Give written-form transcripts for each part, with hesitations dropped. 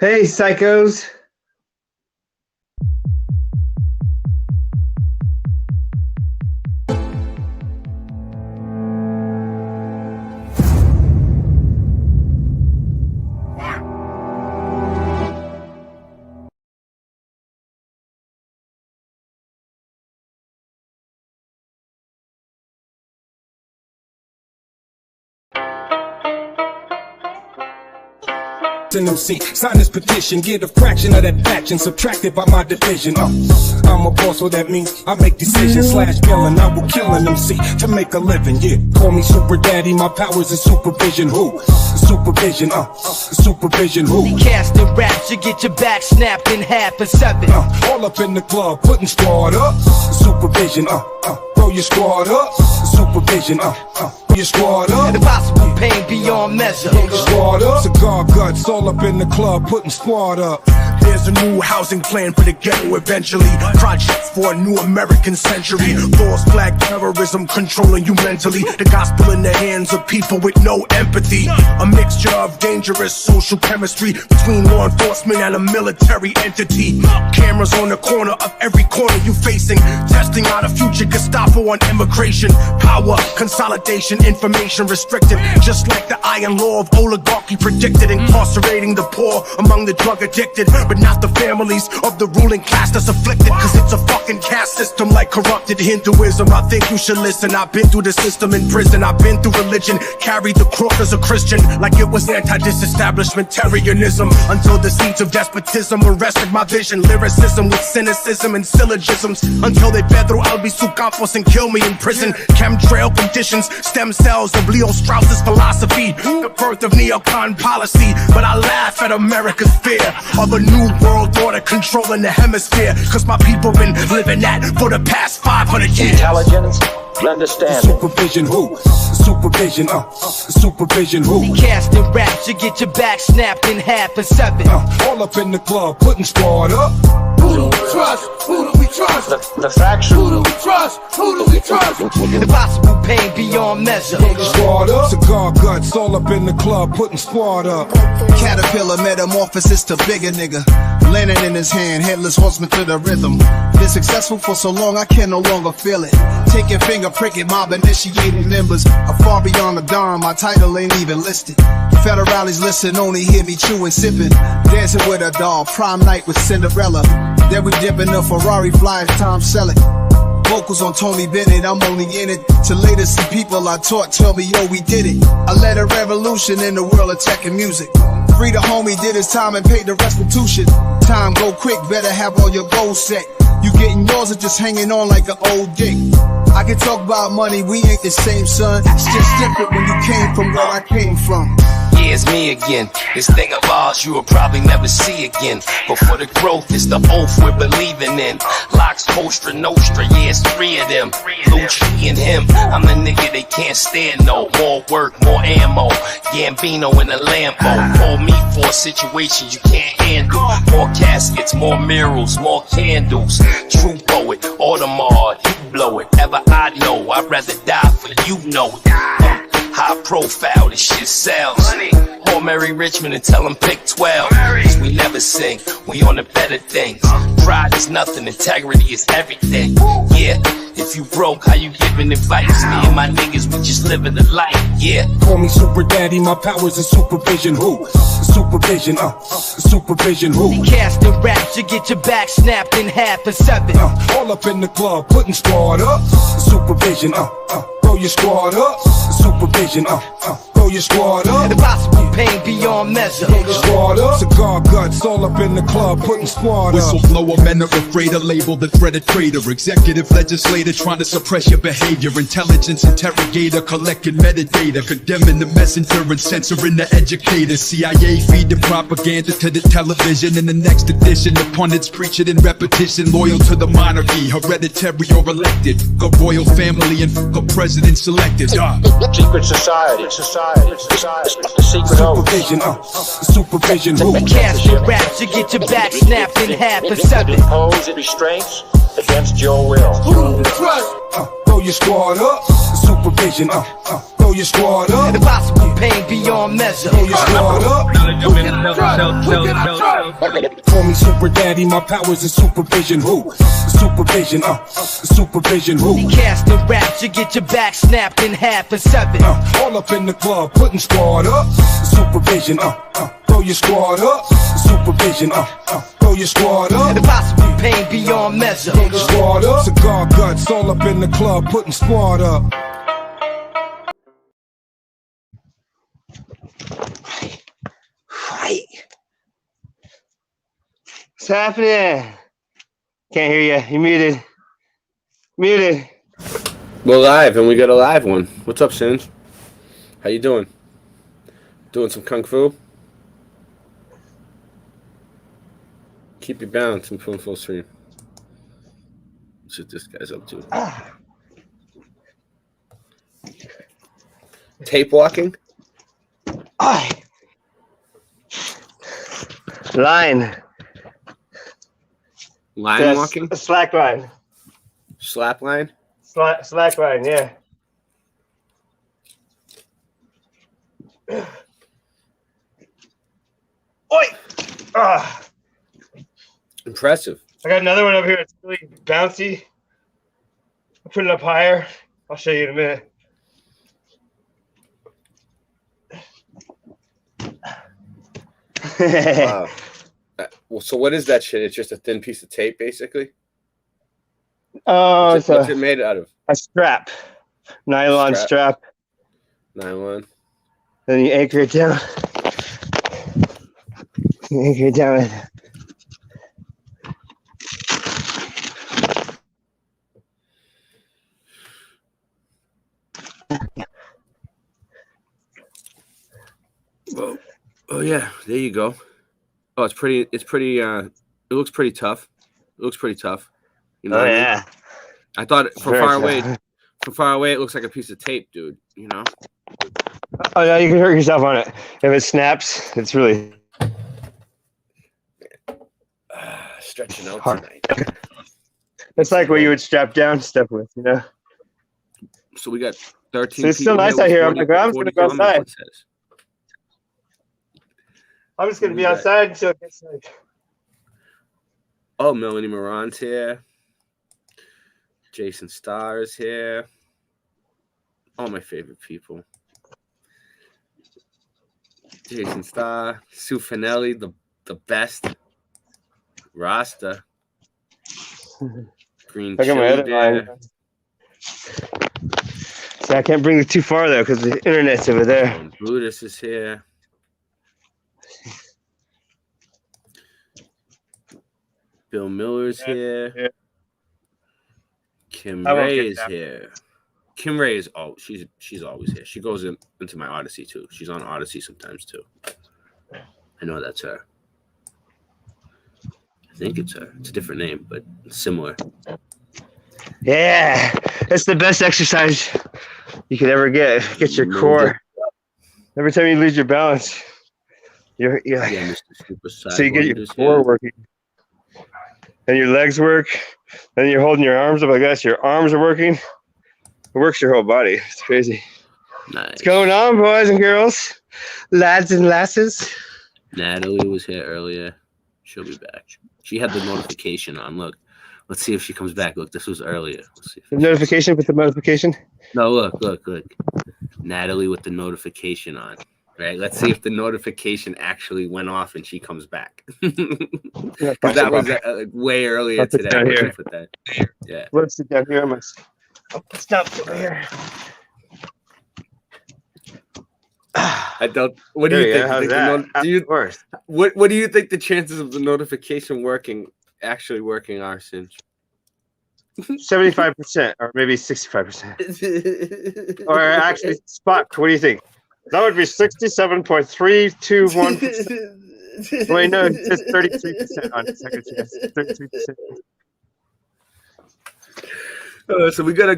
Hey, psychos. MC, sign this petition, get a fraction of that faction subtracted by my division. I'm a boss, so that means I make decisions. Slash killing, I will kill an MC to make a living. Yeah, call me Super Daddy, my powers is supervision. Who? Supervision, supervision. Who? Casting raps, you get your back snapped in half and seven. All up in the club, putting squad up. Supervision, throw your squad up. Supervision, your squad up. Impossible pain beyond measure. Squad up. Cigar guts, all up in the club, putting squad up. There's a new housing plan for the ghetto eventually. Project for a new American century. False flag terrorism controlling you mentally. The gospel in the hands of people with no empathy. A mixture of dangerous social chemistry between law enforcement and a military entity. Cameras on the corner of every corner you facing. Testing out a future Gestapo on immigration. Power, consolidation, information restricted. Just like the iron law of oligarchy predicted. Incarcerating the poor among the drug addicted. But not the families of the ruling class that's afflicted. Cause it's a fucking caste system like corrupted Hinduism. I think you should listen. I've been through the system in prison. I've been through religion. Carried the cross as a Christian. Like it was anti-disestablishmentarianism. Until the seeds of despotism arrested my vision. Lyricism with cynicism and syllogisms. Until they Pedro Albizu Campos and kill me in prison. Chemtrail conditions. Stem cells of Leo Strauss's philosophy. The birth of neocon policy. But I laugh at America's fear of a new world order controlling the hemisphere. Cause my people been living that for the past 500 years. Intelligence, understanding. Supervision who? Supervision, supervision who? Casting raps, you get your back snapped in half and seven. All up in the club, putting squad up. Who do we trust? Who do we trust? The faction. Who do we trust? Who do we trust? Impossible pain beyond measure. Squad up. Cigar guts, all up in the club, putting squad up. Caterpillar metamorphosis to bigger nigga. Lantern in his hand, headless horseman to the rhythm. Been successful for so long I can no longer feel it. Take your finger, prick it, mob initiated members. I'm far beyond the dawn, my title ain't even listed. Federales listen, only hear me chewing, sipping. Dancing with a doll, prom night with Cinderella. Then we dip in a Ferrari, fly as time sell it. Vocals on Tony Bennett, I'm only in it to later see people I taught tell me, yo, we did it. I led a revolution in the world of tech and music. Free the homie, did his time and paid the restitution. Time go quick, better have all your goals set. You getting yours or just hanging on like an old dick? I can talk about money, we ain't the same, son. It's just different when you came from where I came from. Yeah, it's me again. This thing of ours you will probably never see again. But for the growth, it's the oath we're believing in. Locks, Postra, Nostra, yeah, it's three of them. Lucci and him, I'm the nigga they can't stand no. More work, more ammo. Gambino in a Lambo. Call me for a situation you can't handle. More caskets, more murals, more candles. True poet, Audemars, you blow it. Ever I know, I'd rather die for you know it. High profile, this shit sells. Call Mary Richmond and tell him pick 12. Cause we never sing, we on the better things. Pride is nothing, integrity is everything. Yeah, if you broke, how you giving advice? Me and my niggas, we just living the life, yeah. Call me Super Daddy, my powers is supervision who? Supervision, supervision who? Casting raps, you get your back snapped in half and seven. All up in the club, putting squad up. Supervision, throw your squad up. Supervision, throw your squad up. Impossible pain beyond measure. Squad up. Cigar guts, all up in the club, putting squad up. Whistleblower, men are afraid to label the threat a traitor. Executive legislator trying to suppress your behavior. Intelligence interrogator collecting metadata. Condemning the messenger and censoring the educator. CIA feed the propaganda to the television. In the next edition, the pundits preach it in repetition. Loyal to the monarchy, hereditary or elected. Go royal family and go president selected. Secret society. The secret supervision, supervision who? Casting raps, you get your back snapped in half and seven. Impose restraints against your will. Who do we trust? Throw your squad up. Supervision, throw your squad up. Impossible pain beyond measure. Throw your squad up. Who can I trust? Call me Super Daddy, my powers is supervision. Who? Supervision, supervision. Who? Casting raps, you get your back snapped in half and seven. All up in the club, putting squad up. Supervision, throw your squad up. Supervision, throw your squad up. Impossible pain beyond measure. Throw your squad up. Cigar guts, all up in the club, putting squad up. Right. What's happening? Can't hear you. You're muted. Muted. We're live, and we got a live one. What's up, Singe? How you doing? Doing some kung fu? Keep your balance and full stream. That's what this guy's up to. Tape walking? Aye. Line. Line walking? Slack line. Slap line? Slack line, yeah. Oi! Impressive. I got another one over here. It's really bouncy. I'll put it up higher. I'll show you in a minute. Wow. Well, so what is that shit? It's just a thin piece of tape, basically? Oh, what's it made out of? A strap. Nylon strap. Nylon. Then you anchor it down. You anchor it down. Whoa. Oh yeah, there you go. Oh, it's pretty. It looks pretty tough. You know? Oh yeah. I thought from far away, it looks like a piece of tape, dude. You know. Oh yeah, you can hurt yourself on it. If it snaps, it's really stretching out hard. tonight. It's like what you would strap down stuff with, you know. So we got 13. So it's still nice out here. I'm just gonna go outside. I'm just gonna be outside until it gets like. Oh, Melanie Moran's here. Jason Starr is here. All my favorite people. Jason Starr, Sue Finelli, the best. Rasta. Green Look at my other line. See, I can't bring it too far though because the internet's over there. Brutus is here. Bill Miller's here. Yeah. Kim Ray is here. Kim Ray is she's always here. She goes into my Odyssey too. She's on Odyssey sometimes too. I know that's her. I think it's her. It's a different name, but similar. Yeah, it's the best exercise you could ever get. Get your core. Every time you lose your balance, you're like, yeah, so you get your core working. And your legs work, and you're holding your arms up like that. So your arms are working. It works your whole body. It's crazy. Nice. What's going on, boys and girls, lads and lasses? Natalie was here earlier. She'll be back. She had the notification on. Look, let's see if she comes back. Look, this was earlier. Let's see. The notification with the notification? No, look. Natalie with the notification on. Right, let's see if the notification actually went off and she comes back. That was way earlier today. Down here. With that. Yeah. Let's sit down here. It's not over here. I don't. What do you think? What do you think the chances of the notification actually working are, Singe? 75% or maybe 65%. Or actually, Spock, what do you think? That would be 67.321%. Wait, no, it says 33% on the second chance. 33%. So we got a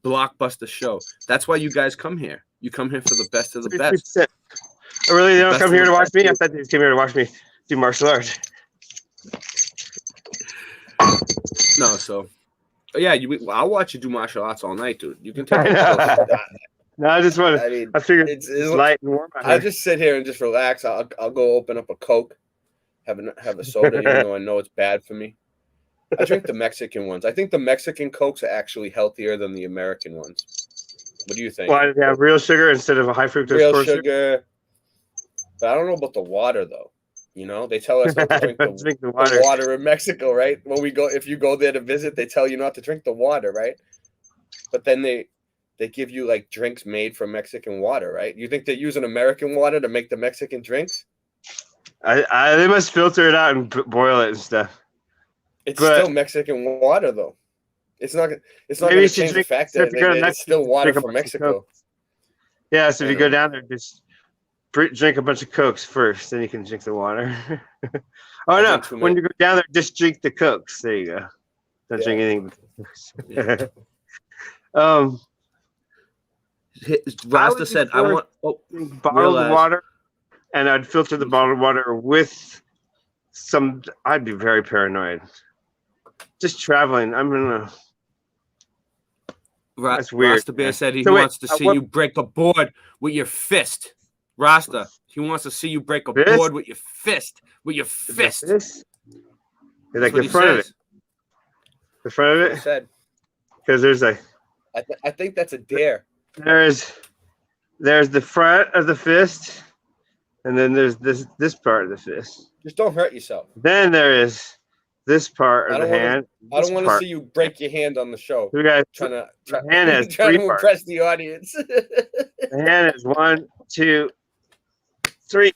blockbuster show. That's why you guys come here. You come here for the best of the best. Oh, really? They don't come here to watch me? I thought they came here to watch me do martial arts. No, so yeah, I'll watch you do martial arts all night, dude. You can take it. No, I just want to. I mean, I figured it's light and warm. I just sit here and just relax. I'll go open up a Coke, have a soda, even though I know it's bad for me. I drink the Mexican ones. I think the Mexican Cokes are actually healthier than the American ones. What do you think? Why do they have real sugar instead of a high fructose Real corn sugar. But I don't know about the water though. You know, they tell us not to drink the water in Mexico, right? When we go, if you go there to visit, they tell you not to drink the water, right? But then they give you like drinks made from Mexican water, right? You think they're using American water to make the Mexican drinks? They must filter it out and boil it and stuff. It's still Mexican water, though. It's not going to change the fact that it's still water from Mexico. Yeah, so if you go down there, just drink a bunch of Cokes first, then you can drink the water. Oh, no. When you go down there, just drink the Cokes. There you go. Don't drink anything but Cokes. Rasta said, I want bottled water, and I'd filter the bottled water with some. I'd be very paranoid. Just traveling. I'm gonna. That's weird. Rasta Bear said he wants to see you break a board with your fist. Rasta, he wants to see you break a board with your fist. With your fist. Like the front of it. The front of it. Said. Because there's a. I think that's a dare. There's the front of the fist, and then there's this part of the fist. Just don't hurt yourself. Then there is this part of the hand. I don't want to see you break your hand on the show. You guys trying to impress the audience. The hand is 1, 2, 3.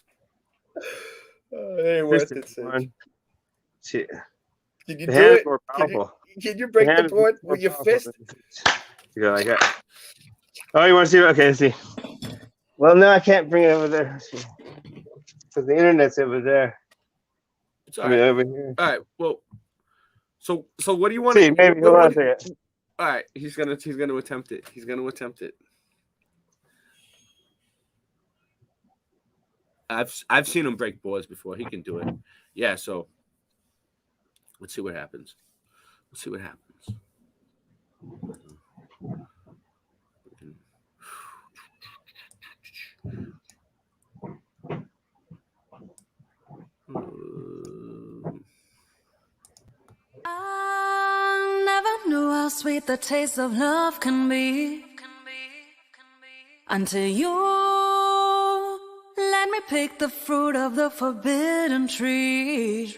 It ain't worth it. 1, 2. Can you do it? More powerful. Can you break the board with your fist? You go like that. Oh, you want to see? Okay, let's see. Well, no, I can't bring it over there because the internet's over there. It's all right. Over here. All right. Well, so what do you want to see? Maybe hold on a second. All right, he's gonna attempt it. He's gonna attempt it. I've seen him break boards before. He can do it. Yeah. So let's see what happens. Let's see what happens. I never knew how sweet the taste of love can be until you let me pick the fruit of the forbidden tree.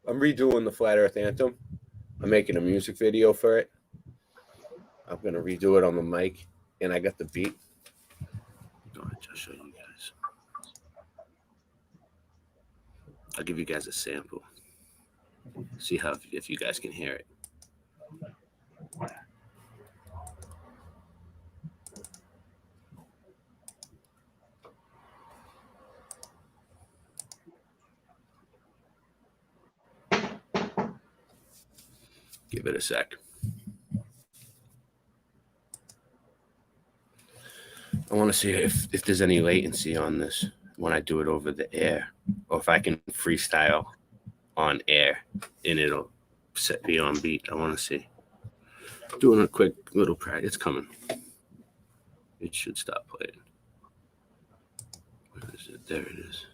I'm redoing the Flat Earth Anthem. I'm making a music video for it. I'm going to redo it on the mic, and I got the beat. I'll just show you guys. I'll give you guys a sample. See if you guys can hear it. Give it a sec. I want to see if there's any latency on this when I do it over the air, or if I can freestyle on air and it'll set me on beat. I want to see. Doing a quick little practice. It's coming. It should stop playing. Where is it? There it is.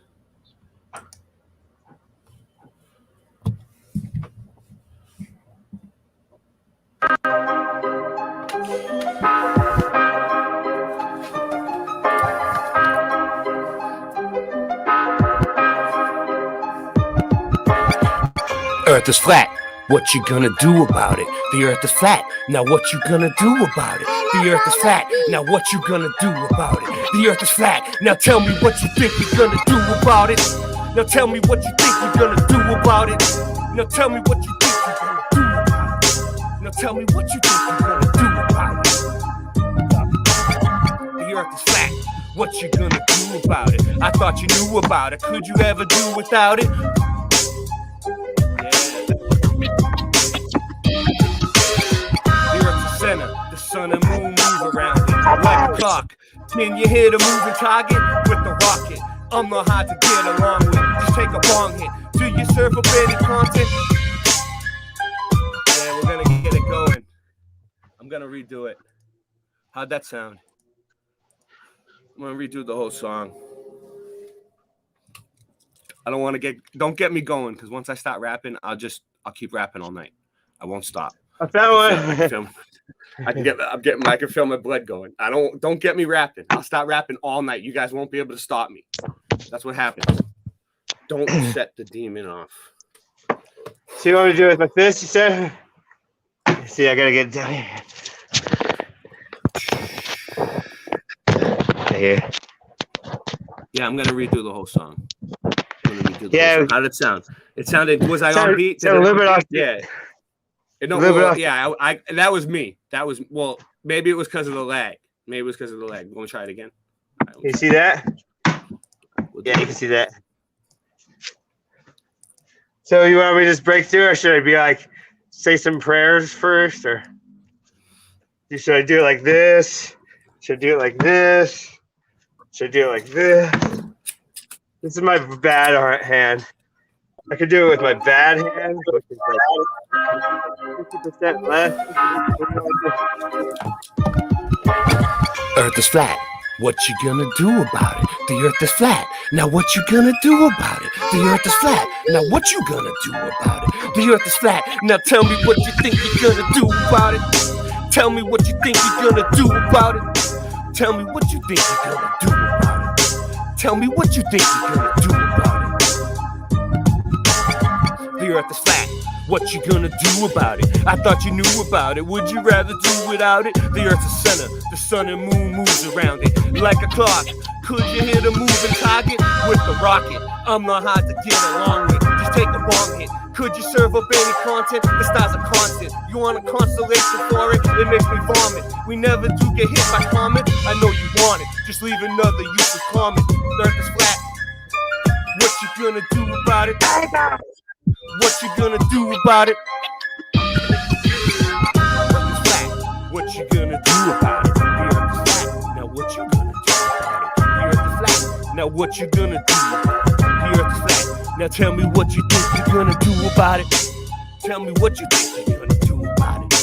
Earth is flat. What you gonna do about it? The earth is flat. Now what you gonna do about it? The earth is flat. Now what you gonna do about it? The earth is flat. Now tell me what you think you're gonna do about it. Now tell me what you think you're gonna do about it. Now tell me what you think you're gonna do about it. Now tell me what you think you're gonna do about it. The earth is flat. What you gonna do about it? I thought you knew about it. Could you ever do without it? The sun and moon move around it like a clock. Can you hit a moving target with the rocket? I'm not hard to get along with. Just take a long hit. Do you surf up any content? gonna redo it. How'd that sound? I'm gonna redo the whole song. I don't want to don't get me going, because once I start rapping, I'll keep rapping all night. I won't stop. I found one. I can feel my blood going. Don't get me rapping. I'll start rapping all night. You guys won't be able to stop me. That's what happens. Don't set the demon off. See what I'm gonna do with my fist, you said? See, I gotta get down here. Here. Yeah, I'm gonna redo the whole song. How did it sound? It sounded. Was I on beat? A little bit off. Yeah. That was me. That was maybe it was because of the lag. Maybe it was because of the lag. Want to try it again? Right, you see that? Yeah, you can see that. So you want me to just break through, or should I be like, say some prayers first, or should I do it like this? Should I do it like this? Should I do it like this? This is my bad hand. I could do it with my bad hand, which is like 50% less. Earth is flat. What you gonna do about it? The earth is flat. Now what you gonna do about it? The earth is flat. Now what you gonna do about it? The earth is flat. Now tell me what you think you're gonna do about it. Tell me what you think you're gonna do about it. Tell me what you think you're gonna do about it. Tell me what you think you're gonna do about it. The earth is flat. What you gonna do about it? I thought you knew about it. Would you rather do without it? The earth's a center. The sun and moon moves around it like a clock. Could you hit a moving target with the rocket? I'm not hard to get along with. Just take a bong hit. Could you serve up any content? The stars are constant. You want a constellation for it? It makes me vomit. We never do get hit by comet. I know you want it. Just leave another useless comment. The earth is flat. What you gonna do about it? What you gonna do about it? What you gonna do about it? The earth is flat. Now what you gonna do about it? The earth is flat. Now what you gonna do about it? The earth is flat. Now tell me what you think you're gonna do about it. Tell me what you think you're gonna do about it.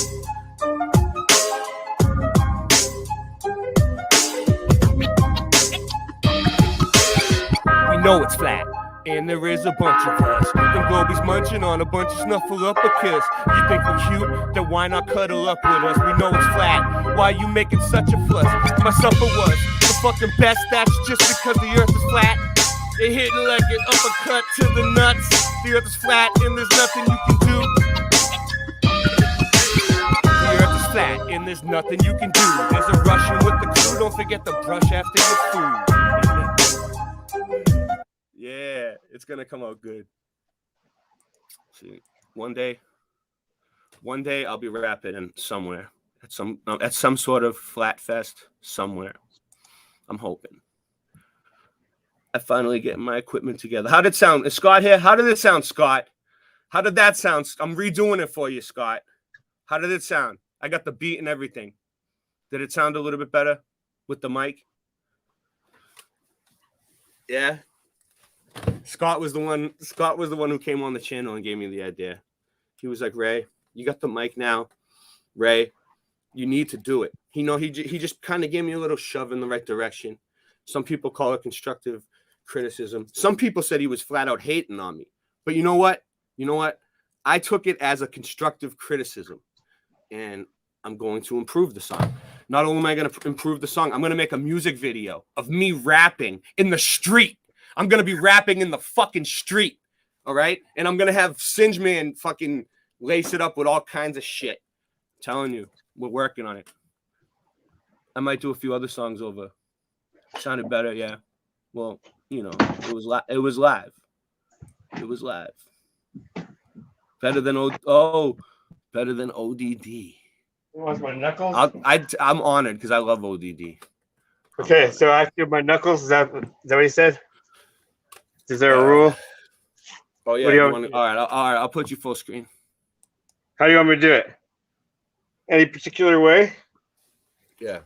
We know it's flat. And there is a bunch of us. Them gobies munching on a bunch of snuffleupagus. You think we're cute? Then why not cuddle up with us? We know it's flat. Why you making such a fuss? My supper was the fucking best. That's just because the earth is flat. It hit like an uppercut to the nuts. The earth is flat and there's nothing you can do. The earth is flat and there's nothing you can do. There's a Russian with the crew. Don't forget to brush after your food. Yeah, it's gonna come out good. See, one day I'll be rapping in somewhere at some sort of flat fest somewhere. I'm hoping. I finally get my equipment together. How did it sound? Is Scott here? How did it sound, Scott? How did that sound? I'm redoing it for you, Scott. How did it sound? I got the beat and everything. Did it sound a little bit better with the mic? Yeah. Scott was the one who came on the channel and gave me the idea. He was like, Ray, you got the mic now. Ray, you need to do it. He just kind of gave me a little shove in the right direction. Some people call it constructive criticism. Some people said he was flat out hating on me. But you know what? I took it as a constructive criticism. And I'm going to improve the song. Not only am I going to improve the song, I'm going to make a music video of me rapping in the street. I'm going to be rapping in the fucking street, all right? And I'm going to have Singe Man fucking lace it up with all kinds of shit. I'm telling you, we're working on it. I might do a few other songs over. Sounded better, yeah. Well, it was live. It was live. Better than ODD. You want my knuckles? I'm honored because I love ODD. Okay, so after my knuckles, is that what he said? Is there a rule? Oh yeah. All right. I'll put you full screen. How do you want me to do it? Any particular way? Yeah.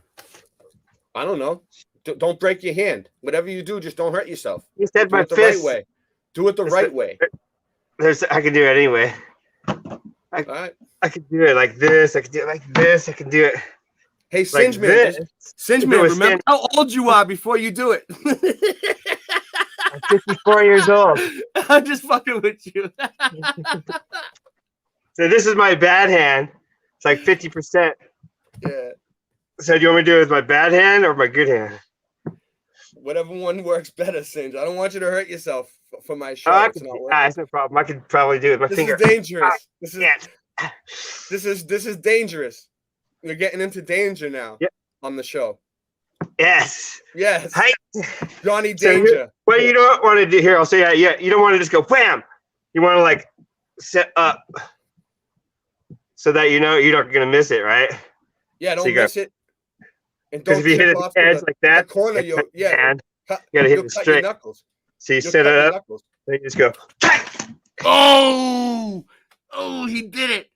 I don't know. Don't break your hand. Whatever you do, just don't hurt yourself. You said my fist. Right way. Do it the right way. I can do it anyway. All right. I could do it like this. I could do it like this. I can do it. Hey, like Singe Man, remember how old you are before you do it. I'm 54 years old. I'm just fucking with you. So this is my bad hand. It's like 50%. Yeah. So do you want me to do it with my bad hand or my good hand? Whatever one works better, Singe. I don't want you to hurt yourself for my show. It's no problem. I could probably do it with my finger. This is dangerous. This is dangerous. You're getting into danger now on the show. Yes. Yes. Hi. Johnny Danger. What you don't want to do here, I'll say you don't want to just go wham. You want to like set up so that you know you're not gonna miss it, right? Yeah, don't miss it. And because if you hit it the edge like that, corner, you gotta hit it straight. So you set it up, then you just go. Oh, he did it.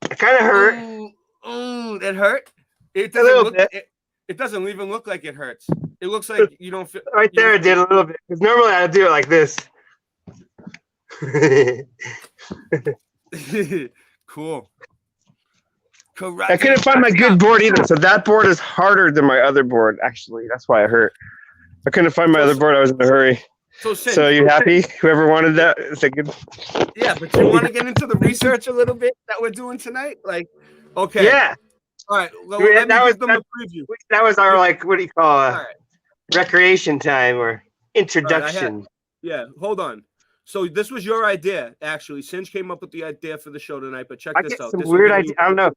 It kind of hurt. Oh, that hurt. It doesn't look. It doesn't even look like it hurts. It looks like you don't feel. Right there, it did a little bit. Because normally I do it like this. Cool. I couldn't find my good board either, so that board is harder than my other board. Actually, that's why it hurt. I couldn't find my other board. I was in a hurry. So you happy? Whoever wanted that, it's a good. Yeah, but you want to get into the research a little bit that we're doing tonight? Like, okay. Yeah. All right. Well, let me give them a preview. That was our what do you call recreation time or introduction? Yeah. Hold on. So this was your idea, actually. Singe came up with the idea for the show tonight, but check this out. Some weird idea. I don't know.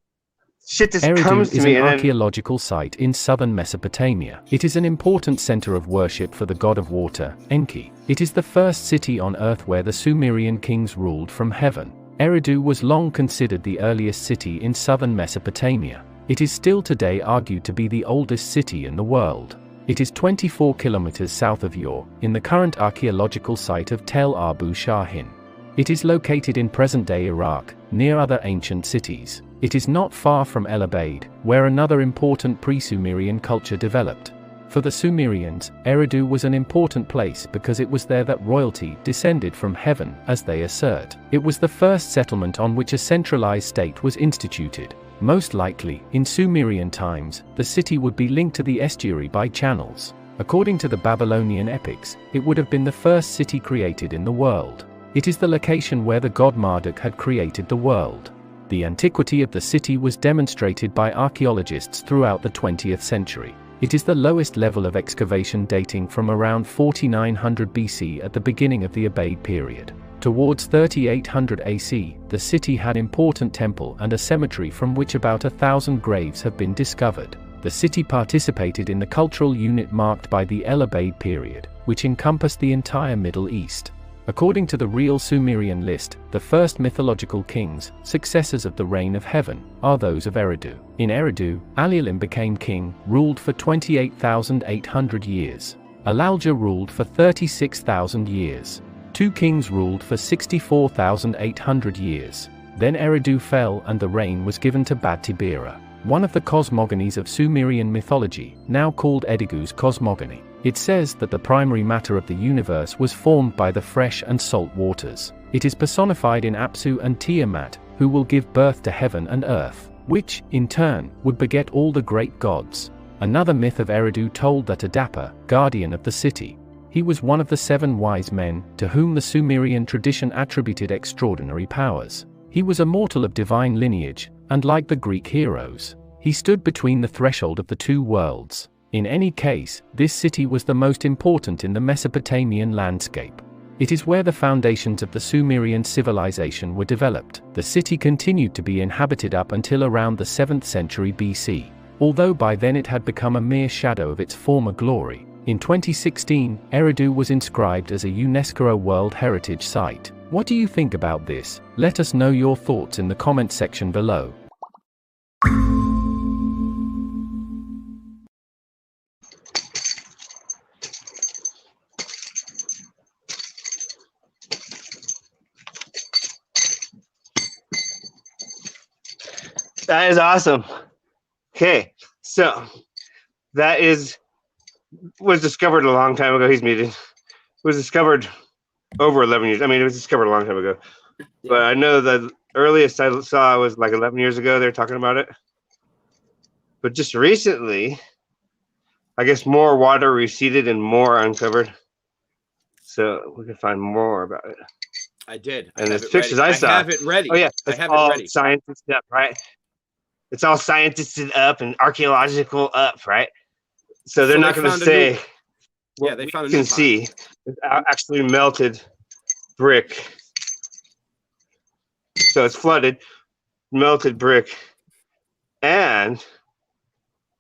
Shit just comes to me. Eridu is an archaeological site in southern Mesopotamia. It is an important center of worship for the god of water, Enki. It is the first city on earth where the Sumerian kings ruled from heaven. Eridu was long considered the earliest city in southern Mesopotamia. It is still today argued to be the oldest city in the world. It is 24 kilometers south of Ur, in the current archaeological site of Tel Abu Shahin. It is located in present-day Iraq, near other ancient cities. It is not far from El Obeid, where another important pre-Sumerian culture developed. For the Sumerians, Eridu was an important place because it was there that royalty descended from heaven, as they assert. It was the first settlement on which a centralized state was instituted. Most likely, in Sumerian times, the city would be linked to the estuary by channels. According to the Babylonian epics, it would have been the first city created in the world. It is the location where the god Marduk had created the world. The antiquity of the city was demonstrated by archaeologists throughout the 20th century. It is the lowest level of excavation dating from around 4900 BC at the beginning of the Obeid period. Towards 3800 AC, the city had an important temple and a cemetery from which about 1,000 graves have been discovered. The city participated in the cultural unit marked by the El Obeid period, which encompassed the entire Middle East. According to the real Sumerian list, the first mythological kings, successors of the reign of heaven, are those of Eridu. In Eridu, Alaulim became king, ruled for 28,800 years. Alalja ruled for 36,000 years. 2 kings ruled for 64,800 years. Then Eridu fell and the reign was given to Bad-Tibira, one of the cosmogonies of Sumerian mythology, now called Edigu's cosmogony. It says that the primary matter of the universe was formed by the fresh and salt waters. It is personified in Apsu and Tiamat, who will give birth to heaven and earth, which, in turn, would beget all the great gods. Another myth of Eridu told that Adapa, guardian of the city, he was one of the 7 wise men, to whom the Sumerian tradition attributed extraordinary powers. He was a mortal of divine lineage, and like the Greek heroes, he stood between the threshold of the 2 worlds. In any case, this city was the most important in the Mesopotamian landscape. It is where the foundations of the Sumerian civilization were developed. The city continued to be inhabited up until around the 7th century BC, although by then it had become a mere shadow of its former glory. In 2016, Eridu was inscribed as a UNESCO World Heritage Site. What do you think about this? Let us know your thoughts in the comment section below. That is awesome. Okay, so that was discovered a long time ago. He's muted. Was discovered over 11 years. I mean, it was discovered a long time ago. But I know that earliest I saw was like 11 years ago. They're talking about it, but just recently, I guess more water receded and more uncovered, so we can find more about it. I did. And the pictures I saw. I have it ready. Oh yeah, I it's have all it ready. scientists up, right? It's all scientisted up and archaeological up, right? So they're not going to say. Yeah, they found a you new can see it's actually melted brick. So it's flooded, melted brick, and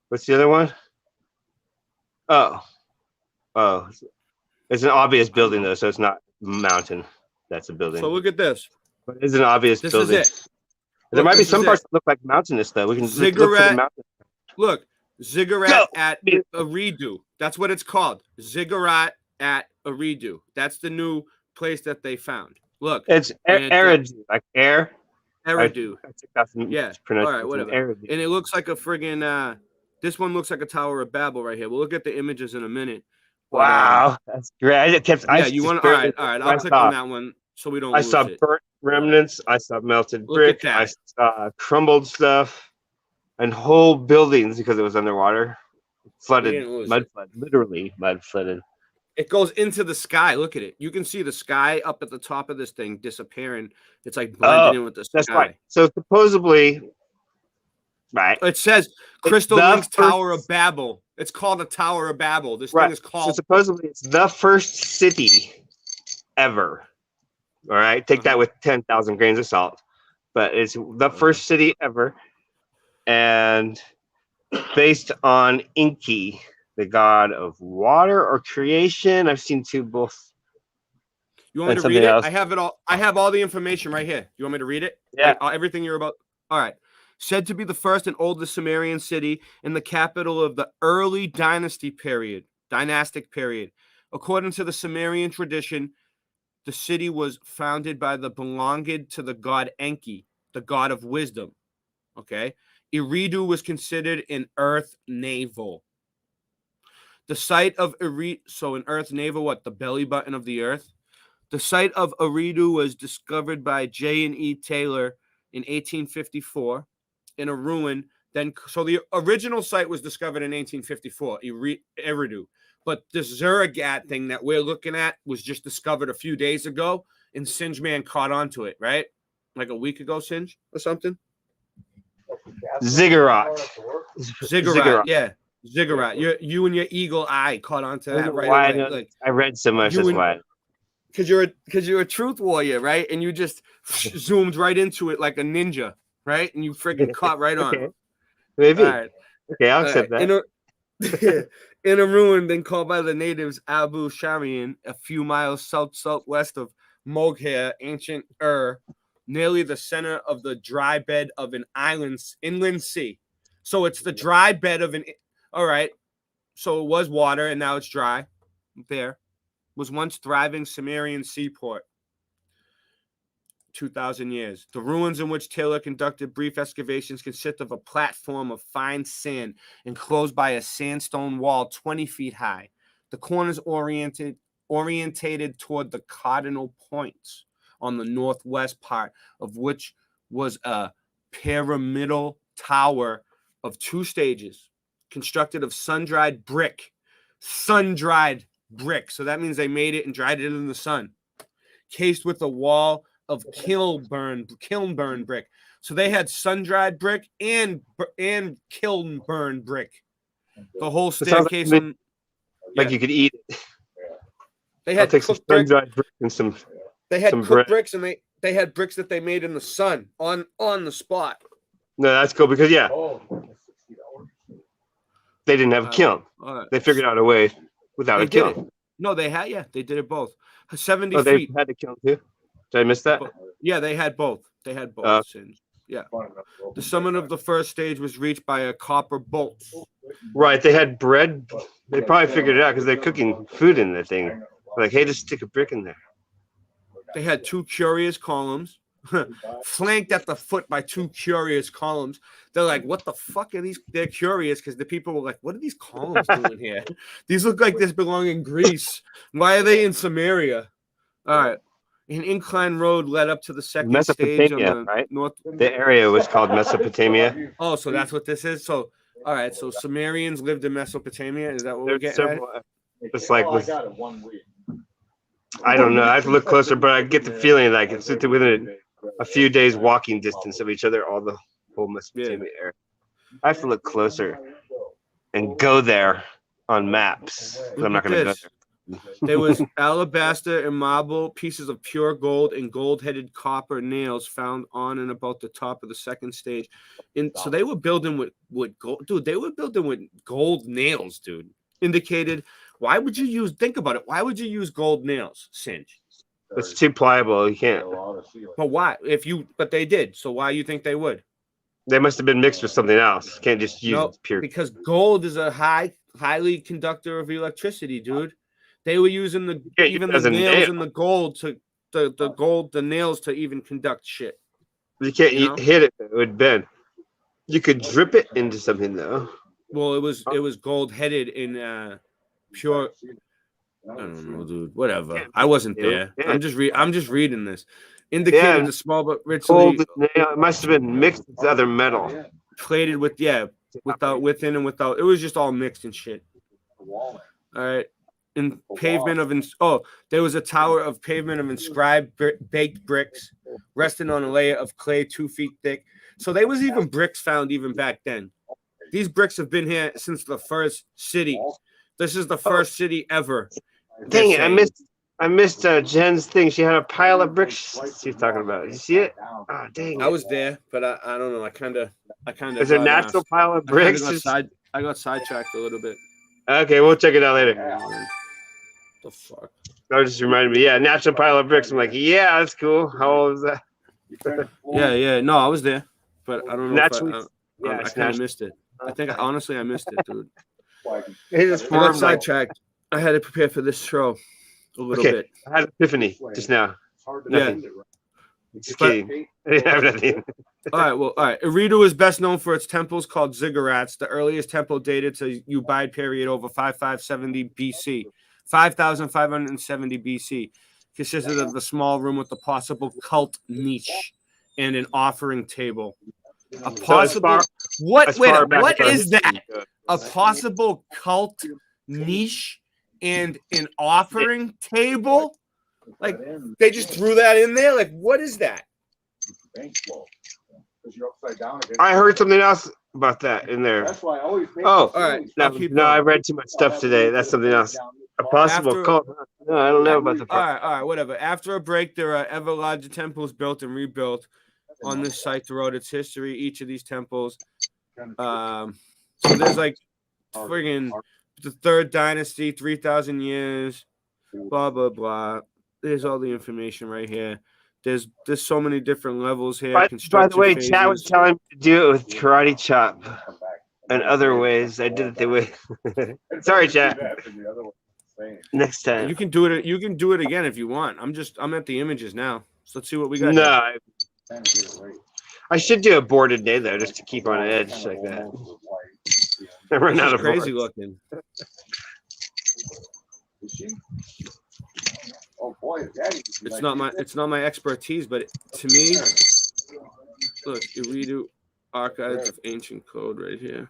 what's the other one? Oh, it's an obvious building though, so it's not mountain. That's a building. So look at this. But it's an obvious building. This is it. There might be some parts that look like mountainous though. We can look for the mountain. Look, Ziggurat at Eridu. That's what it's called. Ziggurat at Eridu. That's the new place that they found. Look, it's Eridu, like air. Eridu. Yeah. All right, whatever. Eridu. And it looks like a friggin' this one looks like a Tower of Babel right here. We'll look at the images in a minute. But, wow, that's great. You want? All right. I'll click on that one so we don't. I saw burnt remnants. I saw melted brick. I saw crumbled stuff, and whole buildings because it was underwater, flooded, mud flood, literally mud flooded. It goes into the sky. Look at it. You can see the sky up at the top of this thing disappearing. It's like blending in with the sky. That's right. So supposedly, right? It says Crystal Link's Tower of Babel. It's called the Tower of Babel. This thing is called. So supposedly, it's the first city ever. All right, take that with 10,000 grains of salt, but it's the first city ever, and based on Enki, the god of water or creation. I've seen both. You want me to read it? I have it all. I have all the information right here. You want me to read it? Yeah. Like, everything you're about. All right. Said to be the first and oldest Sumerian city and the capital of the early dynastic period. According to the Sumerian tradition, the city was founded by the belonged to the god Enki, the god of wisdom. Okay. Eridu was considered an earth navel. The site of Eridu, so an earth navel, what, the belly button of the earth? The site of Eridu was discovered by J&E Taylor in 1854 in a ruin. Then, so the original site was discovered in 1854, Eridu. But this Ziggurat thing that we're looking at was just discovered a few days ago, and Singe Man caught on to it, right? Like a week ago, Singe, or something? Ziggurat. Yeah. Ziggurat. You and your eagle eye caught on to that right away. Like, I read so much, that's why. Because you're a truth warrior, right? And you just zoomed right into it like a ninja, right? And you freaking caught right on. Okay. Maybe. All right. Okay, I'll accept that. In a ruin then called by the natives Abu Sharian, a few miles southwest of Moghir, ancient nearly the center of the dry bed of an inland sea. So it's the dry bed of all right. So it was water and now it's dry. There was once thriving Sumerian seaport. 2,000 years. The ruins in which Taylor conducted brief excavations consist of a platform of fine sand enclosed by a sandstone wall 20 feet high. The corners orientated toward the cardinal points on the northwest part of which was a pyramidal tower of 2 stages constructed of sun-dried brick. Sun-dried brick. So that means they made it and dried it in the sun. Cased with a wall of kiln burn brick. So they had sun-dried brick and kiln burn brick. The whole staircase. Like you could eat it. They had cooked sun-dried brick and some. They had some cooked bread. bricks and they had bricks that they made in the sun on the spot. No, that's cool because they didn't have a kiln. They figured out a way without a kiln. No, they did it both. 70 feet. They had a kiln too. Did I miss that? Yeah, they had both. Yeah. The summit of the first stage was reached by a copper bolt. Right. They had bread. They probably figured it out because they're cooking food in the thing. Like, hey, just stick a brick in there. They had 2 curious columns, flanked at the foot by 2 curious columns. They're like, what the fuck are these? They're curious because the people were like, what are these columns doing here? These look like this belong in Greece. Why are they in Samaria? All right. An incline road led up to the second stage on Mesopotamia, the right? north. The area was called Mesopotamia. Oh, so that's what this is. So, all right. So Sumerians lived in Mesopotamia. Is that what we're There's getting at? several. It's like with, I don't know. I have to look closer, but I get the feeling like it's within a few days walking distance of each other. All the whole Mesopotamia area. I have to look closer and go there on maps. 'Cause I'm not going to go there. There was alabaster and marble, pieces of pure gold, and gold-headed copper nails found on and about the top of the second stage. And so they were building with gold, dude. They were building with gold nails, dude. Indicated. Why would you use? Think about it. Why would you use gold nails, Singe? It's too pliable. You can't. But why? But they did. So why you think they would? They must have been mixed with something else. You can't just use pure. Because gold is a highly conductor of electricity, dude. They were using the nails in the gold to the nails to even conduct shit. You can't hit it; it would bend. You could drip it into something though. Well, it was gold headed in pure. I don't know, dude. Whatever. I wasn't there. I'm just reading this. Indicated the small but richly gold. It must have been mixed with other metal. Plated with within and without. It was just all mixed and shit. All right. In pavement there was a tower of pavement of inscribed baked bricks resting on a layer of clay 2 feet thick. So there was even bricks found even back then. These bricks have been here since the first city. This is the first city ever. Dang it! I missed Jen's thing. She had a pile of bricks she's talking about. Did you see it? Oh, dang! I was there, but I don't know. I kind of. It's a natural pile of bricks. I got sidetracked a little bit. Okay, we'll check it out later. The fuck? That just reminded me. Yeah, natural pile of bricks. I'm like, yeah, that's cool. How old was that? Yeah. No, I was there, but I don't know. Naturally, I kind of missed it. I think honestly I missed it, dude. I got sidetracked. I had to prepare for this show a little bit. I had an epiphany just now. Nothing. Just kidding. I didn't have nothing. All right. Eridu is best known for its temples called ziggurats. The earliest temple dated to Ubaid period over 5570 BC. 5570 BC. Consisted of the small room with a possible cult niche and an offering table. A possible what is that? A possible cult niche and an offering table? Like they just threw that in there? Like what is that? I heard something else about that in there. Oh, all right. No, I read too much stuff today. That's something else. A possible cult. No, I don't know about the part. All right, whatever. After a break, there are ever larger temples built and rebuilt on this site throughout its history. Each of these temples. So there's like friggin' the third dynasty, 3,000 years, blah, blah, blah. There's all the information right here. There's so many different levels here. By the way, Chad was telling me to do it with karate chop and other ways. I did it the way. Sorry, Chad. Next time you can do it. You can do it again if you want. I'm at the images now. So let's see what we got. No, I should do a boarded day though, just to keep on edge like that. I run out of crazy boards. looking. It's not my expertise, but to me, look, Eridu Archives of Ancient Code right here.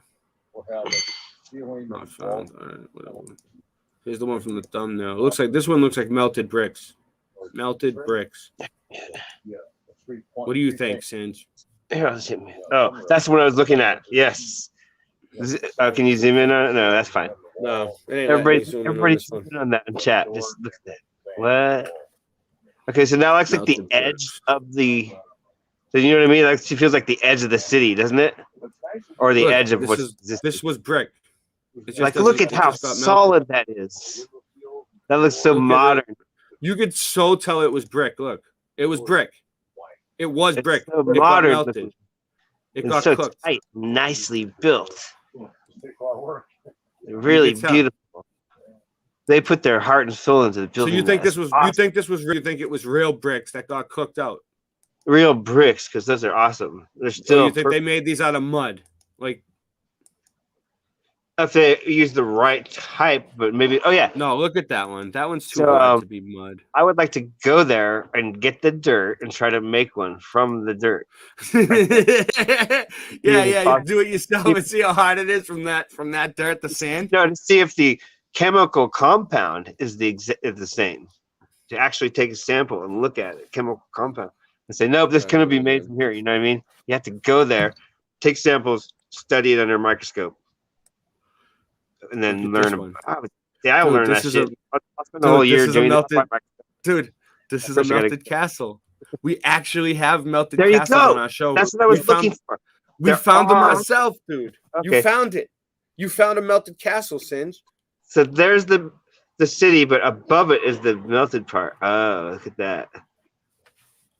Not found. All right, whatever. Here's the one from the thumbnail. It looks like this one looks like melted bricks. Melted bricks. What do you think, Singe? Oh, that's what I was looking at. Yes. Can you zoom in on it? No, that's fine. No. Everybody's zooming on that in chat. Just look at that. What? Okay, so now it looks like the edge of the. So you know what I mean? Like she feels like the edge of the city, doesn't it? Or the edge of what's this was brick. Like, look at how solid that is. That looks so modern. You could so tell it was brick. Look, it was brick. It was brick. So it modern. got melted. It got so cooked. Tight, nicely built. Really beautiful. They put their heart and soul into the building. So you think this was? Awesome. You think this was? You think it was real bricks that got cooked out? Real bricks, because those are awesome. They're still. So you think they made these out of mud? Like if they use the right type, but maybe. Oh yeah, No, look at that one. That one's too So, hard to be mud. I would like to go there and get the dirt and try to make one from the dirt. Yeah, you do it yourself and see how hard it is from that dirt, the sand. No, to see if the chemical compound is the same. To actually take a sample and look at it, chemical compound, and say, nope, this couldn't be made from here. You know what I mean? You have to go there, take samples, study it under a microscope, and then learn about it. Yeah, I'll learn that shit. I'll spend the whole year doing that. Dude, this is a melted castle. We actually have melted There you castles go. on our show. That's what I was looking for. We found them ourselves, dude. You Okay. found it. You found a melted castle, Singe. So there's the city, but above it is the melted part. Oh, look at that.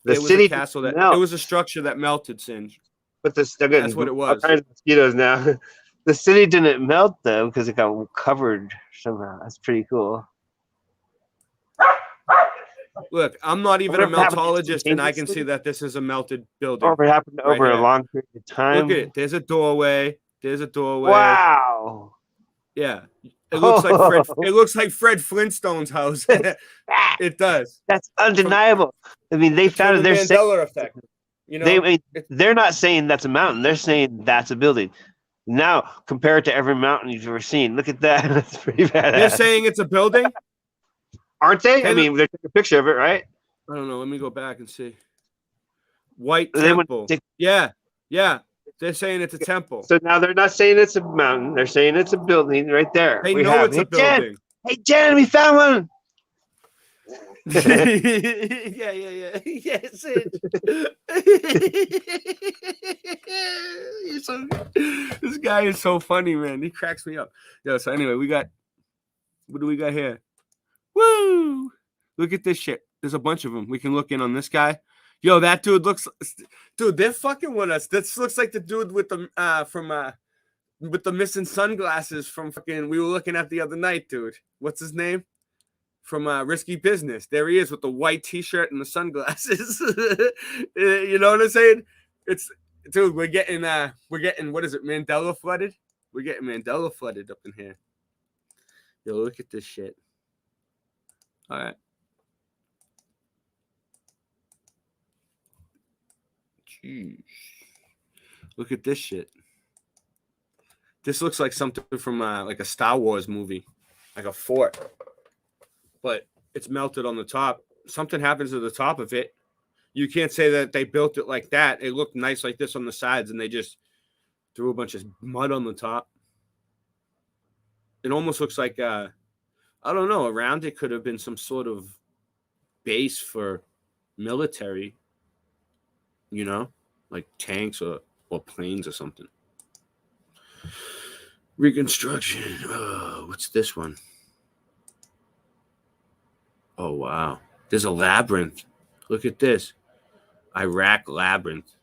The It was city a castle that melt. it was a structure that melted, Singe. But they're That's what it all was. kinds of mosquitoes now. The city didn't melt though because it got covered somehow. That's pretty cool. Look, I'm not even a Whatever happened to meltologist, and I can instantaneously? see that this is a melted building. Or if it happened right over a here. long period of time. Look at it. There's a doorway. There's a doorway. Wow. Yeah. It looks like Fred. It looks like Fred Flintstone's house. It does. That's undeniable. I mean, they found it. The They're saying, Mandela effect. You know, they're not saying that's a mountain. They're saying that's a building. Now, compare it to every mountain you've ever seen. Look at that. That's pretty badass. they're saying it's a building. Aren't they? I Hey, mean, they took a picture of it, right? I don't know. Let me go back and see. White They went Temple. to- Yeah. They're saying it's a temple. So now they're not saying it's a mountain. They're saying it's a building right there. They We know have- it's a Hey, Jen! building. Hey, Jen, we found one. yeah. Yes, this guy is so funny, man. He cracks me up. Yeah. So anyway, what do we got here? Woo! Look at this shit. There's a bunch of them. We can look in on this guy. Yo, that dude dude, they're fucking with us. This looks like the dude with the with the missing sunglasses from fucking we were looking at the other night, dude. What's his name? From Risky Business. There he is with the white t-shirt and the sunglasses. You know what I'm saying? Dude, we're getting what is it, Mandela flooded? We're getting Mandela flooded up in here. Yo, look at this shit. All right. Jeez. Look at this shit. This looks like something from like a Star Wars movie, like a fort. But it's melted on the top. Something happens to the top of it. You can't say that they built it like that. It looked nice like this on the sides, and they just threw a bunch of mud on the top. It almost looks like I don't know. Around it could have been some sort of base for military. You know, like tanks or planes or something. Reconstruction. Oh, what's this one? Oh, wow. There's a labyrinth. Look at this. Iraq labyrinth.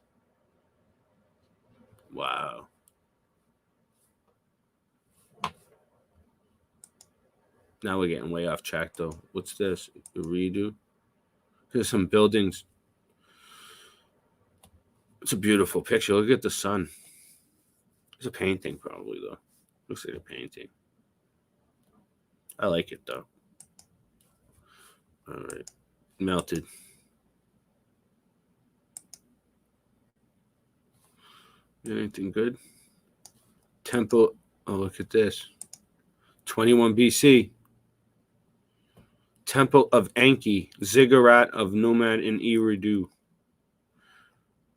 Wow. Now we're getting way off track, though. What's this? A redo? There's some buildings. It's a beautiful picture. Look at the sun. It's a painting, probably, though. Looks like a painting. I like it, though. All right. Melted. Anything good? Temple. Oh, look at this. 21 BC. Temple of Enki. Ziggurat of Nomad in Eridu.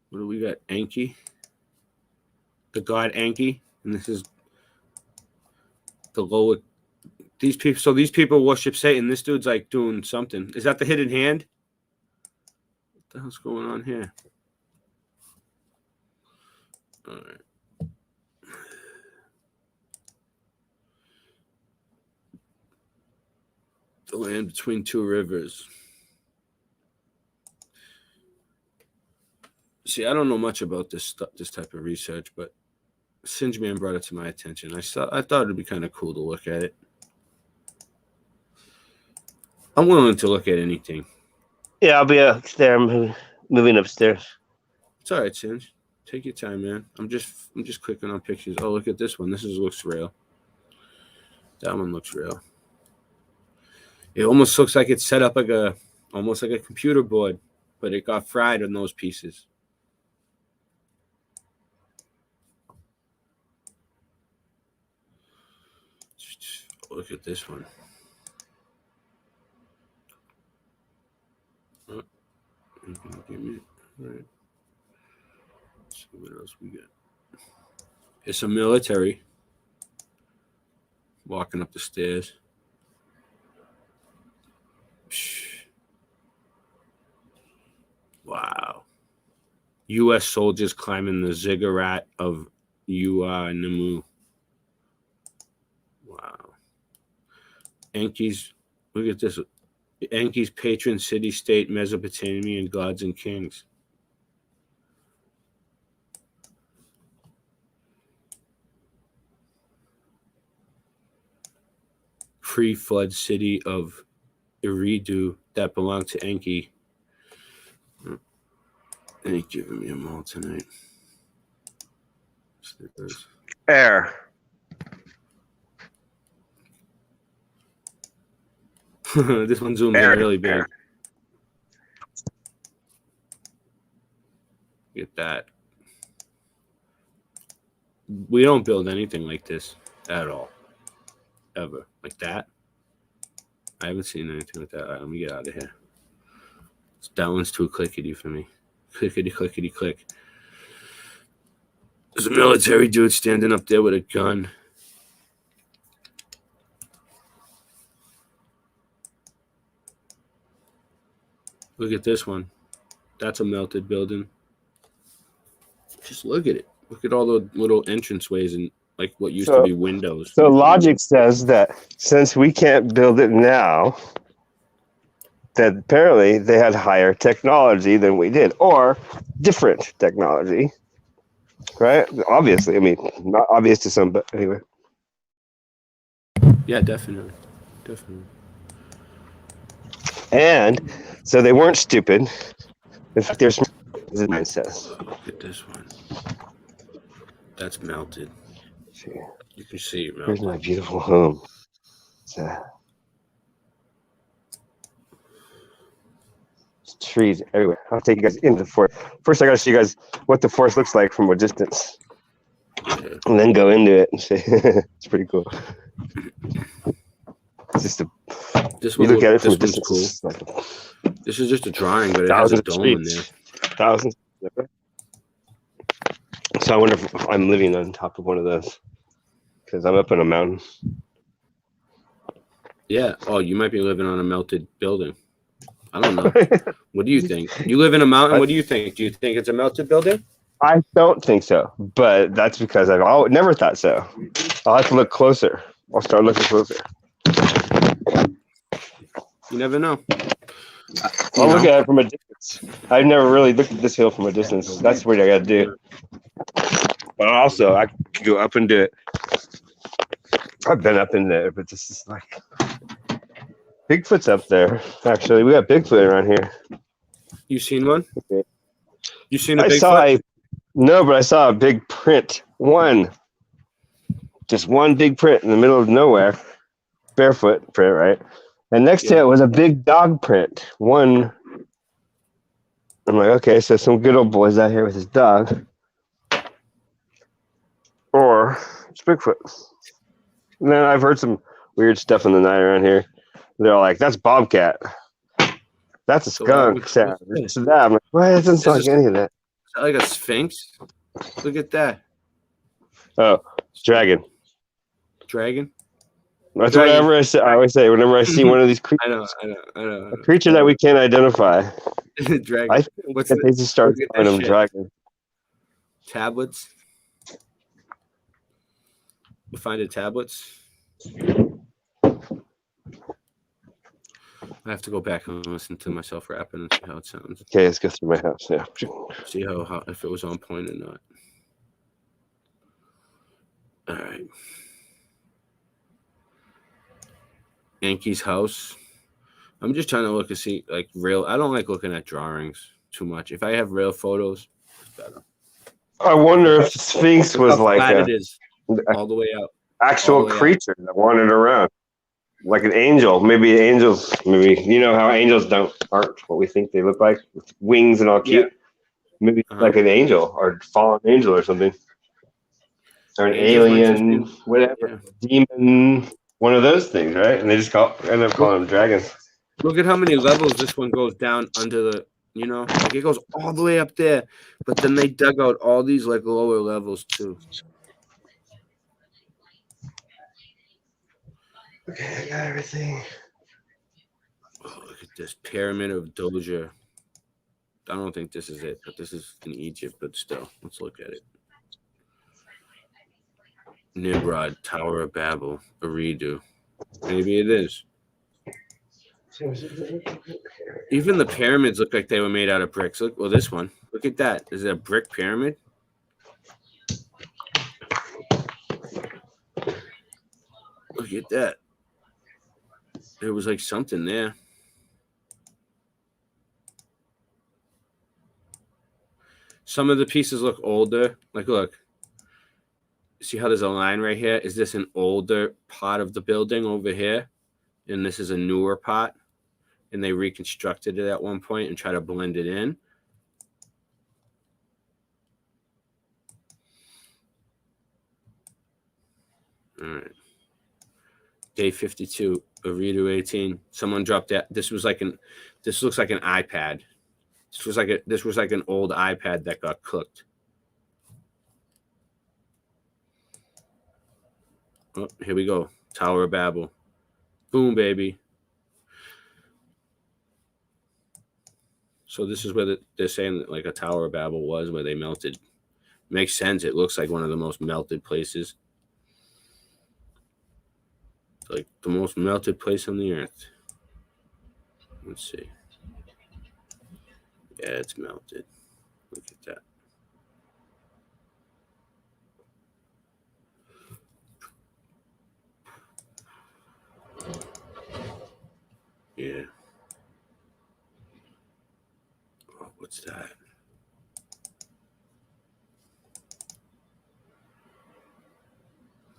What do we got? Enki. The god Enki. And this is the lower. These people worship Satan. This dude's like doing something. Is that the hidden hand? What the hell's going on here? All right. The land between two rivers. See, I don't know much about this type of research, but Singe Man brought it to my attention. I thought it'd be kind of cool to look at it. I'm willing to look at anything. Yeah, I'll be upstairs. I'm moving upstairs. It's all right, Singe. Take your time, man. I'm just clicking on pictures. Oh, look at this one. Looks real. That one looks real. It almost looks like it's set up like almost like a computer board, but it got fried on those pieces. Look at this one. Oh, give me, all right. Let's see what else we got. It's a military walking up the stairs. Wow. U.S. soldiers climbing the ziggurat of Uanamu. Wow. Enki's, look at this. Enki's patron city-state Mesopotamian gods and kings. Pre-flood city of Eridu that belonged to Enki. They ain't giving me a mall tonight. Air. This one zoomed in really big. Get that. We don't build anything like this at all. Ever. Like that. I haven't seen anything like that. All right, let me get out of here. That one's too clickety for me. Clickety, clickety, click. There's a military dude standing up there with a gun. Look at this one. That's a melted building. Just look at it. Look at all the little entranceways and like what used to be windows. So logic says that since we can't build it now, that apparently they had higher technology than we did, or different technology, right? Obviously, I mean, not obvious to some, but anyway. Yeah, definitely. Definitely. And so they weren't stupid. In fact, they're smart, as the man says. Look at this one. That's melted. You can see it melted. Here's my beautiful home. Trees everywhere. I'll take you guys into the forest. First, I got to show you guys what the forest looks like from a distance, and then go into it and see. It's pretty cool. It's just this you look at it from a distance. Cool. Like this is just a drawing, but it has a dome in there. Thousands. So I wonder if I'm living on top of one of those because I'm up in a mountain. Yeah. Oh, you might be living on a melted building. I don't know. What do you think? You live in a mountain. What do you think? Do you think it's a melted building? I don't think so, but that's because I've never thought so. I'll have to look closer. I'll start looking closer. You never know. I'll look at it from a distance. I've never really looked at this hill from a distance. That's what I got to do. But also, I could go up and do it. I've been up in there, but this is like Bigfoot's up there. Actually, we got Bigfoot around here. You seen one? Okay. You seen a Bigfoot? No, but I saw a big print. Just one big print in the middle of nowhere. Barefoot print, right? And next to it was a big dog print. One. I'm like, okay, so some good old boy's out here with his dog. Or it's Bigfoot. And then I've heard some weird stuff in the night around here. They're like, that's Bobcat. That's a skunk sound. So that. I'm like, what? It doesn't sound like any of that. Is that like a sphinx? Look at that. Oh, dragon. Dragon? That's whatever I say. I always say whenever I see one of these creatures. I know. A creature that we can't identify. Dragon. I think they just start calling them dragon. Tablets. You find the tablets. I have to go back and listen to myself rapping and see how it sounds. Okay, let's go through my house. Yeah. See how if it was on point or not. All right. Enki's house. I'm just trying to look and see like real. I don't like looking at drawings too much. If I have real photos, it's better. I wonder if Sphinx was like it is all the way out. actual creature that wandered around, like an angel. Maybe angels. Maybe you know how angels aren't what we think they look like, with wings and all cute. Maybe like an angel or fallen angel or something, or an alien, whatever, demon, one of those things, right? And they just end up calling them dragons. Look at how many levels this one goes down under the, like it goes all the way up there, but then they dug out all these like lower levels too. Okay, I got everything. Oh, look at this Pyramid of Doja. I don't think this is it, but this is in Egypt, but still, let's look at it. Nimrod, Tower of Babel, Eridu. Maybe it is. Even the pyramids look like they were made out of bricks. Look, well, this one. Look at that. Is it a brick pyramid? Look at that. There was like something there. Some of the pieces look older. Like, look. See how there's a line right here? Is this an older part of the building over here? And this is a newer part? And they reconstructed it at one point and try to blend it in. All right. Day 52, Eridu 18. Someone dropped that. This looks like an iPad. This was like an old iPad that got cooked. Oh, here we go. Tower of Babel. Boom, baby. So this is where they're saying that like a Tower of Babel was, where they melted. Makes sense. It looks like one of the most melted places. Like the most melted place on the earth. Let's see. Yeah, it's melted. Look at that. Yeah. Oh, what's that?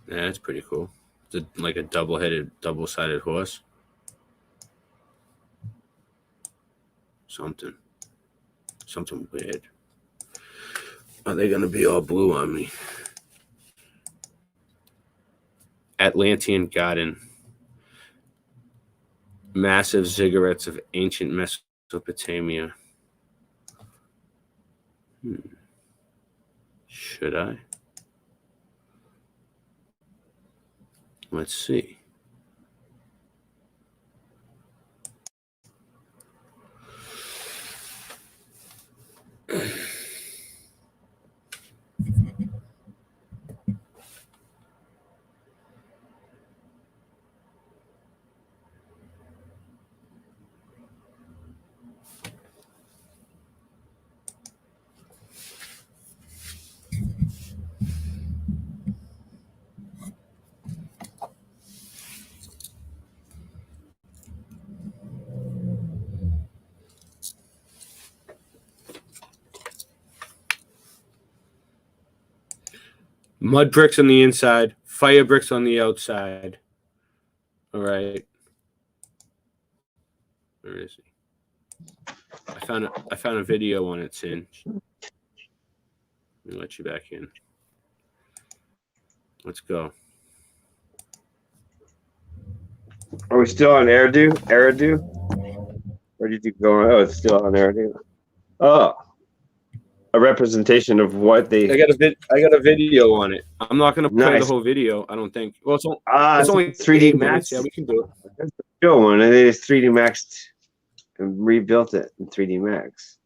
Yeah, that's pretty cool. It's like a double-sided horse. Something weird. Are they gonna be all blue on me? Atlantean Garden. Massive ziggurats of ancient Mesopotamia. Should I? Let's see. Mud bricks on the inside, fire bricks on the outside. All right. Where is he? I found a video on it, Sin. Let me let you back in. Let's go. Are we still on Eridu? Where did you go? Oh, it's still on Eridu. Oh. A representation of what they. I got a video on it. I'm not going to play the whole video. I don't think. Well, it's only 3D Max. Yeah, we can do it. That's the real one, and they just 3D Maxed and rebuilt it in 3D Max.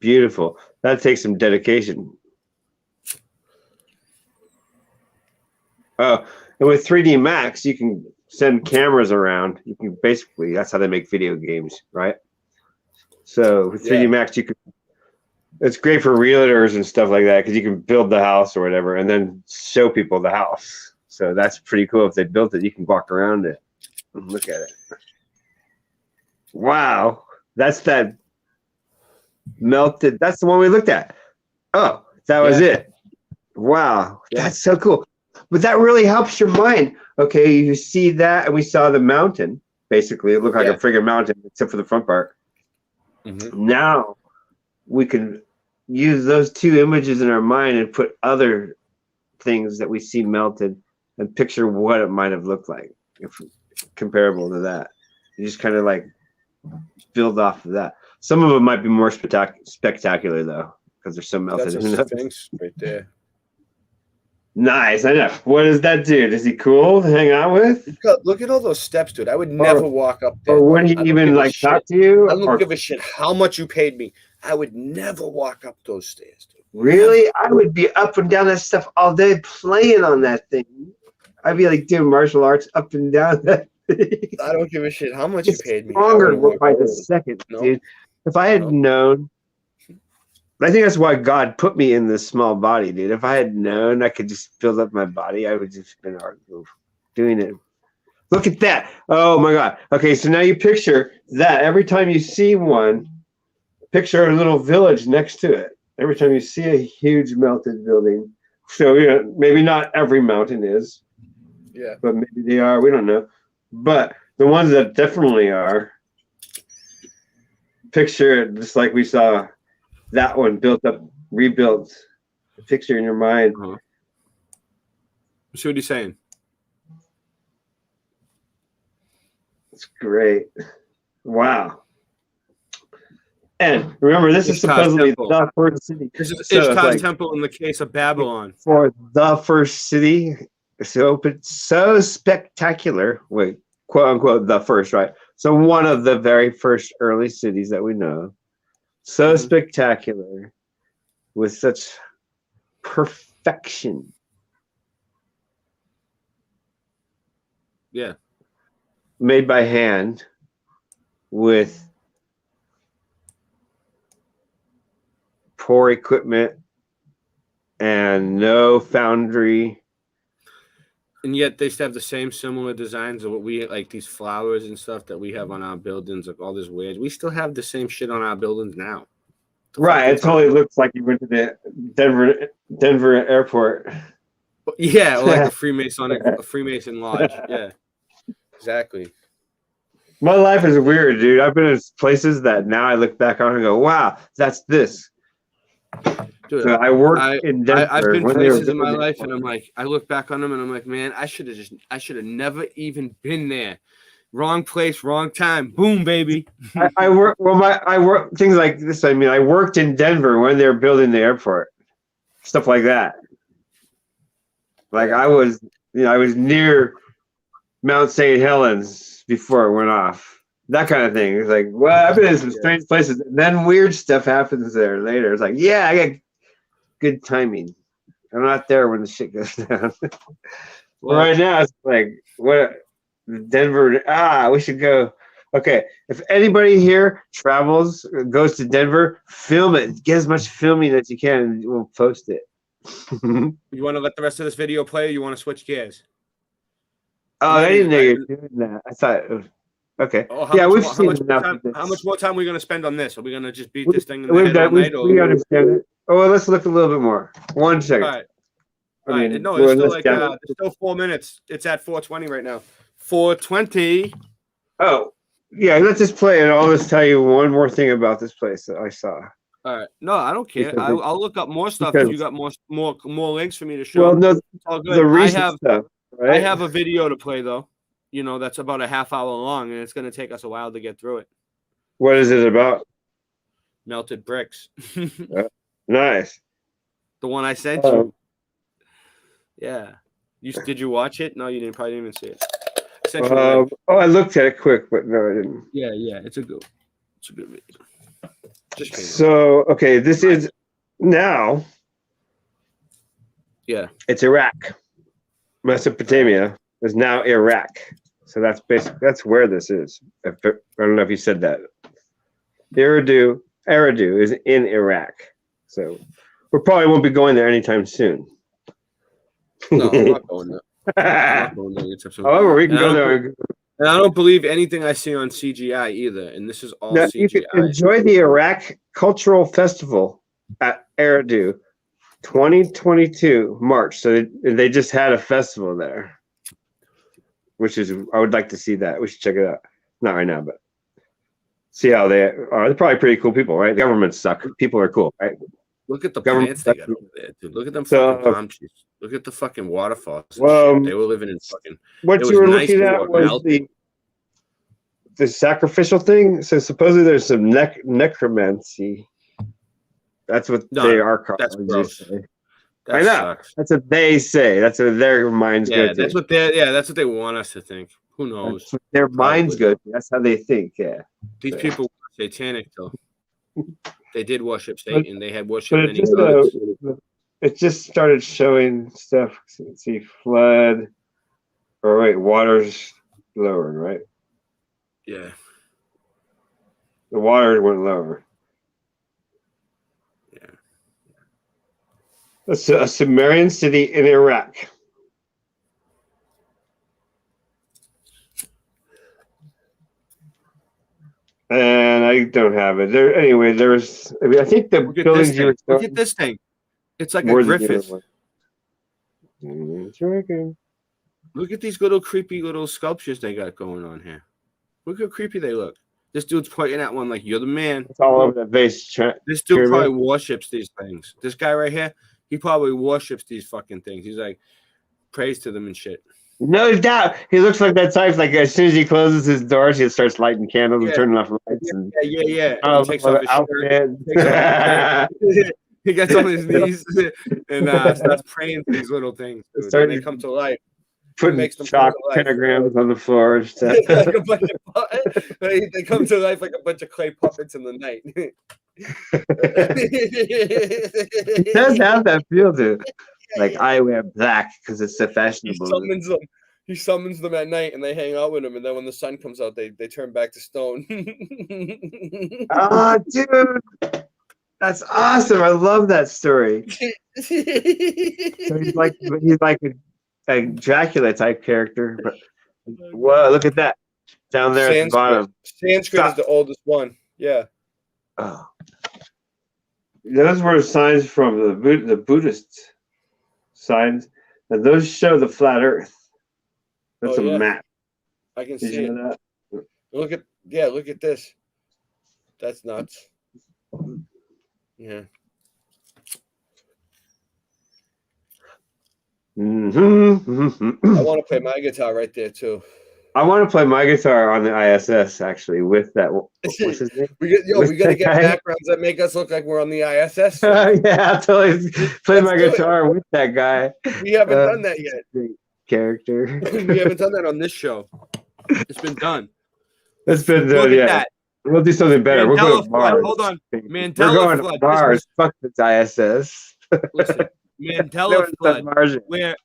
Beautiful. That takes some dedication. Oh, and with 3D Max, you can send cameras around. You can basically, that's how they make video games, right? So with 3D Max, you can. It's great for realtors and stuff like that because you can build the house or whatever and then show people the house. So that's pretty cool. If they built it, you can walk around it and look at it. Wow. That's that melted. That's the one we looked at. Oh, that was it. Wow. That's so cool. but that really helps your mind. Okay, you see that, and we saw the mountain. Basically, it looked like a friggin' mountain, except for the front part. Now we can use those two images in our mind and put other things that we see melted and picture what it might have looked like if comparable to that. You just kind of like build off of that. Some of them might be more spectacular though, because they're so melted. That's a Sphinx right there. Nice. I know. What does that do? Is he cool to hang out with? Look at all those steps, dude. I would never walk up there. Or would he even like talk to you? I don't give a shit how much you paid me. I would never walk up those stairs, dude. Really? I would be up and down that stuff all day playing on that thing. I'd be like doing martial arts up and down that thing. I don't give a shit how much you paid me. Stronger by the second, dude. If I had known, I think that's why God put me in this small body, dude. If I had known I could just build up my body, I would just been doing it. Look at that. Oh my God. Okay, so now you picture that every time you see one, picture a little village next to it. Every time you see a huge melted building. So maybe not every mountain is. Yeah. But maybe they are. We don't know. But the ones that definitely are, picture it just like we saw that one built up, rebuilt. Picture in your mind. See what he's saying. It's great. Wow. And remember, this is supposedly the first city. This is Ishtar Temple in the case of Babylon. For the first city. So it's so spectacular. Wait, quote unquote, the first, right? So one of the very first early cities that we know. So spectacular. With such perfection. Yeah. Made by hand with poor equipment and no foundry. And yet they still have the same similar designs of what we like, these flowers and stuff that we have on our buildings, like all this weird. We still have the same shit on our buildings now. Right. It totally looks like you went to the Denver airport. Yeah, or like a Freemason lodge. Yeah. Exactly. My life is weird, dude. I've been in places that now I look back on and go, wow, that's this. Dude, so I worked in Denver. I've been places in my life, and I'm like, I look back on them, and I'm like, man, I should have never even been there. Wrong place, wrong time. Boom, baby. I work things like this. I mean, I worked in Denver when they were building the airport, stuff like that. Like I was near Mount St. Helens before it went off. That kind of thing. It's like, well, I've been in some strange places. And then weird stuff happens there later. It's like, yeah, I got good timing. I'm not there when the shit goes down. Well, right now, it's like, what? Denver. We should go. Okay, if anybody here travels, goes to Denver, film it. Get as much filming as you can, and we'll post it. You want to let the rest of this video play, or you want to switch gears? Oh, I didn't know you were doing that. I thought it was okay. We've seen enough. How much more time are we going to spend on this? Are we going to just beat this thing in the head all night? We understand it. Oh, well, let's look a little bit more. 1 second. All right. No, it's still like it's still 4 minutes. It's at 4:20 right now. 4:20. Oh, yeah. Let's just play it. I'll just tell you one more thing about this place that I saw. All right. No, I don't care. I'll look up more stuff if you got more links for me to show. Well, no, the recent stuff. Right? I have a video to play though. You know, that's about a half hour long, and it's going to take us a while to get through it. What is it about? Melted bricks. Nice. The one I sent you. Yeah. Did you watch it? No, you didn't. Probably didn't even see it. I looked at it quick, but no, I didn't. Yeah, it's a good video. So, okay, this is now. Yeah. It's Iraq. Mesopotamia is now Iraq. So that's where this is. I don't know if you said that. Eridu is in Iraq. So we probably won't be going there anytime soon. No, I'm not going there. However, we can go there. And I don't believe anything I see on CGI either. And this is all CGI. You can enjoy the Iraq Cultural Festival at Eridu 2022 March. So they just had a festival there, which is I would like to see that. We should check it out. Not right now, but see how they are. They're probably pretty cool people, right? The governments suck. People are cool, right? Look at the Government plants they got over there, dude. Look at them So, fucking palm trees. Look at the fucking waterfalls. and Well, shit. They were living in fucking. What it you were was nice looking to at walk was out. the sacrificial thing. So supposedly there's some necromancy. That's what No, they are called. that's gross. Say. That I know. sucks. That's what they say. That's what their minds go Yeah, to. that's what they. Yeah, that's what they want us to think. Who knows? That's what their minds go to. That's how they think. Yeah. These people were satanic, though. They did worship Satan. They had worship But many gods. it just started showing stuff. Let's see, flood. Or wait, water's lowering, right? Yeah. The water went lower. Yeah. That's a Sumerian city in Iraq. And I don't have it. There anyway, there's I think the Look at buildings this you were thing. Look at this thing. It's like a Where's the Griffith. other one? Drinking. Look at these little creepy little sculptures they got going on here. Look how creepy they look. This dude's pointing at one like, you're the man. It's all over the base. This dude pyramid. probably worships these things. This guy right here, he probably worships these fucking things. He's like, prays to them and shit. No doubt. He looks like that type. Like as soon as he closes his doors, he starts lighting candles and Yeah. turning off lights. And, Yeah. Oh, He takes off his shirt. outfit. He gets on his knees and starts praying to these little things. Dude. And they come to life. Putting makes them chalk come to life. pentagrams on the floor and stuff. Like a bunch of they come to life like a bunch of clay puppets in the night. It does have that feel to it. Like I wear black because it's so fashionable. He summons them at night and they hang out with him, and then when the sun comes out, they turn back to stone. Oh, dude, that's awesome! I love that story. So he's like a Dracula type character. But whoa, look at that down there at the bottom. Sanskrit is the oldest one. Yeah. Oh. Those were signs from the Buddhist signs, and those show the flat Earth. That's a map. I can Did see you it. know that? Look at this. That's nuts. Yeah. Mm-hmm. I want to play my guitar right there too. I want to play my guitar on the ISS actually with that. What's his name? We got to get backgrounds that make us look like we're on the ISS. Yeah, I'll totally play my guitar with that guy. We haven't done that yet. Great character. We haven't done that on this show. It's been done. It's been Look done. at Yeah, that. we'll do something better. We're going to Mars. Hold on. We're going to Mars. Fuck this ISS. Listen, Mandela Flood. flood,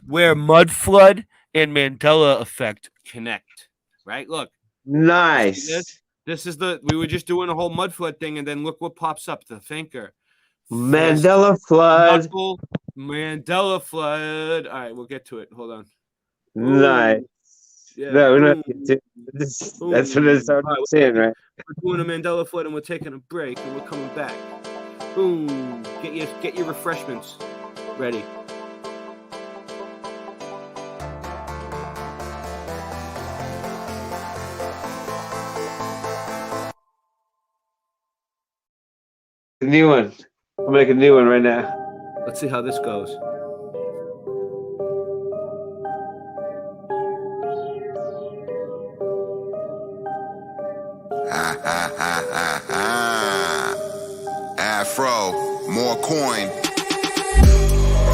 where mud flood and Mandela effect connect. Right? Look. Nice. This is we were just doing a whole mud flood thing, and then look what pops up. The thinker. Mandela flood. Mandela flood. All right, we'll get to it. Hold on. Nice. Yeah. No, we're not. That's what it's saying, right? We're doing a Mandela flood, and we're taking a break, and we're coming back. Boom. Get your refreshments ready. A new one. I'll make a new one right now. Let's see how this goes. Afro, more coin.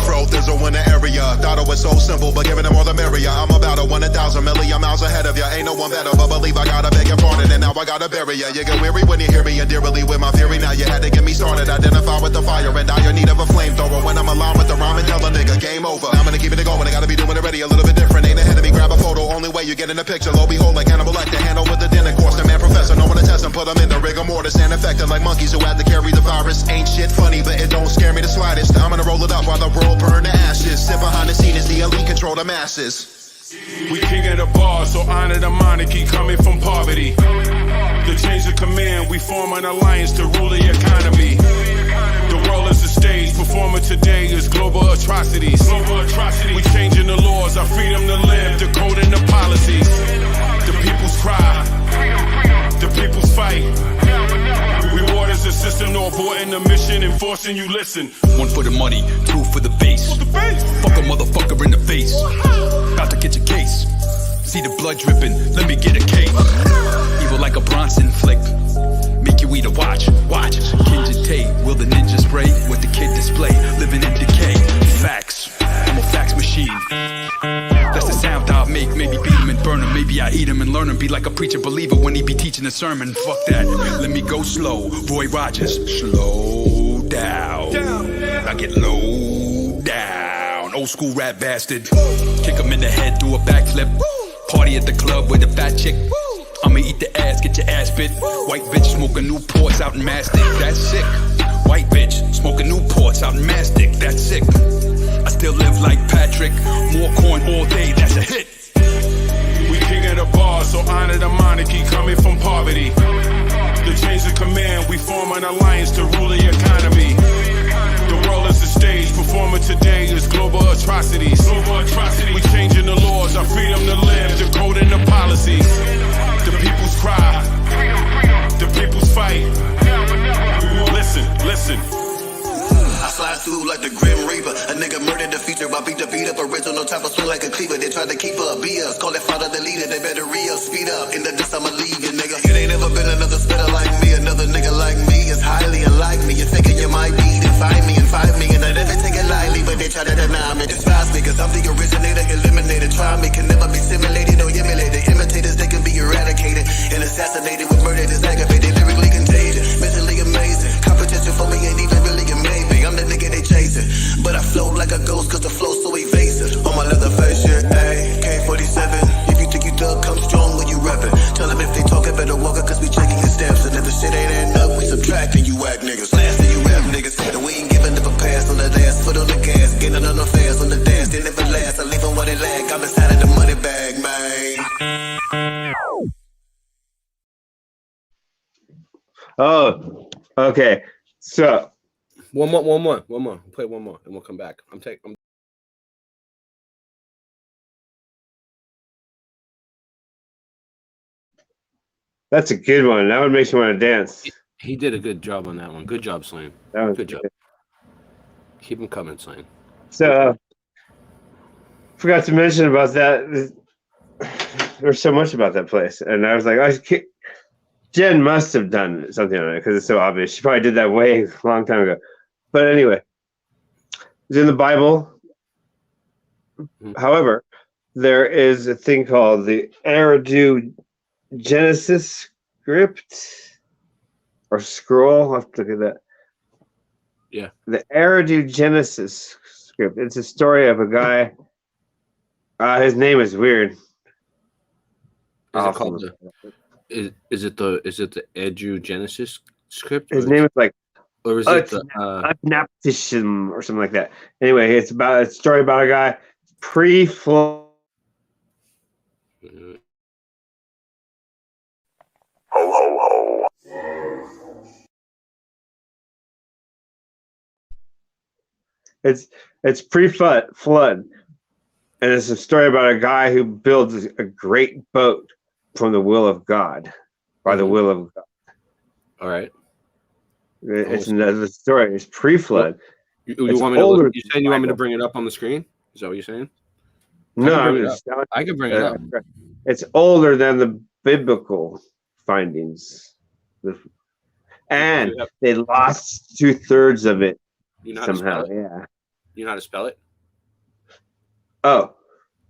Fro thizzle in the area. Thought it was so simple, but giving them all the merrier. I'm about 1,000 million miles ahead of ya. Ain't no one better, but believe I gotta beg your pardon, and now I gotta bury ya. You get weary when you hear me and dearly with my theory. Now you had to get me started. Identify with the fire and dire need of a flamethrower. When I'm aligned with the rhyme and tell a nigga, game over. I'm gonna keep it going. I gotta be doing it ready. A little bit different. Ain't ahead of me. Grab a photo. Only way you get in the picture. Lo behold, like Hannibal Lecter. Handle with the dinner course. The man professor. No one to test him. Put them in the rigor mortis and affected like monkeys who had to carry the virus. Ain't shit funny, but it don't scare me the slightest. I'm gonna roll it up while the world burn to ashes. Sit behind the scene as the elite control the masses. We king of the bar, so honor the monarchy coming from poverty. To change the command, we form an alliance to rule the economy. The world is a stage. Performing today is global atrocities. We changing the laws, our freedom to live, decoding the policies. The people's cry, the people's fight. Reward is a system, no aborting the mission, enforcing you listen. One for the money, two for the base. Fuck a motherfucker in the face. About to get your case. See the blood dripping, let me get a cake. Evil like a Bronson flick. Make you eat a watch. Kinja Tate, will the ninja spray? With the kid display, living in decay. Facts, I'm a fax machine. That's the sound I'll make. Maybe beat him and burn him. Maybe I eat him and learn him. Be like a preacher believer when he be teaching a sermon. Fuck that, let me go slow. Roy Rogers, slow down. I get low down. Old school rap bastard. Kick him in the head, do a backflip. Party at the club with a fat chick. I'ma eat the ass, get your ass bit. White bitch smoking Newports out in Mastic. That's sick. White bitch smoking Newports out in Mastic. That's sick. I still live like Patrick. More corn all day, that's a hit. We king of the bar, so honor the monarchy coming from poverty. The change of command, we form an alliance to rule the economy. The world is a stage, performing today is global atrocities. We changing the laws, our freedom to live, decoding the policies. The people's cry, the people's fight. Listen. I slide through like the Grim Reaper. A nigga murdered the feature. I beat the beat up. Original type of swing like a cleaver. They tried to keep up. BS. Call that father the leader. They better re-up. Speed up. In the dust, I'ma leave you, nigga. It ain't never been another spitter like me. Another nigga like me is highly unlike me. You're thinking you might be. Then find me and 5 million. I never take it lightly, but they try to deny me. Despise me, cause I'm the originator. Eliminated. Try me. Can never be simulated or emulated. Imitators, they can be eradicated. And assassinated with murder is aggravated. Lyrically contagious. Mentally amazing. Competition for me ain't even really a maybe. I'm the nigga they chasing. But I float like a ghost cause the flow's so evasive. On my leather face shit, ayy, K47. If you think you thug, come strong when you rapping. Tell them if they talking, better walk it cause we checking your steps. And if the shit ain't adding up, we subtracting you whack niggas. Blasting you rap niggas. And we ain't giving up a pass on the last foot on the gas. Getting on the fast on the dance, they never last. I leave them what they lack. I'm inside of the money bag, man. Oh, okay. So one more. We'll play one more, and we'll come back. That's a good one. That one makes you want to dance. He did a good job on that one. Good job, Slane. That was good job. Keep him coming, Slane. So, forgot to mention about that. There's so much about that place, and I was like, Jen must have done something on it because it's so obvious. She probably did that way a long time ago. But anyway, it's in the Bible. However, there is a thing called the Eridu Genesis script or scroll. I'll have to look at that. Yeah. The Eridu Genesis script. It's a story of a guy. His name is weird. Is it called is it the Edu Genesis script? His name is like, or is it the Naptism or something like that. Anyway, it's about a story about a guy pre-flood. Ho ho ho. It's pre-flood, and it's a story about a guy who builds a great boat from the will of God, by the will of God. All right. It's another story. It's pre-flood. You want me to? You saying you want me to bring it up on the screen? Is that what you're saying? No, I can bring it up. It's older than the biblical findings, and they lost 2/3 of it somehow. Yeah. You know how to spell it? Oh,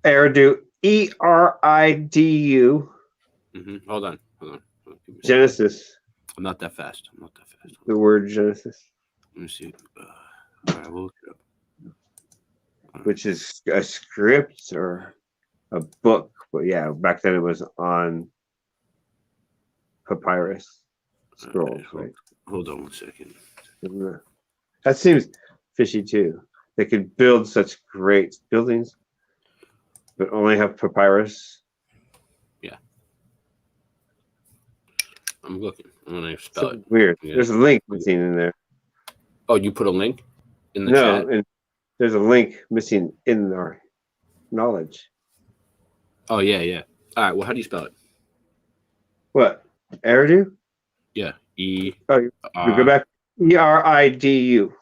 Eridu, ERIDU. Hold on. Genesis. I'm not that fast. The word Genesis. Let me see. All right, we'll look it up. Which is a script or a book. But yeah, back then it was on papyrus scrolls. Right? Hold on one second. That seems fishy too. They could build such great buildings, but only have papyrus. Yeah. I'm looking. I'm going to spell it. Weird. Yeah. There's a link seen in there. Oh, you put a link in the No, chat? and there's a link missing in our knowledge. Oh, yeah. All right. Well, how do you spell it? What? Eridu? Yeah. E. Oh, you go back. ERIDU.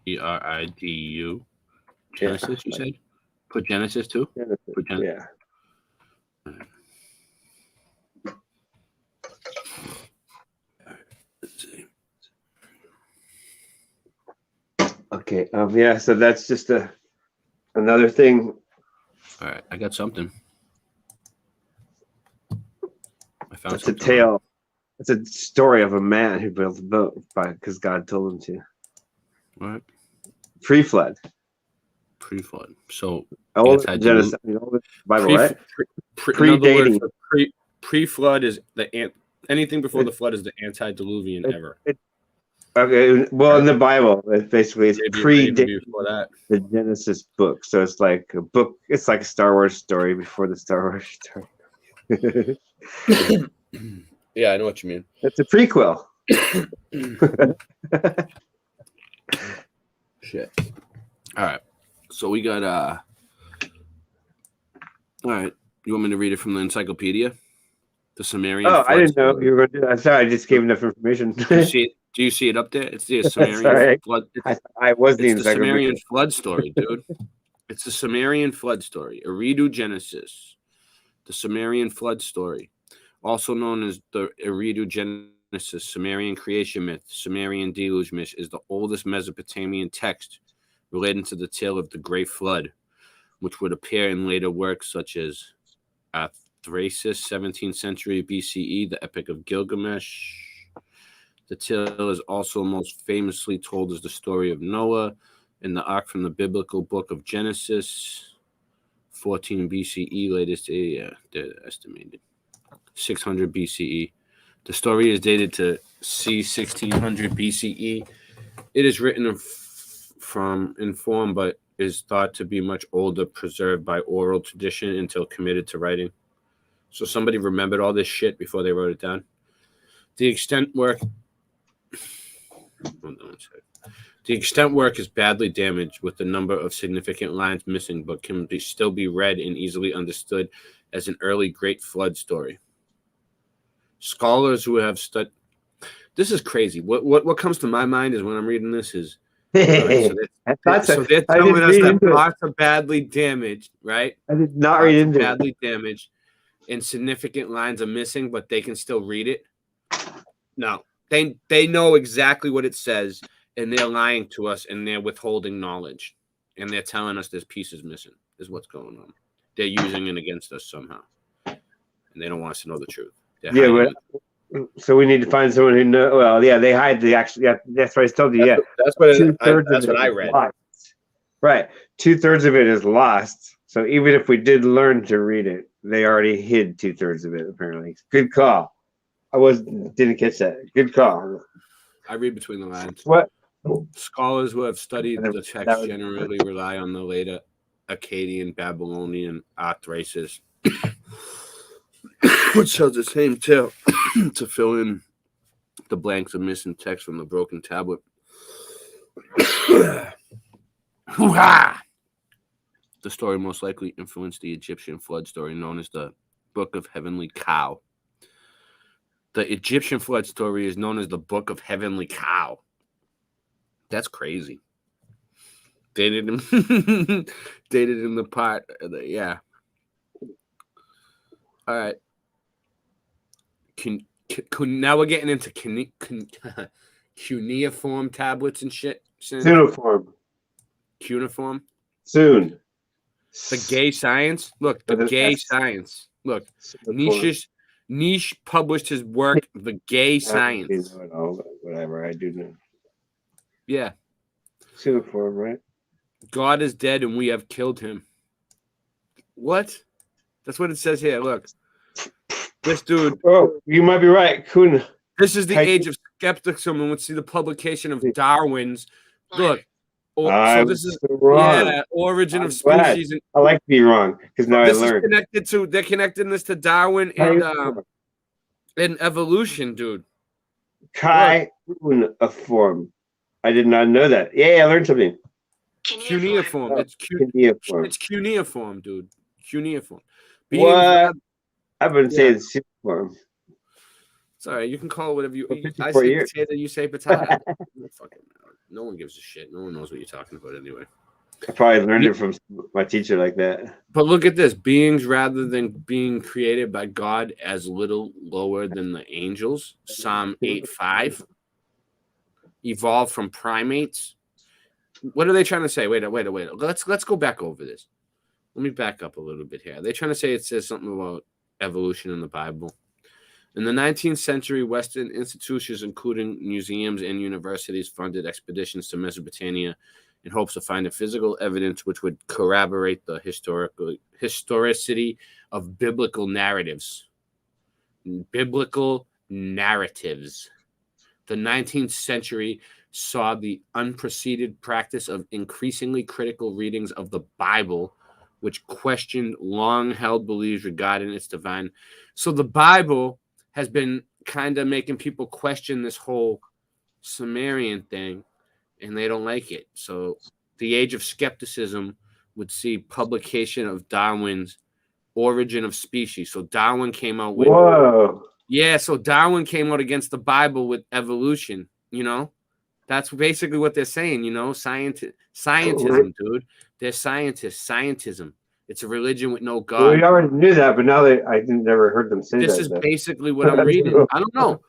ERIDU. Genesis, you said? Put Genesis too? Put Yeah. Let's see. Okay. Yeah. So that's just another thing. All right. I got something. I found It's a tale. It's a story of a man who built a boat because God told him to. All right. Pre-flood. Pre-flood. So Old Genesis, old Bible, right? Predating. Pre-flood is anything before the flood is the antediluvian era. Okay. Well, in the Bible, it's basically predating before that. the Genesis book. So it's like a book. It's like a Star Wars story before the Star Wars story. Yeah, I know what you mean. It's a prequel. Shit. All right. So we got all right. You want me to read it from the encyclopedia? The Sumerian. Oh, I didn't know you were going to do that. Sorry, I just gave enough information. Do you see it up there? It's the Sumerian flood. I was the Sumerian flood story, dude. It's the Sumerian flood story. Eridu Genesis. The Sumerian flood story. Also known as the Eridu Genesis, Sumerian creation myth, Sumerian deluge myth, is the oldest Mesopotamian text relating to the tale of the Great Flood, which would appear in later works such as Athrasis, 17th century BCE, the Epic of Gilgamesh. The tale is also most famously told as the story of Noah in the ark from the biblical book of Genesis, 14 BCE, latest, they're estimated. 600 BCE. The story is dated to c. 1600 BCE. It is written in form, but is thought to be much older, preserved by oral tradition until committed to writing. So somebody remembered all this shit before they wrote it down. The extent work is badly damaged, with a number of significant lines missing, but can still be read and easily understood as an early Great Flood story. Scholars who have studied this is crazy. What comes to my mind is when I'm reading this is so they're telling us that plots are badly damaged, right? I did not read into badly damaged, and significant lines are missing, but they can still read it. No, they know exactly what it says, and they're lying to us, and they're withholding knowledge, and they're telling us there's pieces missing. Is what's going on. They're using it against us somehow, and they don't want us to know the truth. So we need to find someone who knows. Well, yeah, they hide the actual. Yeah, that's what I told you. That's what I read. Right, 2/3 of it is lost. So even if we did learn to read it, they already hid 2/3 of it. Apparently, good call. Didn't catch that. Good call. I read between the lines. What? Scholars who have studied the text generally rely on the later Akkadian, Babylonian Athrasis, which tells the same tale, to fill in the blanks of missing text from the broken tablet. Hoo-ha! The story most likely influenced the Egyptian flood story known as the Book of Heavenly Cow. The Egyptian flood story is known as the Book of Heavenly Cow. That's crazy. Dated in the part. Yeah. All right. Now we're getting into cuneiform tablets and shit. Cuneiform. Cuneiform. Soon. The gay science. Look, the gay science. Look, Niche published his work, The Gay Science. Whatever, I do know. Yeah. Cuneiform, right? God is dead and we have killed him. What? That's what it says here. Look. This dude. Oh, you might be right. This is the age of skepticism, and we'll see the publication of Darwin's. Look. So this is Origin of Species. I like to be wrong because now I learned. They're connecting this to Darwin and evolution, dude. Cuneiform. I did not know that. Yeah, I learned something. Cuneiform. Oh, It's cuneiform. It's cuneiform, dude. Cuneiform. What? I've been saying cuneiform. Sorry, you can call it whatever you. I 54 say years. potato, you say potato. No one gives a shit. No one knows what you're talking about anyway. I probably learned it from my teacher like that. But look at this: beings, rather than being created by God, as little lower than the angels. Psalm 8:5. Evolved from primates. What are they trying to say? Wait. Let's go back over this. Let me back up a little bit here. Are they trying to say it says something about evolution in the Bible? In the 19th century, Western institutions, including museums and universities, funded expeditions to Mesopotamia in hopes of finding physical evidence which would corroborate the historicity of biblical narratives. Biblical narratives. The 19th century saw the unprecedented practice of increasingly critical readings of the Bible, which questioned long-held beliefs regarding its divine. So the Bible has been kind of making people question this whole Sumerian thing, and they don't like it. So the age of skepticism would see publication of Darwin's Origin of Species. So Darwin came out with... Whoa. Yeah, so Darwin came out against the Bible with evolution, you know? That's basically what they're saying, you know? Scientism, dude. They're scientists. Scientism. It's a religion with no God. Well, we already knew that, but now I never heard them say that. This is basically what I'm reading. I don't know.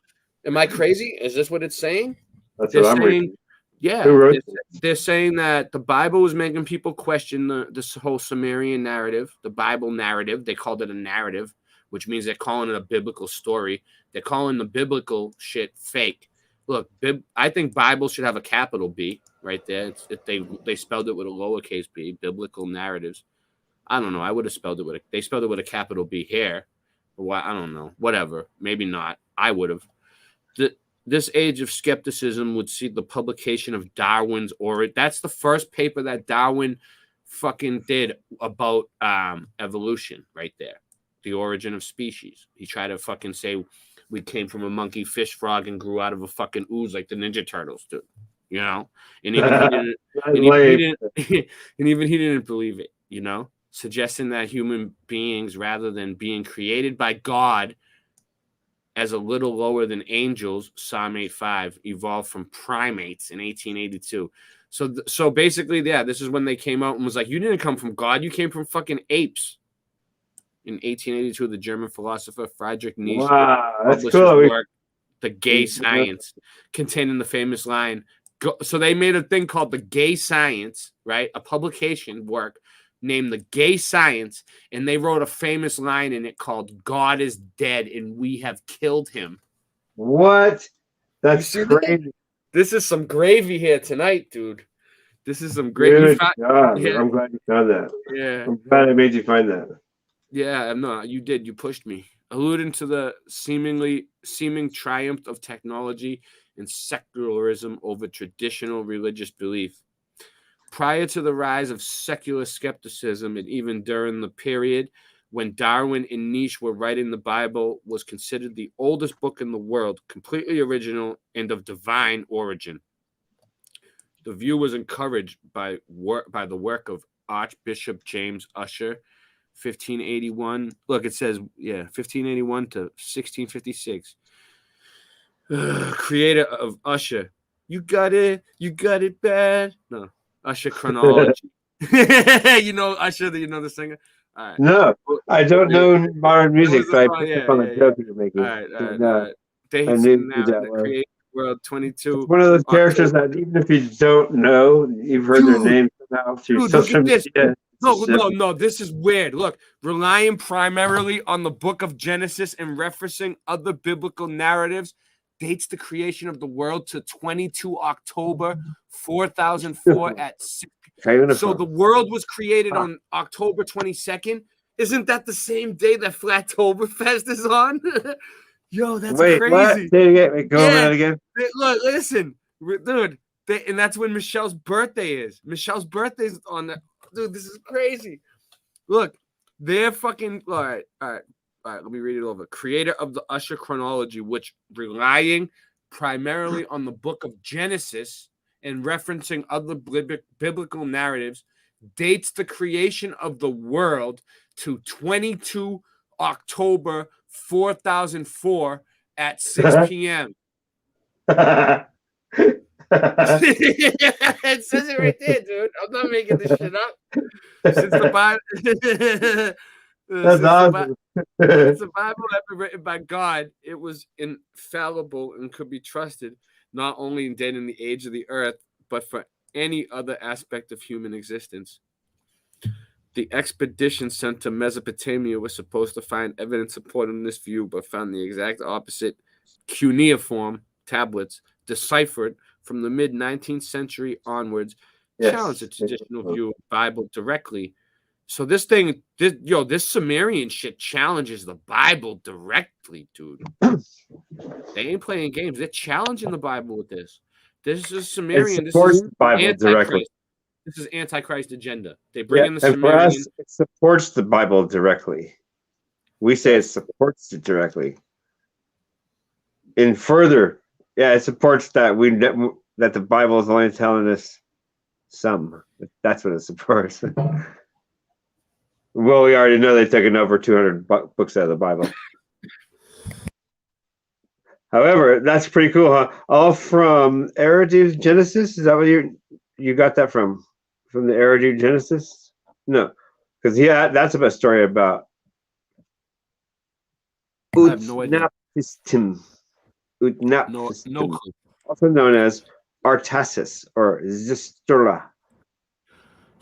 Am I crazy? Is this what it's saying? That's what I'm reading. Yeah. Who wrote They're saying that the Bible is making people question this whole Sumerian narrative, the Bible narrative. They called it a narrative, which means they're calling it a biblical story. They're calling the biblical shit fake. Look, I think Bible should have a capital B right there. They spelled it with a lowercase b, biblical narratives. I don't know. I would have spelled it they spelled it with a capital B here. Well, I don't know. Whatever. Maybe not. I would have. This age of skepticism would see the publication of Darwin's Origin. That's the first paper that Darwin fucking did about evolution right there. The Origin of Species. He tried to fucking say we came from a monkey, fish, frog, and grew out of a fucking ooze like the Ninja Turtles do. You know? And even he didn't believe it, you know? Suggesting that human beings, rather than being created by God as a little lower than angels, Psalm 8:5, evolved from primates in 1882. So basically, yeah, this is when they came out and was like, you didn't come from God, you came from fucking apes. In 1882, the German philosopher Friedrich Nietzsche published his work, The Gay Science, containing the famous line. So they made a thing called The Gay Science, right? A publication work named The Gay Science, and they wrote a famous line in it called "God is dead and we have killed him." What? That's crazy. This is some gravy here tonight, dude. This is some gravy. Yeah. I'm glad you found that. Yeah. I'm glad I made you find that. Yeah, no, you did. You pushed me. Alluding to the seeming triumph of technology and secularism over traditional religious belief. Prior to the rise of secular skepticism, and even during the period when Darwin and Nietzsche were writing, the Bible was considered the oldest book in the world, completely original and of divine origin. The view was encouraged by the work of Archbishop James Ussher, 1581. Look, it says, 1581 to 1656. Creator of Ussher. You got it bad. No. Ussher chronology. You know Ussher, you know the singer? All right. No, I don't know modern music, so I picked up on the joke you're making. All right. They now the creator world 22. It's one of those characters that even if you don't know, you've heard their name somehow through social media. No, this is weird. Look, relying primarily on the book of Genesis and referencing other biblical narratives, dates the creation of the world to 22 October 4004 at 6. So the world was created on October 22nd. Isn't that the same day that Flattoberfest is on? Yo, that's crazy. What? Say it again. Wait, go over that again. Look, listen, dude. And that's when Michelle's birthday is. Michelle's birthday is on that. Dude, this is crazy. Look, they're fucking... All right. Let me read it over. Creator of the Ussher chronology, which relying primarily on the book of Genesis and referencing other biblical narratives, dates the creation of the world to 22 October 4004 at 6 p.m. It says it right there, dude. I'm not making this shit up. Since the Bible, That's awesome. since the Bible had been written by God, it was infallible and could be trusted, not only in dating the age of the earth, but for any other aspect of human existence. The expedition sent to Mesopotamia was supposed to find evidence supporting this view, but found the exact opposite: cuneiform tablets deciphered from the mid-19th century onwards, challenged the traditional view of the Bible directly. So this Sumerian shit challenges the Bible directly, dude. They ain't playing games. They're challenging the Bible with this. This is Sumerian. It supports the Bible Antichrist. directly. This is Antichrist agenda. They bring in the and for Sumerian. us, it supports the Bible directly. We say it supports it directly. And further, it supports that that the Bible is only telling us some. That's what it supports. Well, we already know they've taken over 200 books out of the Bible. However, that's pretty cool, huh? All from Eridu Genesis? Is that what you got that from? From the Eridu Genesis? No, because that's a story about Utnapishtim. Utnapishtim, no clue. Also known as Artasis or Zistura,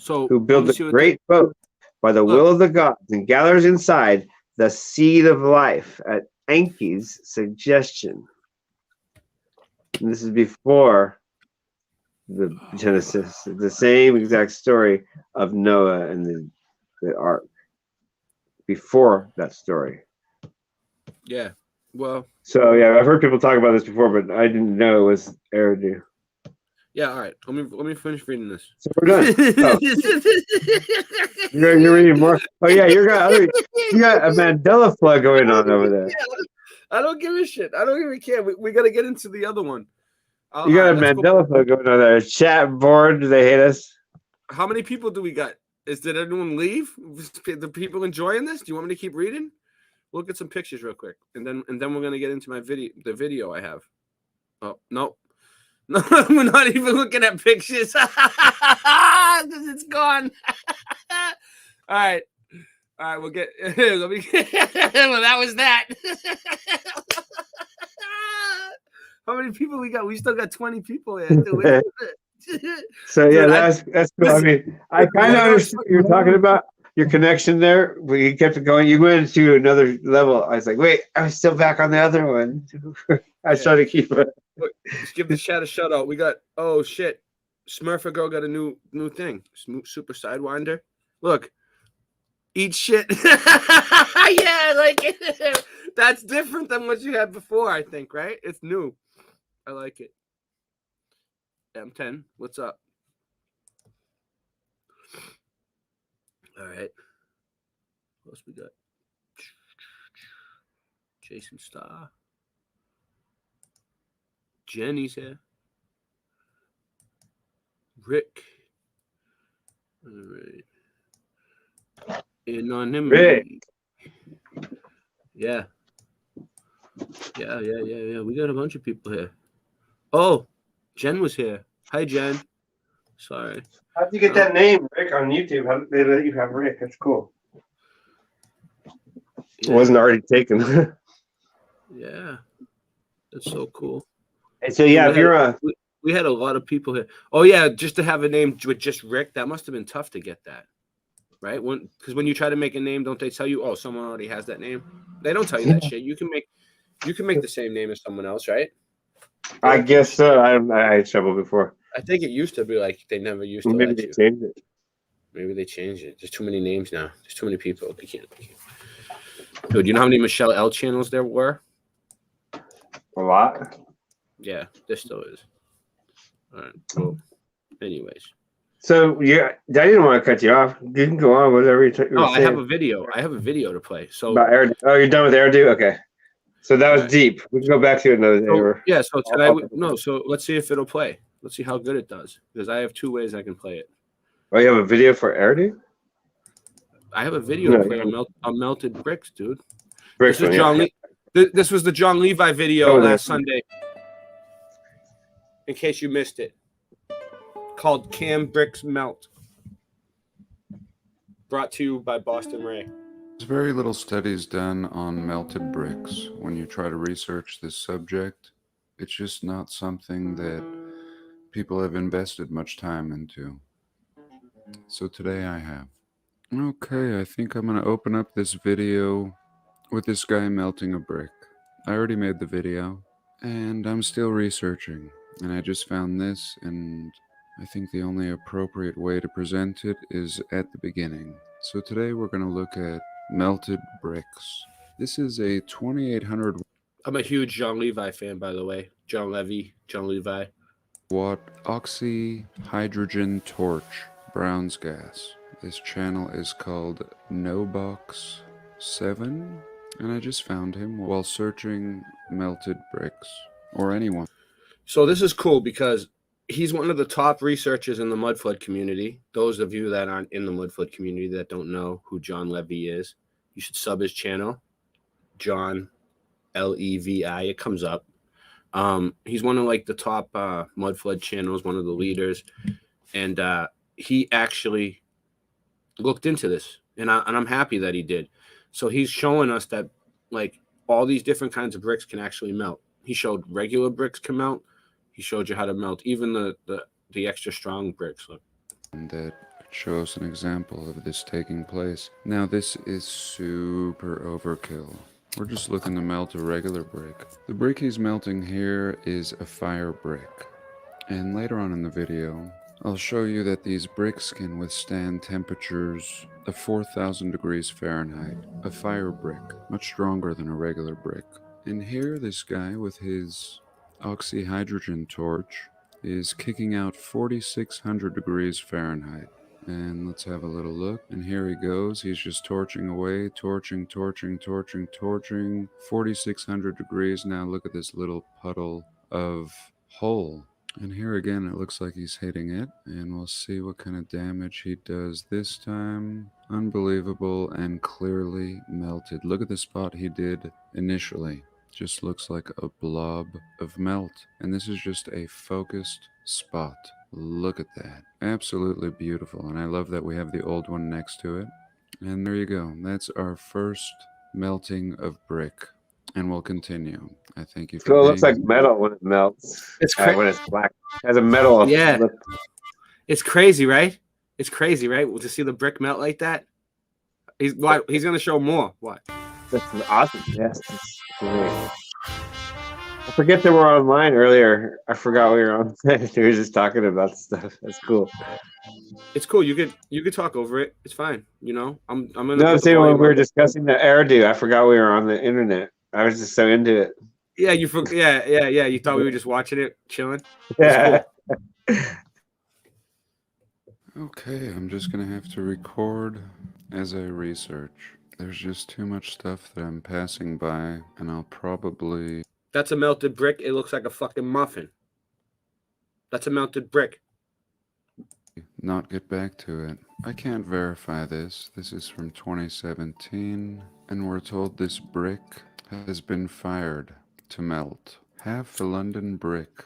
who built a great boat by the will of the gods and gathers inside the seed of life at Enki's suggestion. And this is before the Genesis, the same exact story of Noah and the ark. Before that story. Yeah. Well. So yeah, I've heard people talk about this before, but I didn't know it was Eridu. Yeah. All right. Let me finish reading this. So we're done. Oh. You're reading more. Oh yeah, you got a Mandela flood going on over there. I don't give a shit. I don't even care. We got to get into the other one. You got a Mandela flood going on there. Chat board. Do they hate us? How many people do we got? Did anyone leave? The people enjoying this? Do you want me to keep reading? Look at some pictures real quick, and then we're gonna get into the video I have. Oh no, we're not even looking at pictures because it's gone. All right. We'll get. Let me. Well, that was that. How many people we got? We still got 20 people here. So yeah, that's cool. I mean, I kind of understand what you're talking about. Your connection there. We kept it going. You went to another level. I was like, wait, I was still back on the other one. I was trying to keep it. Let's give the chat a shout out. We got. Oh shit, Smurfer Girl got a new thing. Super Sidewinder. Look. Eat shit. Yeah, like that's different than what you had before, I think, right? It's new. I like it. M10, what's up? All right. What else we got? Jason Starr. Jenny's here. Rick. All right. Anonymity. Yeah. We got a bunch of people here. Oh, Jen was here. Hi, Jen. Sorry. How'd you get that name, Rick, on YouTube? How did they let you have Rick? That's cool. It wasn't already taken. Yeah. That's so cool. And so yeah, we had a lot of people here. Oh yeah, just to have a name with just Rick, that must have been tough to get that. Right? Because when you try to make a name, don't they tell you, oh, someone already has that name? They don't tell you that shit. You can make the same name as someone else, right? I guess so. I had trouble before. I think it used to be like they never used to. Maybe they changed it. Maybe they changed it. There's too many names now. There's too many people. They can't. Dude, you know how many Michelle L channels there were? A lot. Yeah, there still is. All right. Well, anyways. So yeah, I didn't want to cut you off. You can go on whatever you saying. I have a video. I have a video to play. So about Eridu. Oh, you're done with Eridu? Okay. So that was deep. We can go back to another day. Yeah. So tonight, so let's see if it'll play. Let's see how good it does, because I have 2 ways I can play it. Oh, you have a video for Eridu? I have a video playing melted bricks, dude. Bricks, this is John this was the John Levi video last Sunday. In case you missed it, called "Can Bricks Melt?" Brought to you by Boston Ray. There's very little studies done on melted bricks. When you try to research this subject, it's just not something that people have invested much time into. So today I have. Okay, I think I'm going to open up this video with this guy melting a brick. I already made the video, and I'm still researching. And I just found this, and I think the only appropriate way to present it is at the beginning. So today we're going to look at melted bricks. This is a 2800. I'm a huge John Levi fan, by the way. John Levi. Watt oxyhydrogen torch Brown's gas. This channel is called Nobox7, and I just found him while searching melted bricks, or anyone. So this is cool because he's one of the top researchers in the Mudflood community. Those of you that aren't in the Mudflood community that don't know who John Levy is, you should sub his channel, John Levi. It comes up. He's one of like the top Mudflood channels, one of the leaders, and he actually looked into this, and I'm happy that he did. So he's showing us that like all these different kinds of bricks can actually melt. He showed regular bricks can melt. He showed you how to melt even the extra strong bricks. Look. And that shows an example of this taking place. Now this is super overkill. We're just looking to melt a regular brick. The brick he's melting here is a fire brick. And later on in the video, I'll show you that these bricks can withstand temperatures of 4,000 degrees Fahrenheit. A fire brick, much stronger than a regular brick. And here this guy with his oxyhydrogen torch is kicking out 4,600 degrees Fahrenheit. And let's have a little look. And here he goes. He's just torching away, torching. 4,600 degrees. Now look at this little puddle of hole. And here again, it looks like he's hitting it. And we'll see what kind of damage he does this time. Unbelievable and clearly melted. Look at the spot he did initially. Just looks like a blob of melt. And this is just a focused spot. Look at that. Absolutely beautiful. And I love that we have the old one next to it. And there you go. That's our first melting of brick. And we'll continue. I thank you for it looks like metal when it melts. It's when it's black. It has a metal. Yeah. It's crazy, right? It's crazy, right? To see the brick melt like that. He's going to show more. What? That's awesome. Yes. That's great. I forget that we're online earlier. I forgot we were on. We were just talking about stuff. That's cool. It's cool. You could talk over it. It's fine. You know, I'm gonna. No, see, when we were discussing the Eridu, I forgot we were on the internet. I was just so into it. Yeah, you forgot. Yeah. You thought we were just watching it, chilling. Yeah. Cool. Okay, I'm just gonna have to record as I research. There's just too much stuff that I'm passing by, and I'll probably... That's a melted brick. It looks like a fucking muffin. That's a melted brick. Not get back to it. I can't verify this. This is from 2017, and we're told this brick has been fired to melt. Half a London brick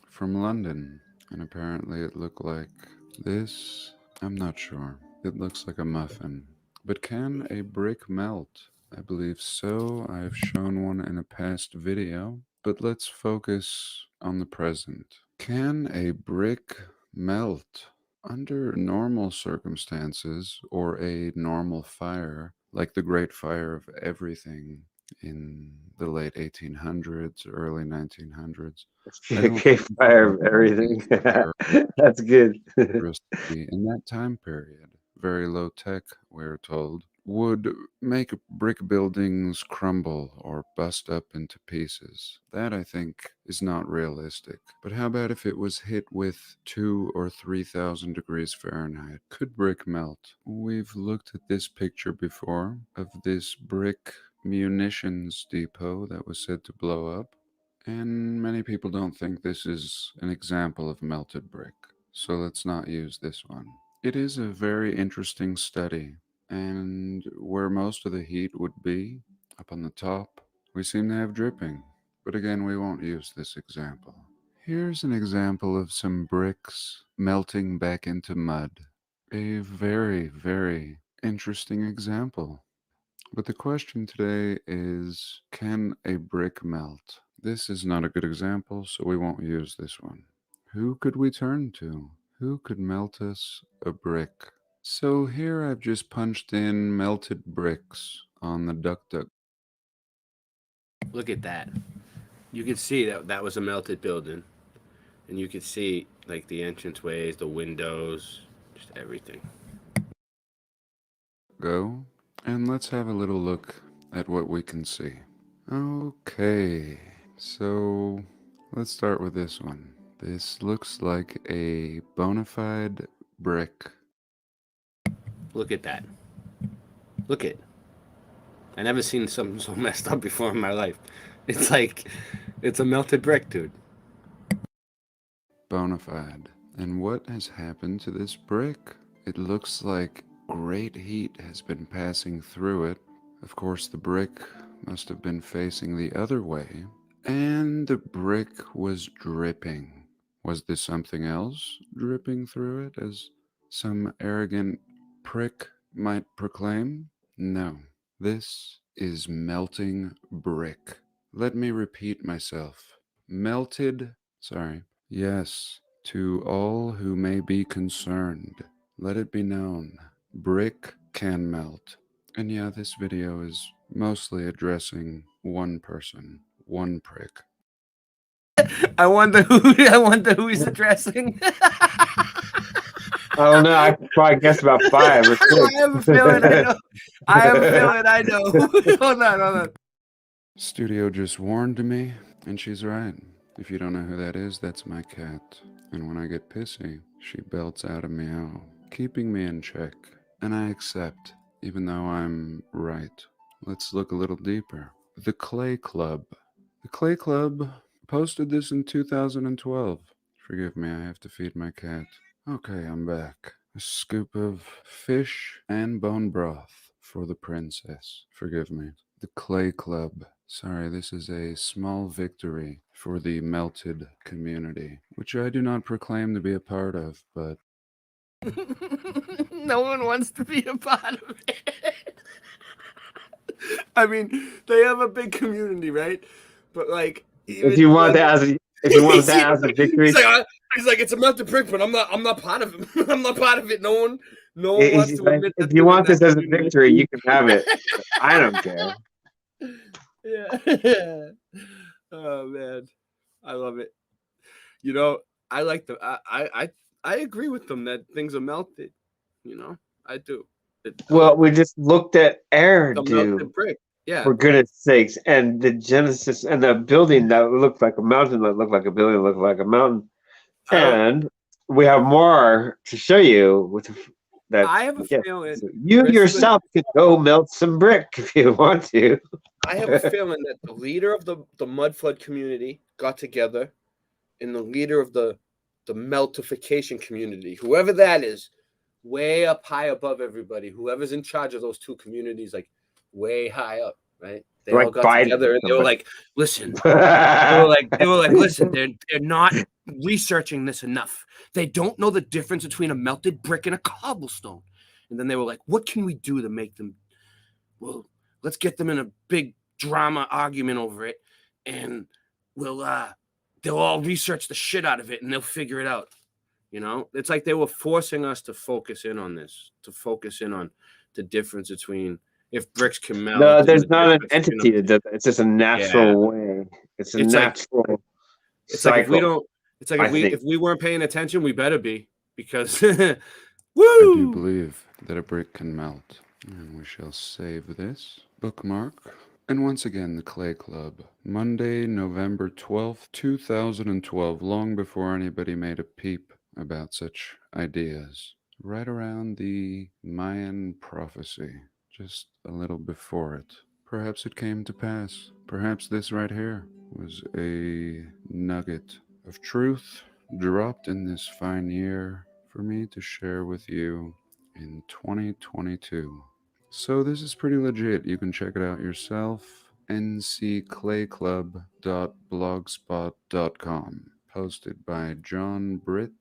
from London. And apparently it looked like this. I'm not sure. It looks like a muffin. But can a brick melt? I believe so. I've shown one in a past video. But let's focus on the present. Can a brick melt? Under normal circumstances, or a normal fire, like the Great Fire of Everything in the late 1800s, early 1900s. Great Fire of Everything. That's good. In that time period, very low tech, we're told, would make brick buildings crumble or bust up into pieces. That, I think, is not realistic. But how about if it was hit with 2,000 or 3,000 degrees Fahrenheit? Could brick melt? We've looked at this picture before of this brick munitions depot that was said to blow up. And many people don't think this is an example of melted brick, so let's not use this one. It is a very interesting study, and where most of the heat would be, up on the top, we seem to have dripping. But again, we won't use this example. Here's an example of some bricks melting back into mud. A very, very interesting example. But the question today is, can a brick melt? This is not a good example, so we won't use this one. Who could we turn to? Who could melt us a brick? So here I've just punched in melted bricks on the DuckDuck. Look at that. You can see that was a melted building. And you can see like the entranceways, the windows, just everything. Go, and let's have a little look at what we can see. Okay, so let's start with this one. This looks like a bona fide brick. Look at that. Look it. I never seen something so messed up before in my life. It's like, it's a melted brick, dude. Bona fide. And what has happened to this brick? It looks like great heat has been passing through it. Of course, the brick must have been facing the other way, and the brick was dripping. Was this something else dripping through it, as some arrogant prick might proclaim? No, this is melting brick. Let me repeat myself. Yes, to all who may be concerned, let it be known, brick can melt. And yeah, this video is mostly addressing one person, one prick. I wonder who he's addressing. I don't know. I could probably guess about 5 or 6. I have a feeling I know. Hold on. Studio just warned me, and she's right. If you don't know who that is, that's my cat. And when I get pissy, she belts out a meow, keeping me in check. And I accept, even though I'm right. Let's look a little deeper. The Clay Club. The Clay Club posted this in 2012. Forgive me, I have to feed my cat. Okay, I'm back. A scoop of fish and bone broth for the princess. Forgive me. The Clay Club. Sorry, this is a small victory for the melted community, which I do not proclaim to be a part of, but... No one wants to be a part of it. I mean, they have a big community, right? But like, if you want that as a victory, he's like, it's a melted brick, but I'm not part of it. I'm not part of it. No one wants to admit that. If you want this as a victory, you can have it. I don't care. Yeah. Oh man, I love it. You know, I like the. I agree with them that things are melted. You know, I do. Well, we just looked at Eridu, yeah, for goodness sakes, and the Genesis and the building that looked like a mountain, that looked like a building, looked like a mountain, and we have more to show you with that. I have a feeling so you yourself could go melt some brick if you want to. I have a feeling that the leader of the mud flood community got together, and the leader of the meltification community, whoever that is, way up high above everybody, whoever's in charge of those two communities, like way high up, right? They all got together and they were like, listen, they were like, listen, they're not researching this enough. They don't know the difference between a melted brick and a cobblestone. And then they were like, what can we do to make them, well, let's get them in a big drama argument over it, and they'll all research the shit out of it and they'll figure it out. You know, it's like they were forcing us to focus in on this, to focus in on the difference between if bricks can melt. No, there's not an entity that does it. It's just a natural way. It's a natural. It's like if we don't. It's like if we weren't paying attention, we better be, because woo! I do believe that a brick can melt, and we shall save this bookmark. And once again, the Clay Club, Monday, November 12th, 2012, long before anybody made a peep about such ideas, right around the Mayan prophecy, just a little before it. Perhaps it came to pass. Perhaps this right here was a nugget of truth dropped in this fine year for me to share with you in 2022. So this is pretty legit. You can check it out yourself. ncclayclub.blogspot.com. Posted by John Britt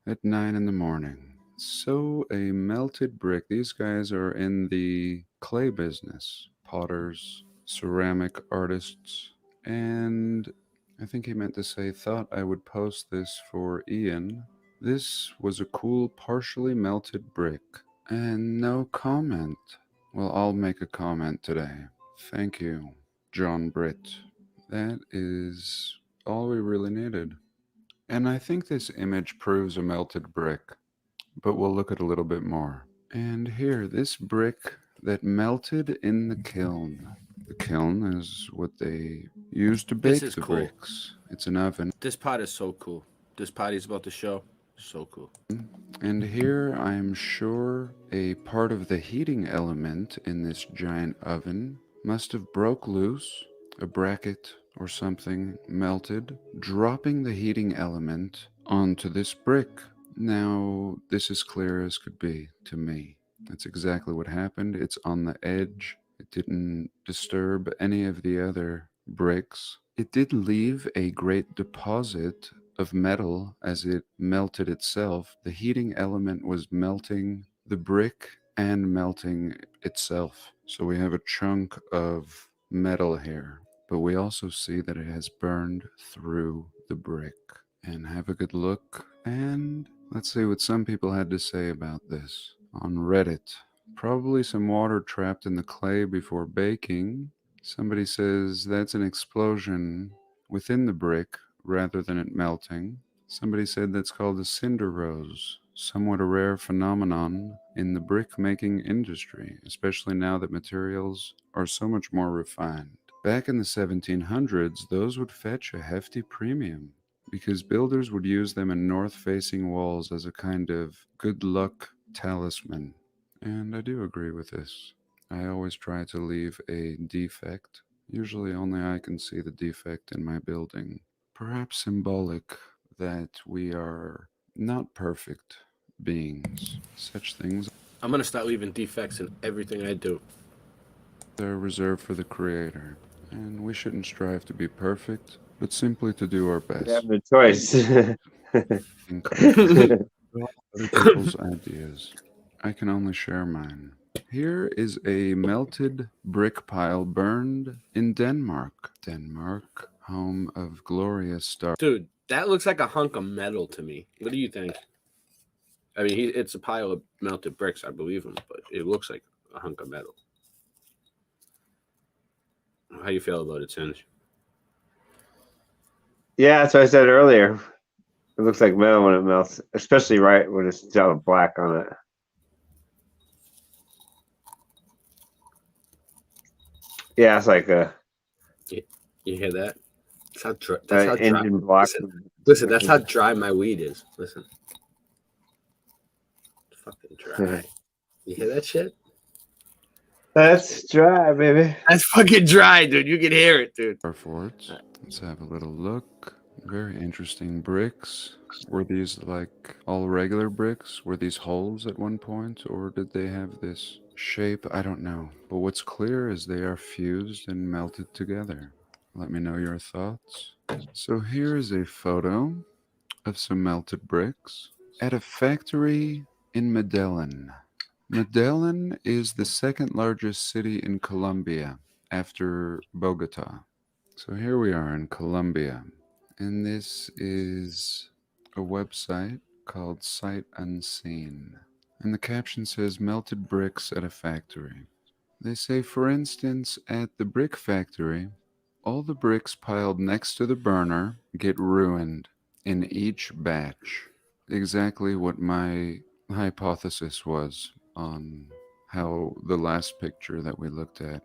at 9 in the morning. So a melted brick. These guys are in the clay business. Potters, ceramic artists, and I think he meant to say, thought I would post this for Ian. This was a cool partially melted brick. And no comment. Well, I'll make a comment today. Thank you, John Britt. That is all we really needed. And I think this image proves a melted brick, but we'll look at a little bit more. And here, this brick that melted in the kiln. The kiln is what they use to bake the bricks. It's an oven. This pot is so cool. This pot he's about to show, so cool. And here I am sure a part of the heating element in this giant oven must have broke loose, a bracket or something melted, dropping the heating element onto this brick. Now, this is clear as could be to me. That's exactly what happened. It's on the edge. It didn't disturb any of the other bricks. It did leave a great deposit of metal as it melted itself. The heating element was melting the brick and melting itself. So we have a chunk of metal here, but we also see that it has burned through the brick. And have a good look, and let's see what some people had to say about this on Reddit. Probably some water trapped in the clay before baking. Somebody says that's an explosion within the brick rather than it melting. Somebody said that's called a cinder rose, somewhat a rare phenomenon in the brick making industry, especially now that materials are so much more refined. Back in the 1700s, those would fetch a hefty premium because builders would use them in north-facing walls as a kind of good luck talisman. And I do agree with this. I always try to leave a defect. Usually only I can see the defect in my building. Perhaps symbolic that we are not perfect beings. Such things I'm gonna start leaving defects in everything I do. They're reserved for the Creator. And we shouldn't strive to be perfect, but simply to do our best. You have no choice. Other people's ideas. I can only share mine. Here is a melted brick pile burned in Denmark. Denmark, home of Gloria Star. Dude, that looks like a hunk of metal to me. What do you think? I mean, it's a pile of melted bricks. I believe him, but it looks like a hunk of metal. How you feel about it, Singe? Yeah, that's what I said earlier. It looks like metal when it melts, especially right when it's got black on it. Yeah, it's like a. You hear that? That's how dry. That's how engine dry. block. Listen, that's how dry my weed is. Listen, it's fucking dry. You hear that shit? That's dry, baby. That's fucking dry, dude. You can hear it, dude. Forts. Let's have a little look. Very interesting bricks. Were these like all regular bricks? Were these holes at one point, or did they have this shape? I don't know. But what's clear is they are fused and melted together. Let me know your thoughts. So here is a photo of some melted bricks at a factory in Medellin. Medellin is the second largest city in Colombia after Bogota. So here we are in Colombia, and this is a website called Sight Unseen. And the caption says, melted bricks at a factory. They say, for instance, at the brick factory, all the bricks piled next to the burner get ruined in each batch. Exactly what my hypothesis was on how the last picture that we looked at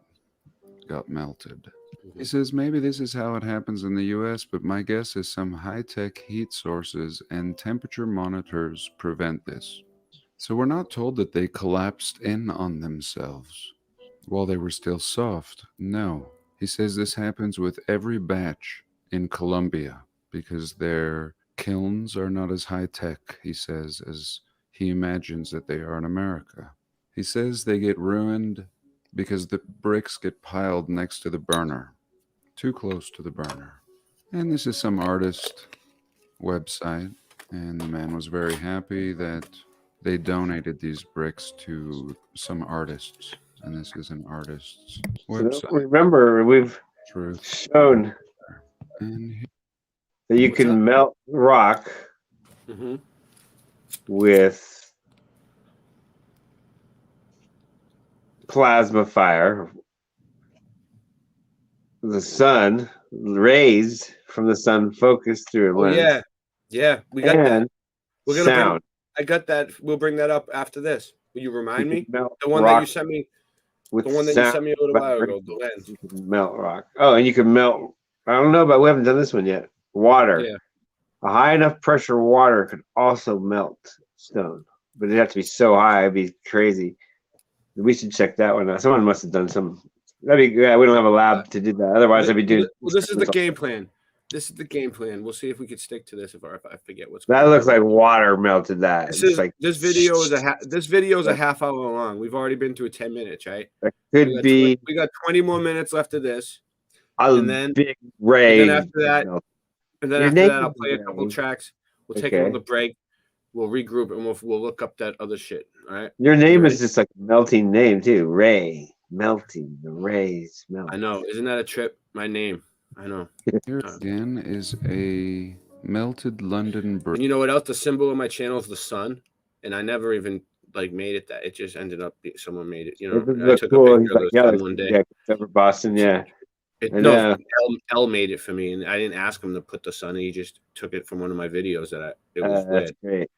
got melted. He says maybe this is how it happens in the US, but my guess is some high-tech heat sources and temperature monitors prevent this. So we're not told that they collapsed in on themselves. while they were still soft. No. He says this happens with every batch in Colombia because their kilns are not as high tech, he says, as he imagines that they are in America. He says they get ruined because the bricks get piled next to the burner, too close to the burner. And this is some artist website, and the man was very happy that they donated these bricks to some artists. And this is an artist's website. So remember, we've shown And that you can melt rock with plasma fire. The sun, rays from the sun focus through a lens. Yeah, we got that. We're gonna sound. I got that. We'll bring that up after this. Will you remind me? The one that you sent me. With the one that you sent me a little while ago. The lens. You can melt rock. Oh, and you can melt. I don't know, but we haven't done this one yet. Water. Yeah. A high enough pressure water could also melt stone, but it'd have to be so high, it'd be crazy. We should check that one out. Someone must have done some. That'd be good. We don't have a lab to do that. Otherwise, I'd be doing. Well, this is the game plan. This is the game plan. We'll see if we could stick to this. If I forget what's. That looks like water melted that. This video is a half hour long. We've already been through 10 minutes, right? That could be. We got 20 more minutes left of this. And then big ray. And then after that, I'll play a couple tracks. We'll take another break. We'll regroup and we'll look up that other shit. All right. Your name is just like a melting name too. Ray. Melting. The rays melt. I know. Isn't that a trip? My name. I know. Here again is a melted London brick. And you know what else? The symbol of my channel is the sun. And I never even made it that. It just ended up someone made it. You know, I took a picture of the sun one day. Over Boston, yeah. L made it for me, and I didn't ask him to put the sun. He just took it from one of my videos that it was that's great.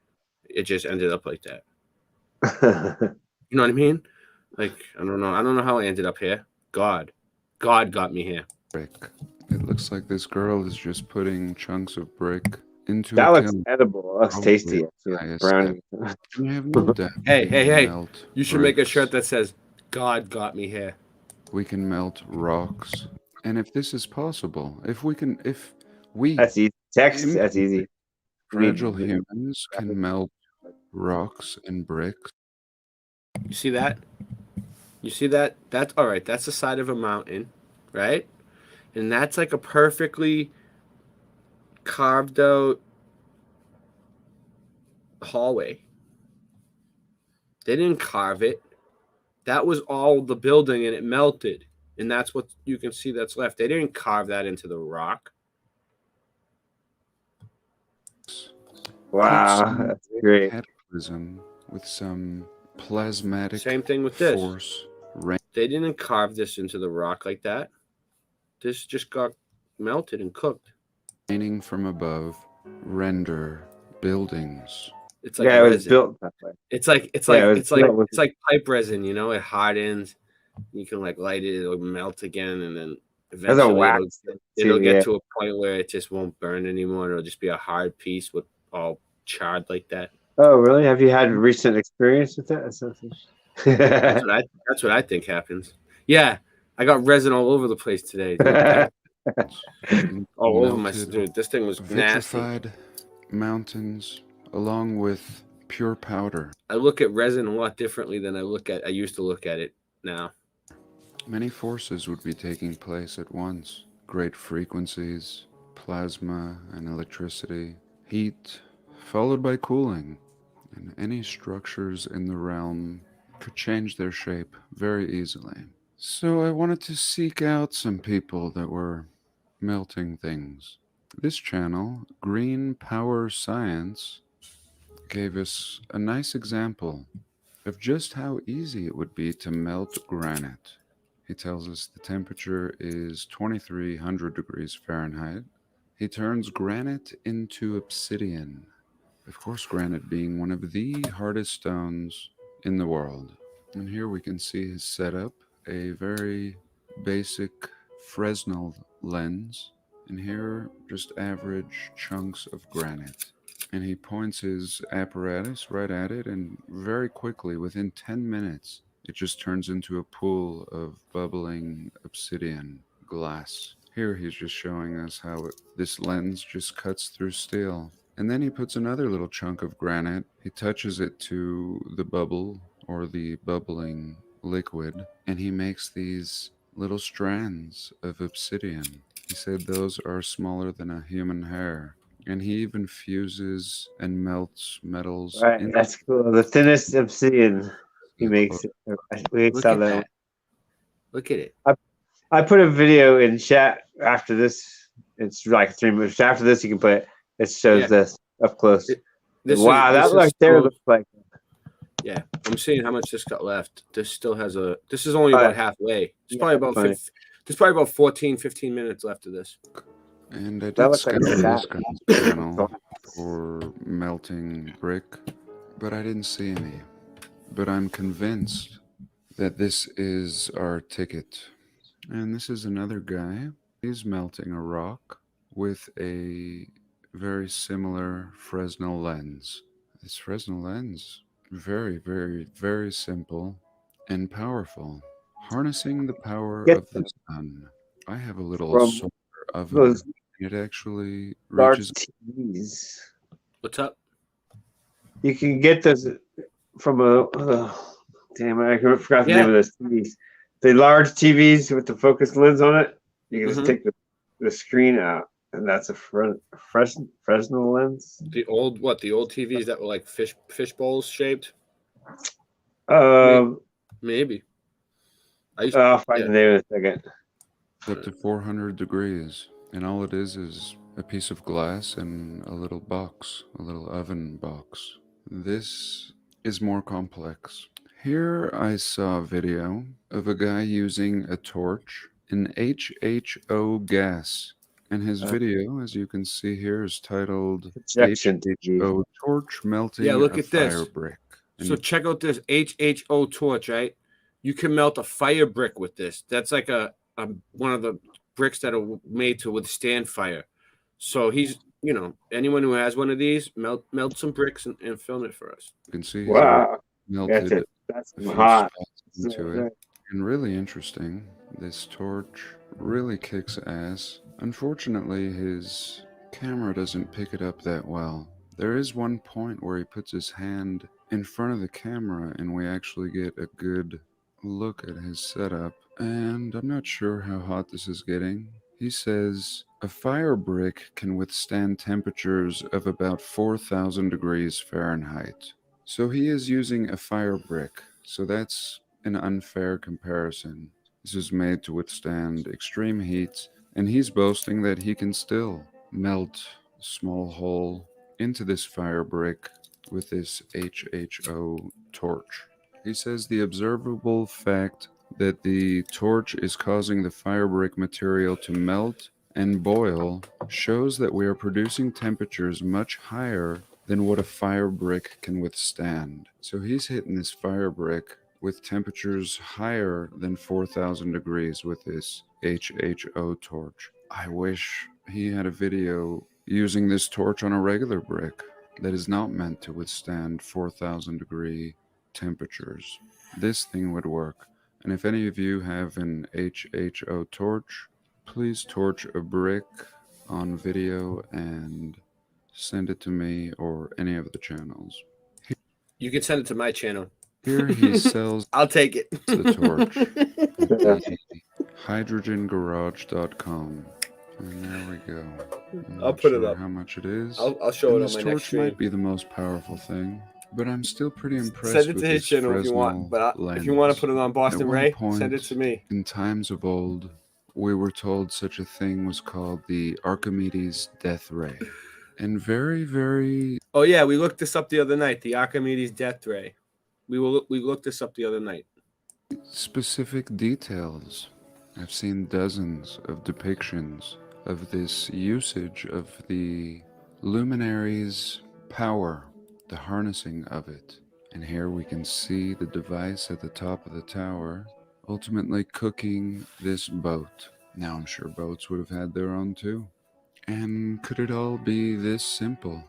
It just ended up like that. You know what I mean? Like I don't know how I ended up here. God got me here. Brick. It looks like this girl is just putting chunks of brick into. That looks edible. That looks tasty. Brownie. Hey! You should make a shirt that says "God got me here." We can melt rocks. And if this is possible, if we that's easy. Text, that's easy. Fragile humans can melt rocks and bricks. You see that? You see that? That's all right. That's the side of a mountain, right? And that's like a perfectly carved out hallway. They didn't carve it. That was all the building, and it melted. And that's what you can see that's left. They didn't carve that into the rock. Wow, that's great. Cataclysm with some plasmatic. Same thing with this. Force. They didn't carve this into the rock like that. This just got melted and cooked. Raining from above, render buildings. It's like it was built that way. It's like pipe resin. You know, it hardens. You can light it, it'll melt again, and then eventually it'll get to a point where it just won't burn anymore. It'll just be a hard piece with all charred like that. Oh, really? Have you had recent experience with that? That's what I think happens. Yeah, I got resin all over the place today. All over my dude. This thing was vitrified mountains, along with pure powder. I look at resin a lot differently than I used to look at it now. Many forces would be taking place at once. Great frequencies, plasma and electricity, heat, followed by cooling. And any structures in the realm could change their shape very easily. So I wanted to seek out some people that were melting things. This channel, Green Power Science, gave us a nice example of just how easy it would be to melt granite. He tells us the temperature is 2300 degrees Fahrenheit. He turns granite into obsidian. Of course, granite being one of the hardest stones in the world. And here we can see his setup, a very basic Fresnel lens. And here, just average chunks of granite. And he points his apparatus right at it, and very quickly, within 10 minutes, it just turns into a pool of bubbling obsidian glass. Here he's just showing us how this lens just cuts through steel. And then he puts another little chunk of granite. He touches it to the bubble or the bubbling liquid, and he makes these little strands of obsidian. He said those are smaller than a human hair. And he even fuses and melts metals. Right, that's cool. The thinnest obsidian he makes. Look at that. Look at it. I put a video in chat after this. It's like 3 minutes. After this, you can put it. It shows this up close. Wow, that right there looks like. Yeah, I'm seeing how much this got left. This still has a. This is only about halfway. It's probably about. There's probably about 14, 15 minutes left of this. And I did scout this guy's channel for melting brick, but I didn't see any. But I'm convinced that this is our ticket. And this is another guy. He's melting a rock with a very similar Fresnel lens. This Fresnel lens, very, very, very simple and powerful. Harnessing the power of the sun. I have a little solar oven. It actually reaches TVs. What's up? You can get this from a damn it, I forgot the name of those TVs. The large TVs with the focus lens on it. You can just take the screen out, and that's a Fresnel lens. The old TVs that were like fish bowls shaped. Maybe. I'll find the name in a second. Up to 400 degrees. And all it is a piece of glass and a little box, a little oven box. This is more complex. Here I saw a video of a guy using a torch, an HHO gas. And his video, as you can see here, is titled HHO Torch Melting look a at this. Fire Brick. So check out this HHO torch, right? You can melt a fire brick with this. That's like a one of the bricks that are made to withstand fire. So he's, anyone who has one of these, melt some bricks and film it for us. You can see wow, melted that's hot into it. And really interesting, this torch really kicks ass. Unfortunately, his camera doesn't pick it up that well. There is one point where he puts his hand in front of the camera and we actually get a good look at his setup. And I'm not sure how hot this is getting. He says a fire brick can withstand temperatures of about 4,000 degrees Fahrenheit. So he is using a fire brick. So that's an unfair comparison. This is made to withstand extreme heat, and he's boasting that he can still melt a small hole into this fire brick with this HHO torch. He says the observable fact that the torch is causing the fire brick material to melt and boil shows that we are producing temperatures much higher than what a fire brick can withstand. So he's hitting this fire brick with temperatures higher than 4,000 degrees with this HHO torch. I wish he had a video using this torch on a regular brick that is not meant to withstand 4,000 degree temperatures. This thing would work. And if any of you have an HHO torch, please torch a brick on video and send it to me or any of the channels. You can send it to my channel. Here he sells I'll take it. The torch. Hydrogengarage.com. And there we go. I'll put it up. How much it is. I'll show it on my next stream. This torch might be the most powerful thing. But I'm still pretty impressed. Send it with to his this channel if you want. But if you want to put it on Boston Ray, send it to me. In times of old, we were told such a thing was called the Archimedes Death Ray. And very, very... Oh, yeah, we looked this up the other night. The Archimedes Death Ray. We looked this up the other night. Specific details. I've seen dozens of depictions of this usage of the luminary's power, the harnessing of it. And here we can see the device at the top of the tower ultimately cooking this boat. Now I'm sure boats would have had their own too. And could it all be this simple?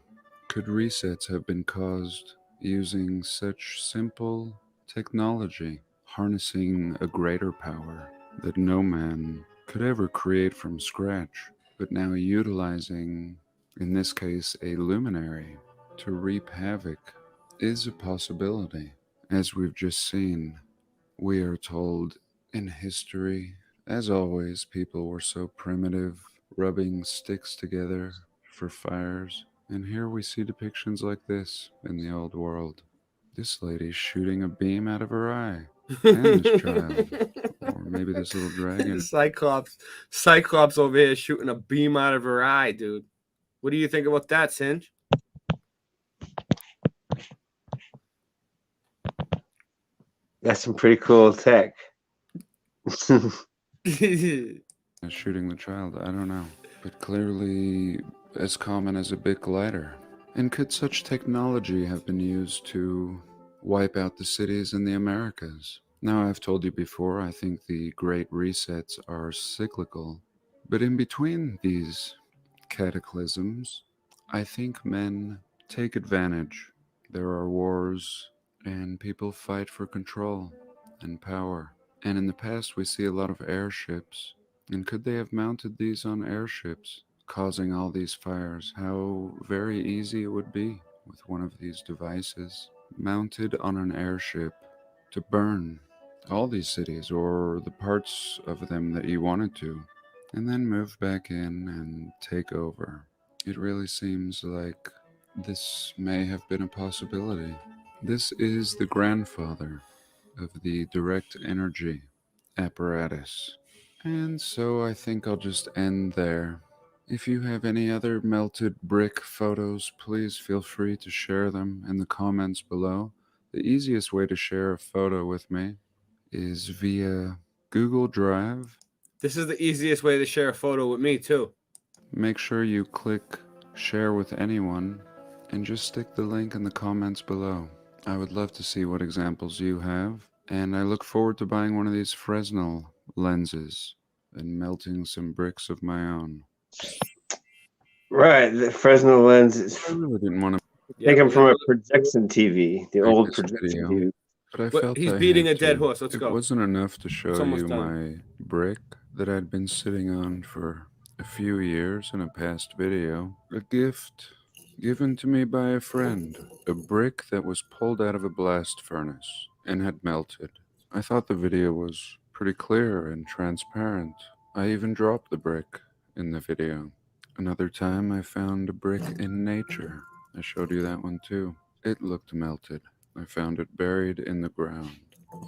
Could resets have been caused using such simple technology? harnessing a greater power that no man could ever create from scratch, but now utilizing, in this case, a luminary to reap havoc is a possibility. As we've just seen, we are told in history, as always, people were so primitive, rubbing sticks together for fires. And here we see depictions like this in the old world. This lady's shooting a beam out of her eye. And this child. Or maybe this little dragon. Cyclops over here shooting a beam out of her eye, dude. What do you think about that, Singe? That's some pretty cool tech. Shooting the child, I don't know. But clearly as common as a Bic lighter. And could such technology have been used to wipe out the cities in the Americas? Now, I've told you before, I think the Great Resets are cyclical. But in between these cataclysms, I think men take advantage. There are wars, and people fight for control and power. And in the past, we see a lot of airships. And could they have mounted these on airships, causing all these fires? How very easy it would be with one of these devices mounted on an airship to burn all these cities or the parts of them that you wanted to, and then move back in and take over. It really seems like this may have been a possibility. This is the grandfather of the direct energy apparatus. And so I think I'll just end there. If you have any other melted brick photos, please feel free to share them in the comments below. The easiest way to share a photo with me is via Google Drive. This is the easiest way to share a photo with me, too. Make sure you click share with anyone and just stick the link in the comments below. I would love to see what examples you have, and I look forward to buying one of these Fresnel lenses and melting some bricks of my own. Right, the Fresnel lens is. I really didn't want to take them from a projection TV, the old projection TV. But I felt he's I beating had a dead to. horse. Let's go. It wasn't enough to show you done. my brick that I'd been sitting on for a few years in a past video. A gift given to me by a friend. A brick that was pulled out of a blast furnace and had melted. I thought the video was pretty clear and transparent. I even dropped the brick in the video. Another time I found a brick in nature. I showed you that one too. It looked melted. I found it buried in the ground.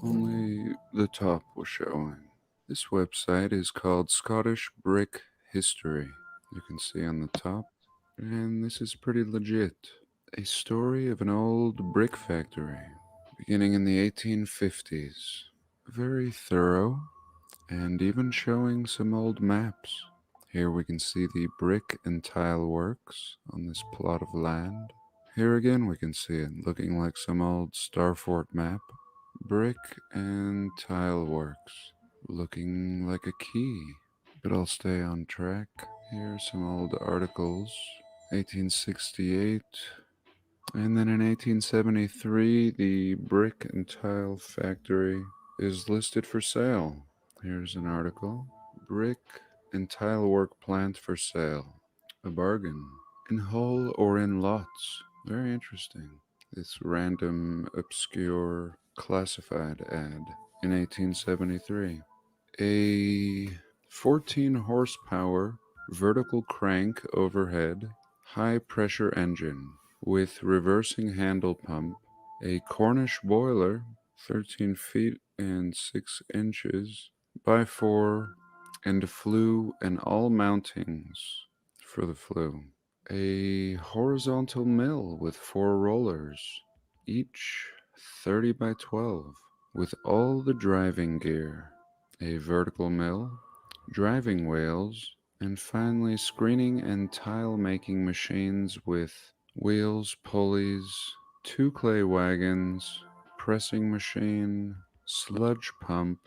Only the top was showing. This website is called Scottish Brick History. You can see on the top. And this is pretty legit. A story of an old brick factory beginning in the 1850s. Very thorough and even showing some old maps. Here we can see the brick and tile works on this plot of land. Here again we can see it looking like some old Starfort map. Brick and tile works looking like a key. But I'll stay on track. Here's some old articles. 1868. And then in 1873 the brick and tile factory is listed for sale. Here's an article. Brick and tile work plant for sale. A bargain. In whole or in lots. Very interesting. This random, obscure, classified ad in 1873. A 14 horsepower vertical crank overhead high pressure engine with reversing handle pump. A Cornish boiler 13 feet and 6 inches by 4 and a flue and all mountings for the flue. A horizontal mill with 4 rollers, each 30 by 12, with all the driving gear. A vertical mill, driving wheels, and finally screening and tile making machines with wheels, pulleys, 2 clay wagons, pressing machine, sludge pump,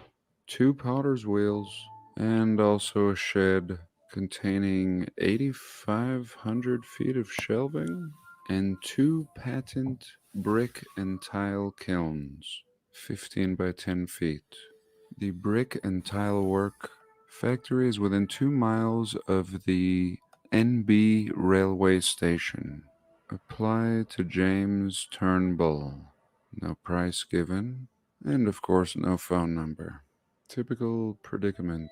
2 potter's wheels, and also a shed containing 8,500 feet of shelving and 2 patent brick and tile kilns, 15 by 10 feet. The brick and tile work factory is within 2 miles of the NB railway station. Apply to James Turnbull. No price given, and of course no phone number. Typical predicament.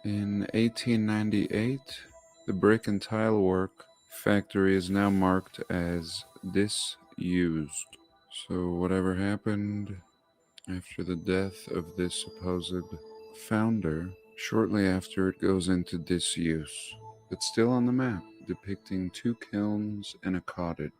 In 1898, the brick and tile work factory is now marked as disused. So whatever happened after the death of this supposed founder, shortly after it goes into disuse. It's still on the map, depicting 2 kilns and a cottage.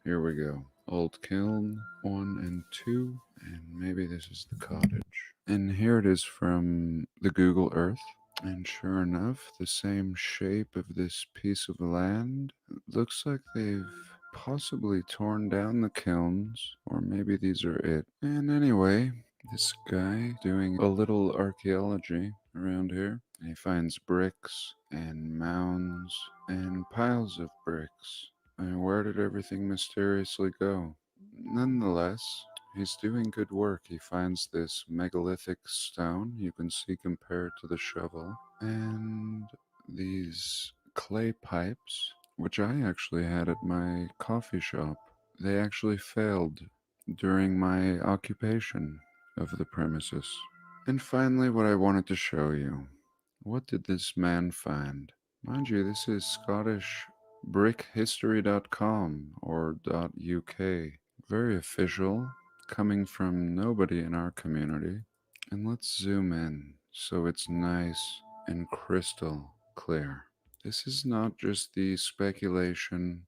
Here we go. Old kiln 1 and 2, and maybe this is the cottage. And here it is from the Google Earth. And sure enough, the same shape of this piece of land. It looks like they've possibly torn down the kilns, or maybe these are it. And anyway, this guy doing a little archaeology around here. He finds bricks and mounds and piles of bricks. And where did everything mysteriously go? Nonetheless, he's doing good work. He finds this megalithic stone you can see compared to the shovel, and these clay pipes, which I actually had at my coffee shop. They actually failed during my occupation of the premises. And finally, what I wanted to show you. What did this man find? Mind you, this is Scottish brickhistory.com or .uk. Very official, coming from nobody in our community. And let's zoom in so it's nice and crystal clear. This is not just the speculation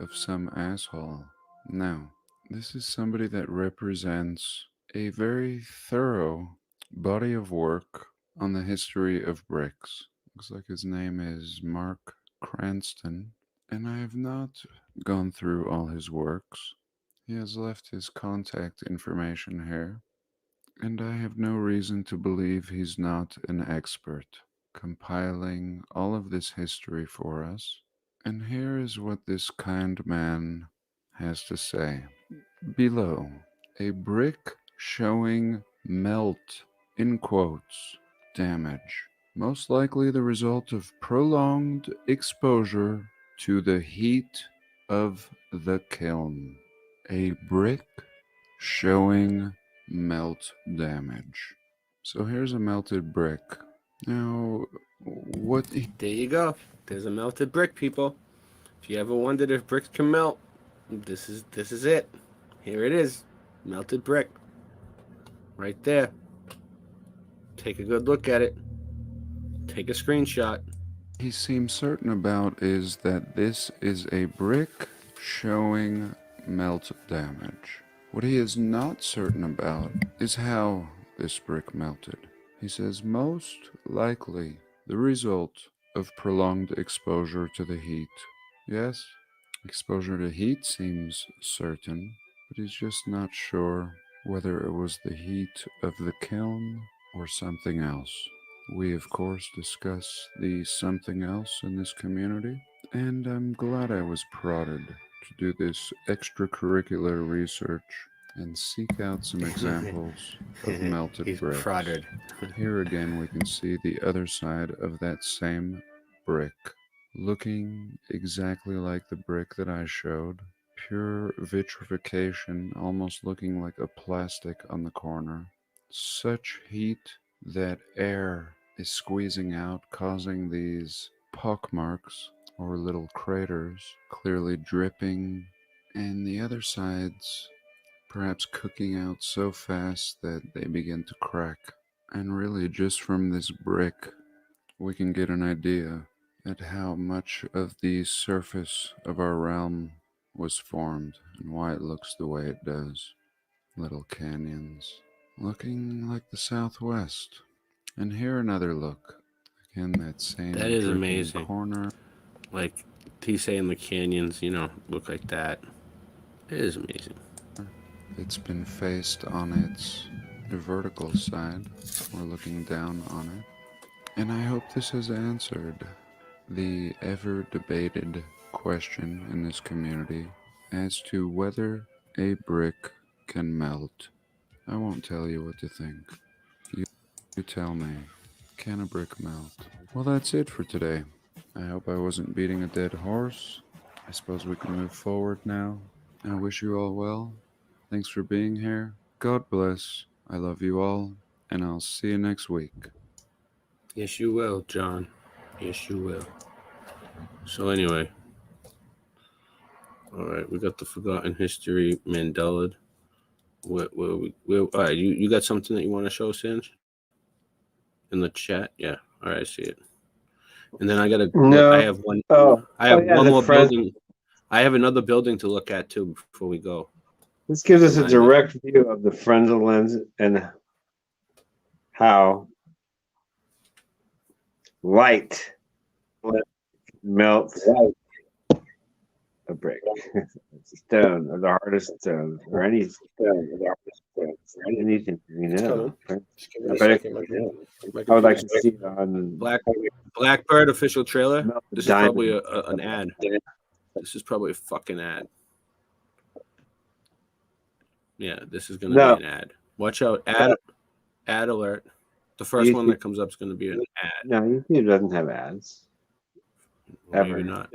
of some asshole. No, this is somebody that represents a very thorough body of work on the history of bricks. Looks like his name is Mark Cranston, and I have not gone through all his works. He has left his contact information here, and I have no reason to believe he's not an expert, compiling all of this history for us. And here is what this kind man has to say. Below, a brick showing melt, in quotes, damage, most likely the result of prolonged exposure to the heat of the kiln. A brick showing melt damage. So here's a melted brick. Now, what... There you go. There's a melted brick, people. If you ever wondered if bricks can melt, this is it. Here it is. Melted brick. Right there. Take a good look at it. Take a screenshot. He seems certain about is that this is a brick showing melt damage. What he is not certain about is how this brick melted. He says most likely the result of prolonged exposure to the heat. Yes, exposure to heat seems certain, but he's just not sure whether it was the heat of the kiln or something else. We, of course, discuss the something else in this community, and I'm glad I was prodded to do this extracurricular research and seek out some examples of melted bricks. Prodded. Here again we can see the other side of that same brick, looking exactly like the brick that I showed. Pure vitrification, almost looking like a plastic on the corner. Such heat that air is squeezing out, causing these pockmarks or little craters, clearly dripping, and the other sides perhaps cooking out so fast that they begin to crack. And really, just from this brick, we can get an idea at how much of the surface of our realm was formed and why it looks the way it does. Little canyons, looking like the Southwest. And here another look. Again, that same That is dripping amazing. corner. Like he's saying, the canyons, look like that. It is amazing. It's been faced on its vertical side. We're looking down on it. And I hope this has answered the ever debated question in this community as to whether a brick can melt. I won't tell you what to think. You tell me. Can a brick melt? Well, that's it for today. I hope I wasn't beating a dead horse. I suppose we can move forward now. I wish you all well. Thanks for being here. God bless. I love you all, and I'll see you next week. Yes, you will, John. Yes, you will. So anyway, all right, we got the Forgotten History Mandela. All right, you got something that you want to show, Singe? In the chat? Yeah. All right, I see it. And then I got to. No. I have one. Oh. I have yeah, one the more Friends- building. I have another building to look at too before we go. This gives us a direct view of the frontal lens and how light melts a brick. It's a stone, or the hardest stone, or any stone, or the hardest stone, or anything, you know. I would like to see it on Blackbird official trailer. This is diamond. probably an ad. This is probably a fucking ad. Yeah, this is going to be an ad. Watch out. Ad alert. The first one that comes up is going to be an ad. No, YouTube doesn't have ads. Ever. Maybe not.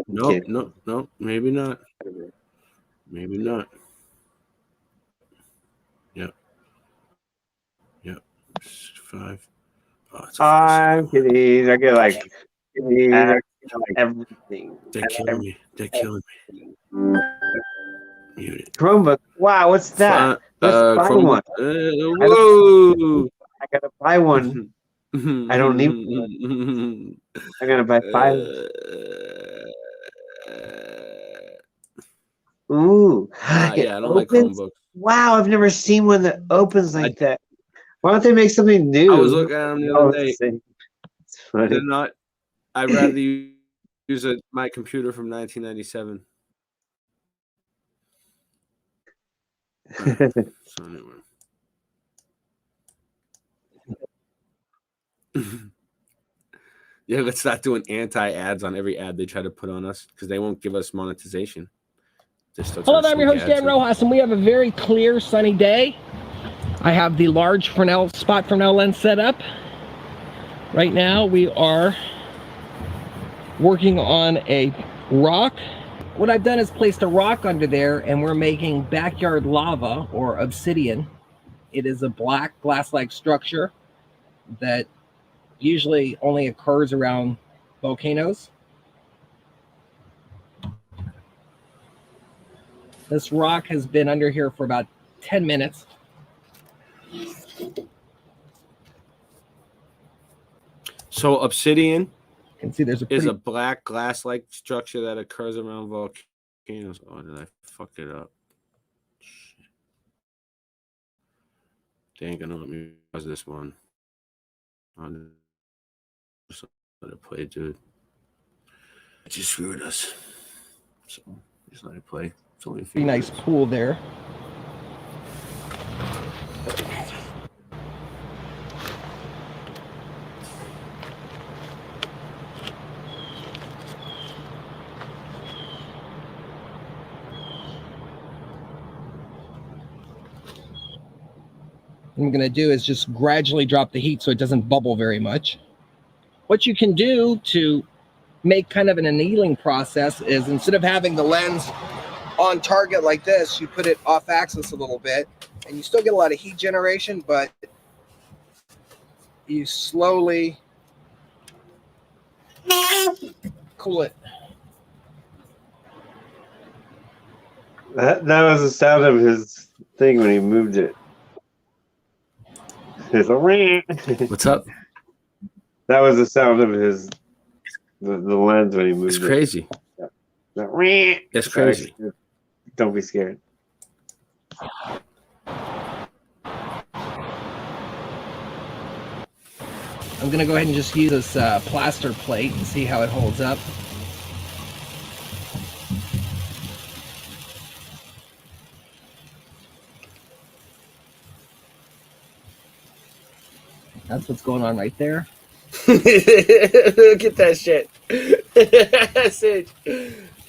No, maybe not. Maybe not. Yep. 5. Oh, it's I'm kidding. I get like everything. They're killing me. They're killing me. Muted. Chromebook. Wow, what's that? Let's buy one. Whoa! I gotta buy one. I don't need one. I gotta buy 5. Ooh. Yeah, I don't like Chromebooks. Wow, I've never seen one that opens like that. Why don't they make something new? I was looking at them the other day. It's funny. They're not. I'd rather use my computer from 1997. So anyway. Yeah, let's start doing anti-ads on every ad they try to put on us because they won't give us monetization. Hello there, I'm your host Dan Rojas, and we have a very clear, sunny day. I have the large spot Fresnel lens set up. Right now, we are working on a rock. What I've done is placed a rock under there, and we're making backyard lava or obsidian. It is a black glass-like structure that usually only occurs around volcanoes. This rock has been under here for about 10 minutes. So obsidian can see there's is a black glass-like structure that occurs around volcanoes. Oh, did I fuck it up? Shit. They ain't gonna let me pause this one. Just let it play, dude. It just screwed us. So just let it play. It's only a few pretty nice pool there. What I'm going to do is just gradually drop the heat so it doesn't bubble very much. What you can do to make kind of an annealing process is instead of having the lens on target like this, you put it off axis a little bit and you still get a lot of heat generation, but you slowly cool it. That was the sound of his thing when he moved it. What's up? That was the sound of the lens when he moved It's it. crazy. Yeah. It's crazy. Don't be scared. I'm going to go ahead and just use this plaster plate and see how it holds up. That's what's going on right there. Look at that shit. Sage.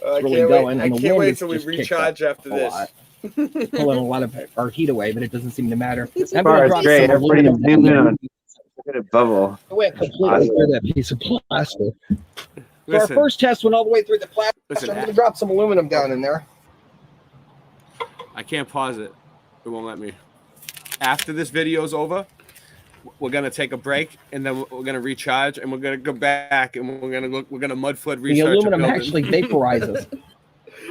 I really can't going, wait. I and the can't wind wait is till we just kicked recharge up after a this. lot. pulling a lot of our heat away, but it doesn't seem to matter. This bar is great. Everybody zoom in on. Look at a bubble. It went completely through that piece of plastic. So our first test went all the way through the plastic. I'm going to drop some aluminum down in there. I can't pause it. It won't let me. After this video is over, we're going to take a break, and then we're going to recharge, and we're going to go back, and we're going to mud flood research. The aluminum actually vaporizes.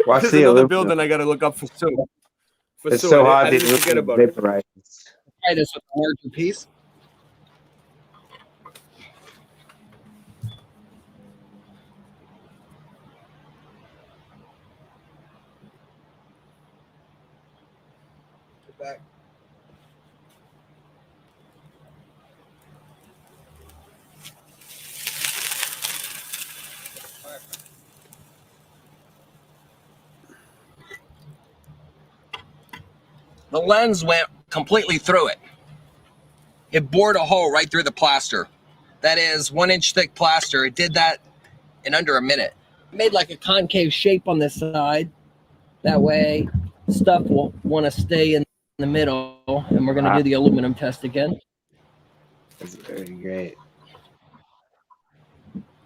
Watch There's the another aluminum. building I got to look up for soon. It's so hot. I didn't forget about it. Vaporizes. Try this with a larger piece. Back. The lens went completely through it. It bored a hole right through the plaster. That is 1 inch thick plaster. It did that in under a minute. It made like a concave shape on this side. That way stuff will want to stay in the middle, and we're going to do the aluminum test again. That's very great.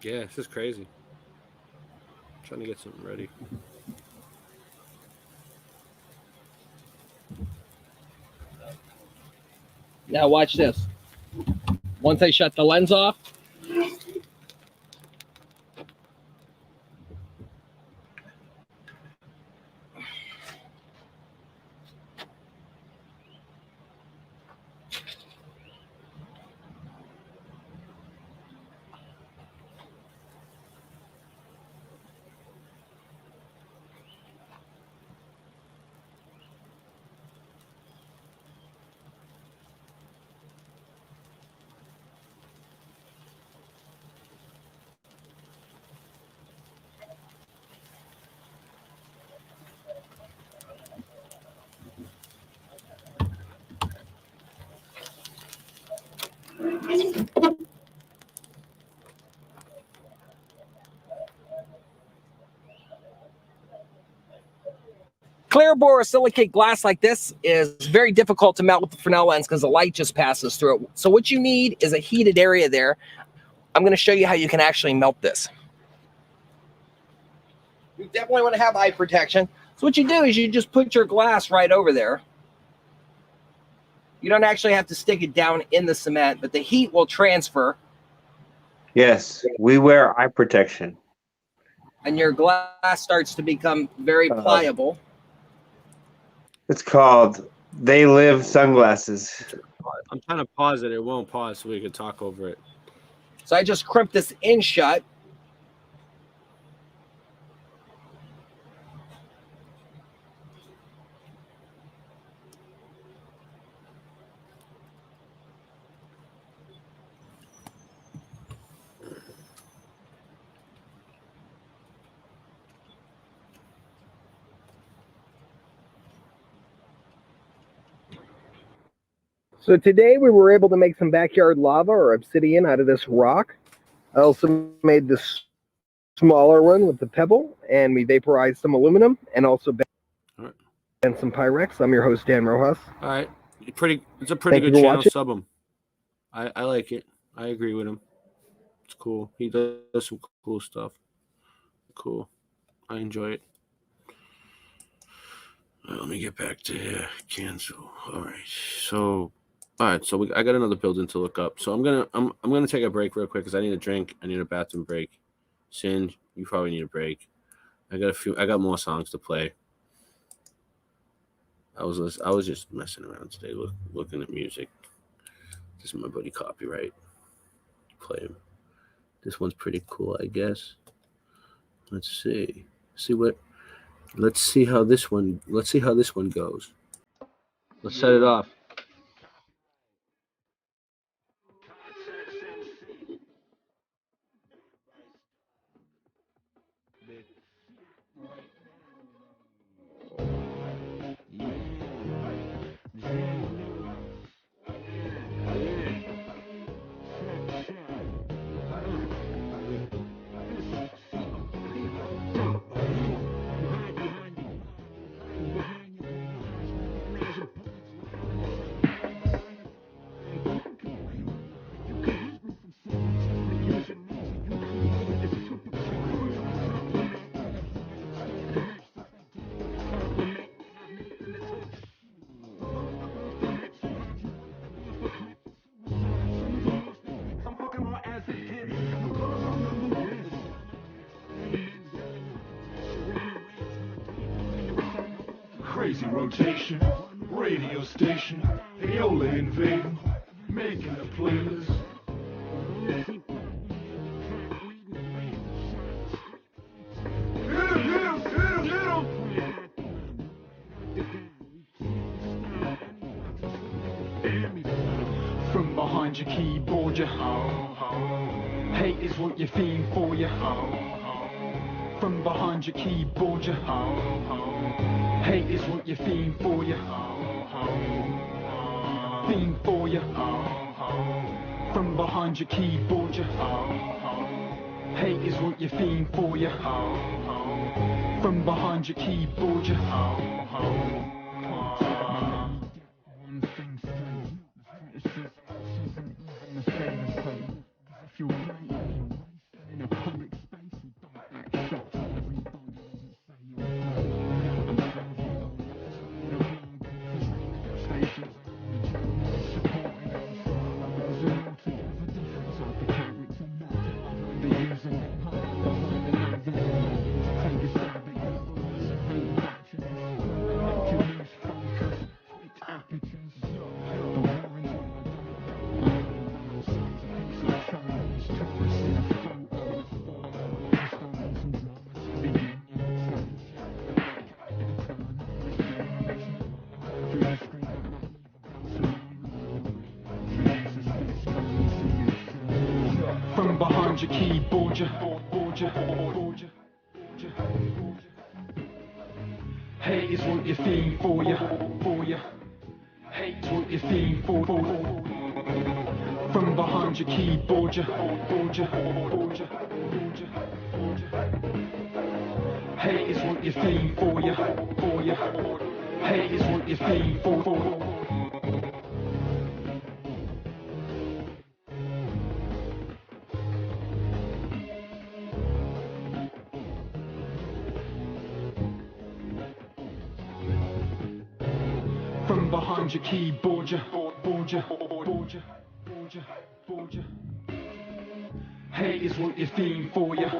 Yeah, this is crazy. I'm trying to get something ready. Now watch this. Once I shut the lens off, clear borosilicate glass like this is very difficult to melt with the Fresnel lens because the light just passes through it. So what you need is a heated area there. I'm going to show you how you can actually melt this. You definitely want to have eye protection. So what you do is you just put your glass right over there. You don't actually have to stick it down in the cement, but the heat will transfer. Yes, we wear eye protection. And your glass starts to become very pliable. It's called They Live sunglasses. I'm trying to pause it. It won't pause, so we can talk over it. So I just crimp this in shut. So today we were able to make some backyard lava or obsidian out of this rock. I also made this smaller one with the pebble, and we vaporized some aluminum and also and some Pyrex. I'm your host, Dan Rojas. All right. It's a pretty good channel. Sub him. I like it. I agree with him. It's cool. He does some cool stuff. Cool. I enjoy it. Let me get back to here. Cancel. All right. So I got another building to look up. So I'm gonna take a break real quick because I need a drink. I need a bathroom break. Singe, you probably need a break. I got more songs to play. I was just messing around today, looking at music. This is my buddy Copyright. Play him. This one's pretty cool, I guess. Let's see. Let's see how this one goes. Let's set it off. rotation, radio station, Viola invading, making a playlist. From behind your keyboard, you hate is what you fiend for, you. From behind your keyboard, you hate is what you fiend for, you. Fiend for you. From behind your keyboard, you hate is what you fiend for, you. From behind your keyboard, you. From behind your keyboard, you hate is what you fiend for, you. Hate's what you fiend for. From behind your keyboard, you hate is what you fiend for, you. Hate is what you fiend for. From behind your keyboard, you hate is what you fiend for, you.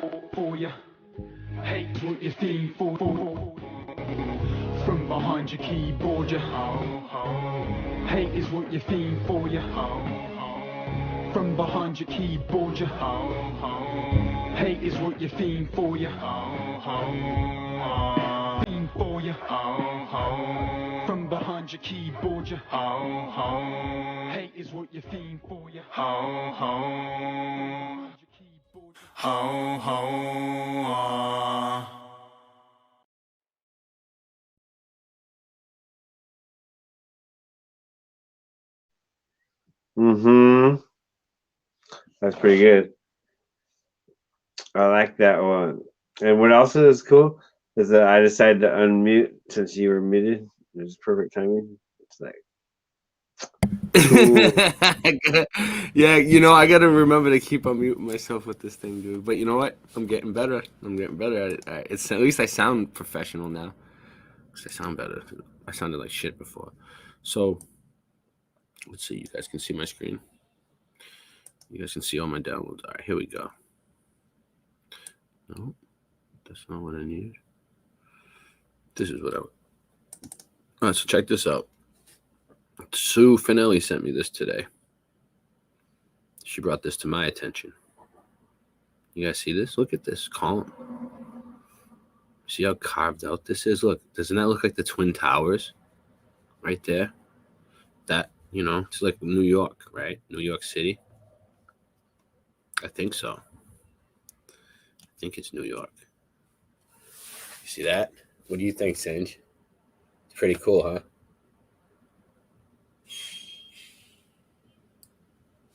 Hate's what you fiend for. From behind your keyboard, you hate is what you fiend for, you. From behind your keyboard, you hate is what you fiend for, you. Fiend for you. From behind your keyboard, you hate is what you fiend for, you. Mm-hmm. That's pretty good. I like that one. And what else is cool is that I decided to unmute since you were muted. It was perfect timing. It's like cool. Yeah, you know, I gotta remember to keep unmuting myself with this thing, dude. But you know what? I'm getting better. I'm getting better at it. It's at least I sound professional now. I sound better. I sounded like shit before. So let's see. You guys can see my screen. You guys can see all my downloads. All right, here we go. No, that's not what I need. This is what I. All right, so check this out. Sue Finelli sent me this today. She brought this to my attention. You guys see this? Look at this column. See how carved out this is? Look, doesn't that look like the Twin Towers? Right there. That, you know, it's like New York, right? New York City. I think so. I think it's New York. You see that? What do you think, Singe? It's pretty cool, huh?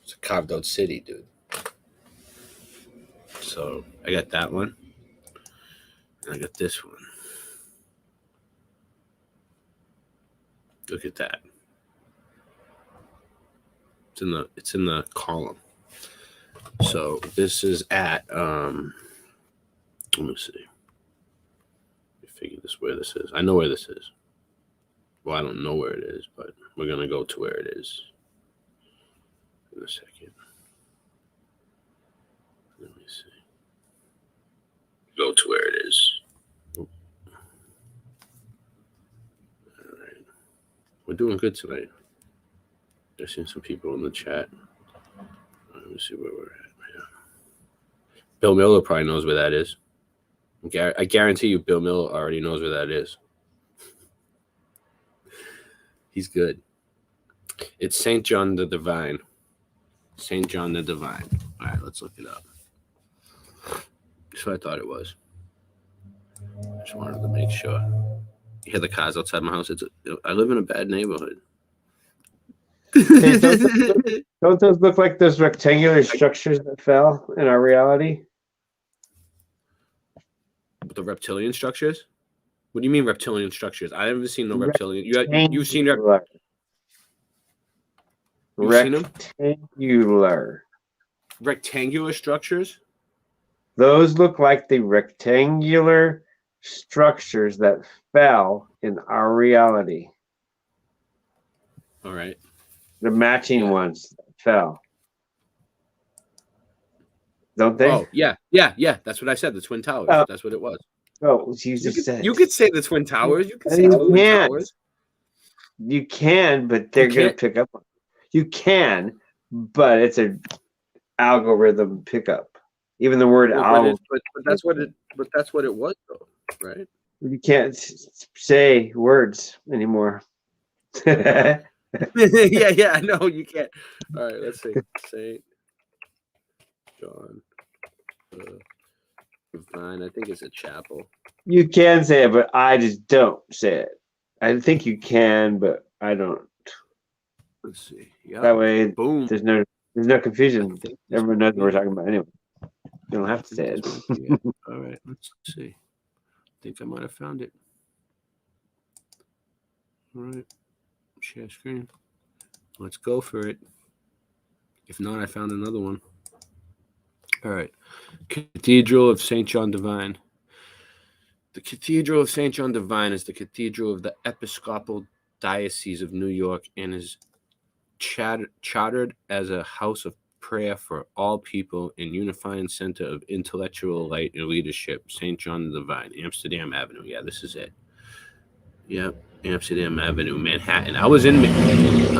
It's a carved out city, dude. So I got that one. And I got this one. Look at that. It's in the column. So this is at let me see. Let me figure this where this is. I know where this is. Well, I don't know where it is, but we're gonna go to where it is in a second. Let me see. Go to where it is. All right. We're doing good tonight. I've seen some people in the chat. Let me see where we're at. Yeah. Bill Miller probably knows where that is. I guarantee you Bill Miller already knows where that is. He's good. It's St. John the Divine. St. John the Divine. All right, let's look it up. That's what I thought it was. Just wanted to make sure. You hear the cars outside my house. I live in a bad neighborhood. Hey, don't those look like those rectangular structures that fell in our reality? The reptilian structures? What do you mean reptilian structures? I haven't seen no reptilian. You've seen them? Rectangular. Rectangular structures? Those look like the rectangular structures that fell in our reality. All right. The matching ones that fell. Don't they? Oh, yeah. That's what I said. The Twin Towers. That's what it was. Oh, you just said. You could say the Twin Towers. You could say the Twin Towers. You can, but they're going to pick up. You can, but it's an algorithm pickup. Even the word but that's what it. But that's what it was, though, right? You can't say words anymore. yeah, I know you can't. All right, let's see. Saint John Divine. I think it's a chapel. You can say it, but I just don't say it. I think you can, but I don't. Let's see. Yep. That way, boom. There's no confusion. Everyone knows what we're talking about anyway. You don't have to say it. All right, let's see. I think I might have found it. All right, share screen. Let's go for it. If not, I found another one. All right, Cathedral of St. John Divine. The Cathedral of St. John Divine is the cathedral of the Episcopal Diocese of New York and is chartered as a house of prayer for all people and unifying center of intellectual light and leadership. St. John the Divine, Amsterdam Avenue. Yeah, this is it. Yep, Amsterdam Avenue, Manhattan. I was in Manhattan.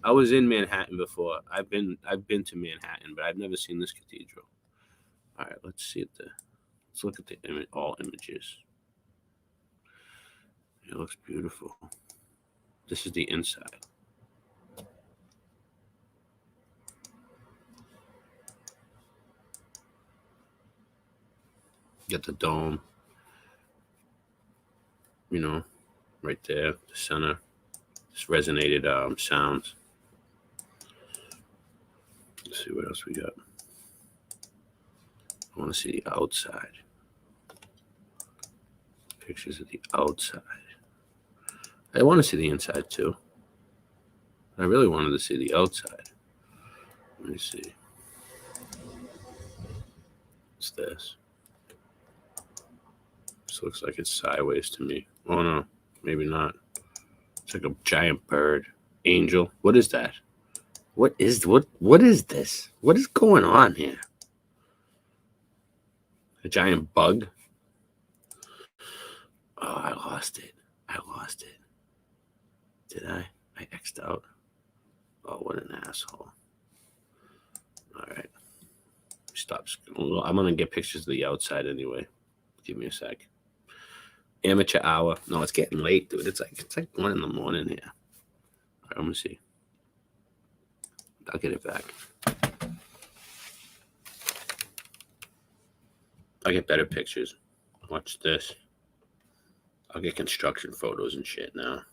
I was in Manhattan before. I've been to Manhattan, but I've never seen this cathedral. All right, let's look at the all images. It looks beautiful. This is the inside. Got the dome, right there, the center. This resonated sounds. Let's see what else we got. I want to see the outside. Pictures of the outside. I want to see the inside too. I really wanted to see the outside. Let me see. What's this? This looks like it's sideways to me. Oh no, maybe not. It's like a giant bird. Angel. What is that? What is this? What is going on here? A giant bug? Oh, I lost it. Did I? I X'd out. Oh, what an asshole. All right. Stop. I'm going to get pictures of the outside anyway. Give me a sec. Amateur hour. No, it's getting late, dude. It's like 1 in the morning here. All right, I'm going to see. I'll get it back. I'll get better pictures. Watch this. I'll get construction photos and shit now.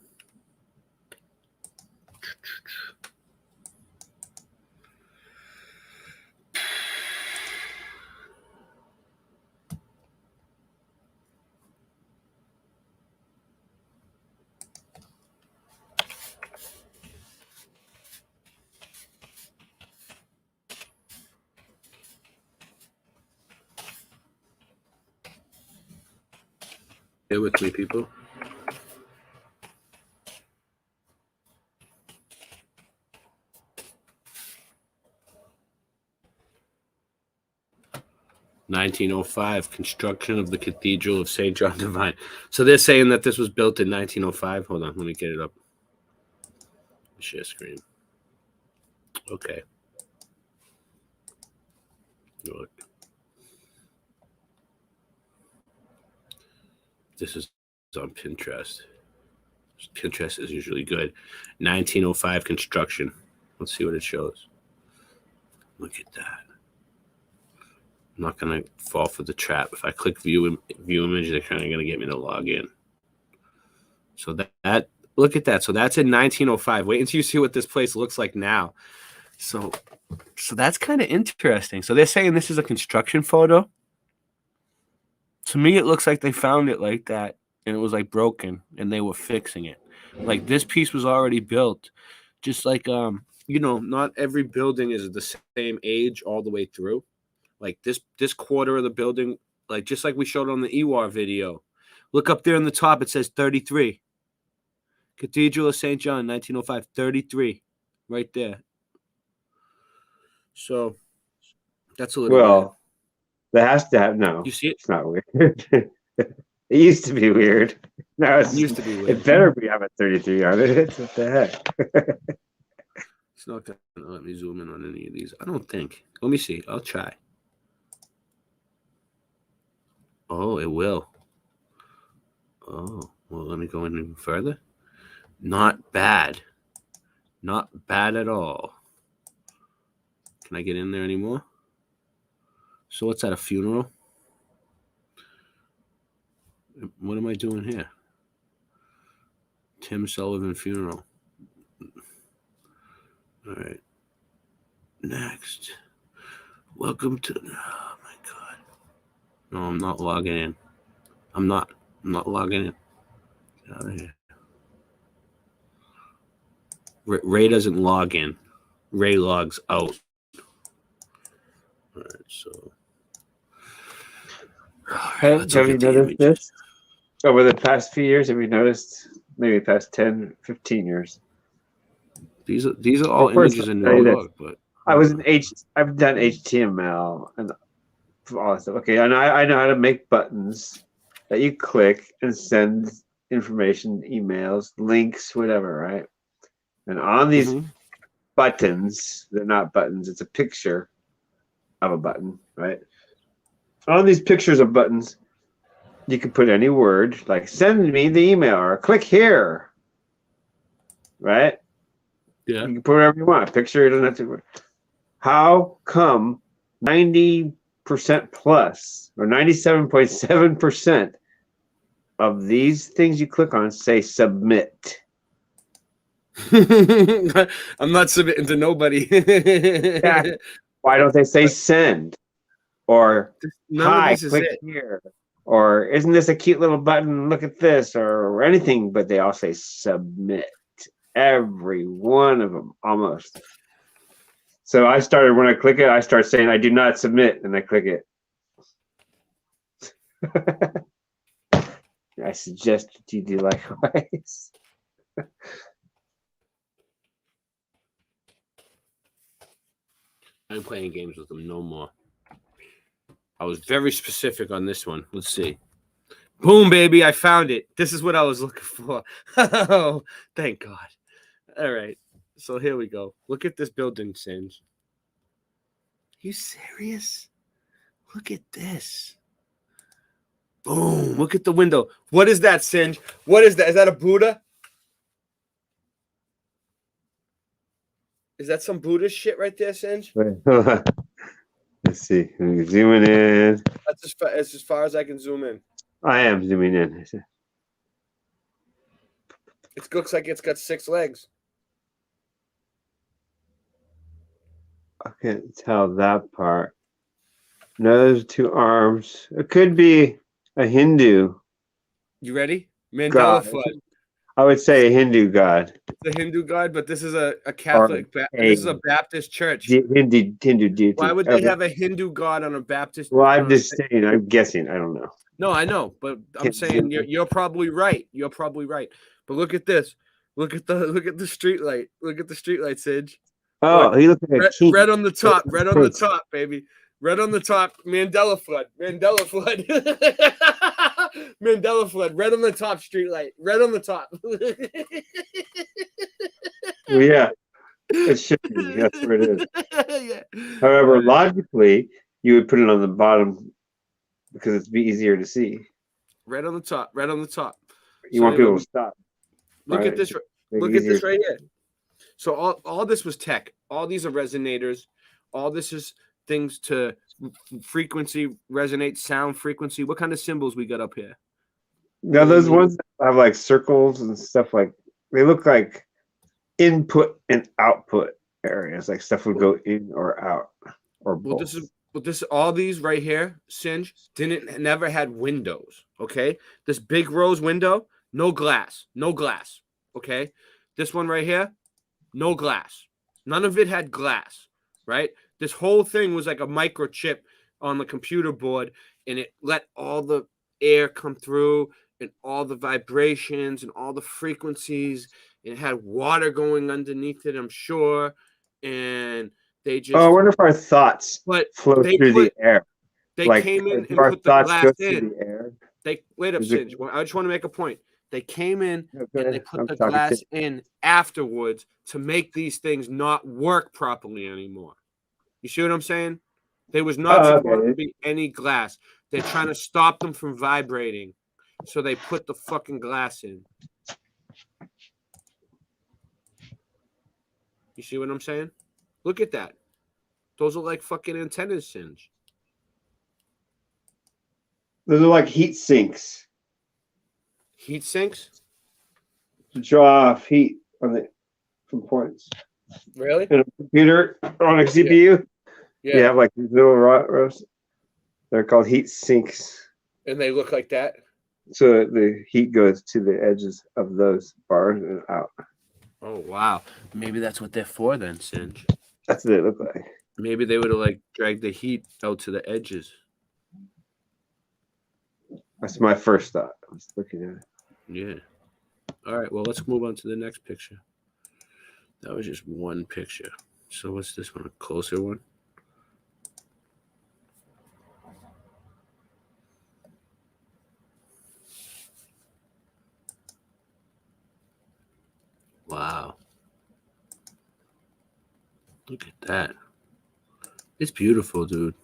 Bear with me, people. 1905, construction of the Cathedral of St. John Divine. So they're saying that this was built in 1905. Hold on, let me get it up. Share screen. Okay. Look. This is on Pinterest. Pinterest is usually good. 1905 construction. Let's see what it shows. Look at that. I'm not going to fall for the trap. If I click view image, they're kind of going to get me to log in. So that look at that. So that's in 1905. Wait until you see what this place looks like now. So that's kind of interesting. So they're saying this is a construction photo. To me, it looks like they found it like that, and it was like broken, and they were fixing it. Like this piece was already built. Just like, not every building is the same age all the way through. Like this quarter of the building, like just like we showed on the EWAR video. Look up there in the top, it says 33. Cathedral of St. John, 1905, 33. Right there. So that's a little weird. That has to have no. You see it? It's not weird. It used to be weird. Now it used to be weird. It better be having 33 on it. What the heck? It's not going to let me zoom in on any of these. I don't think. Let me see. I'll try. Oh, it will. Oh, well, let me go in even further. Not bad. Not bad at all. Can I get in there anymore? So what's at a funeral? What am I doing here? Tim Sullivan funeral. All right. Next. Welcome to... Oh, my God. No, I'm not logging in. I'm not logging in. Get out of here. Ray doesn't log in. Ray logs out. All right, so... Have you noticed this? Over the past few years, have you noticed, maybe past 10, 15 years? These are all images in no log, but I've done HTML and all that stuff. Okay, and I know how to make buttons that you click and send information, emails, links, whatever, right? And on these buttons, they're not buttons, it's a picture of a button, right? On these pictures of buttons, you can put any word, like send me the email or click here, right? Yeah. You can put whatever you want. Picture, it doesn't have to. How come 90% plus or 97.7% of these things you click on say submit? I'm not submitting to nobody. Yeah. Why don't they say send? Or hi, click here. Or isn't this a cute little button? Look at this, or anything, but they all say submit. Every one of them, almost. So I started, when I click it, I start saying I do not submit, and I click it. I suggest that you do likewise. I'm playing games with them no more. I was very specific on this one. Let's see. Boom, baby. I found it. This is what I was looking for. Oh, thank God. All right. So here we go. Look at this building, Singe. You serious? Look at this. Boom. Look at the window. What is that, Singe? What is that? Is that a Buddha? Is that some Buddha shit right there, Singe? Let's see. Zooming in. That's as far as I can zoom in. I am zooming in. It looks like it's got 6 legs. I can't tell that part. No, there's 2 arms. It could be a Hindu. You ready? Mandela God. flood. I would say a Hindu god. It's a Hindu god, but this is a Catholic. This is a Baptist church. Hindu deity. Why would they have a Hindu god on a Baptist? Well, I'm just saying. I'm guessing. I don't know. No, I know, but I'm saying you're probably right. You're probably right. But look at this. Look at the street light. Look at the street light, Sidge. Oh, he looks like red on the top. Red on the top, baby. Red on the top, Mandela flood. Mandela flood. Mandela flood. Red on the top, street light. Red on the top. Well, yeah, it should be. That's where it is. Yeah. However, logically, you would put it on the bottom because it'd be easier to see. Red on the top. Red on the top. You want people to stop. Look Right. at this. Make Look it at this easier. right here. So all this was tech. All these are resonators. All this is things to frequency resonate, sound frequency. What kind of symbols we got up here? Now those ones that have like circles and stuff, like they look like input and output areas, like stuff would go in or out or both. This all these right here, Singe, never had windows. Okay, this big rose window, no glass. Okay, this one right here, no glass. None of it had glass. Right, this whole thing was like a microchip on the computer board, and it let all the air come through and all the vibrations and all the frequencies. And it had water going underneath it, I'm sure, and they just. Oh, I wonder if our thoughts flow through the air. They like, came in and our put the thoughts glass go through in. the air. They wait up, Is it- Singe. I just want to make a point. They came in and they put I'm the talking glass to- in afterwards to make these things not work properly anymore. You see what I'm saying? There was not supposed to be any glass. They're trying to stop them from vibrating, so they put the fucking glass in. You see what I'm saying? Look at that. Those are like fucking antennas, Singe. Those are like heat sinks Heat sinks? to draw off heat from points. Really? In a computer on a CPU, Yeah. you have like these little rows. They're called heat sinks. And they look like that? So the heat goes to the edges of those bars and out. Oh, wow. Maybe that's what they're for then, Singe. That's what they look like. Maybe they would have like dragged the heat out to the edges. That's my first thought. I was looking at it. Yeah. All right. Well, let's move on to the next picture. That was just one picture. So what's this one? A closer one? Wow. Look at that. It's beautiful, dude.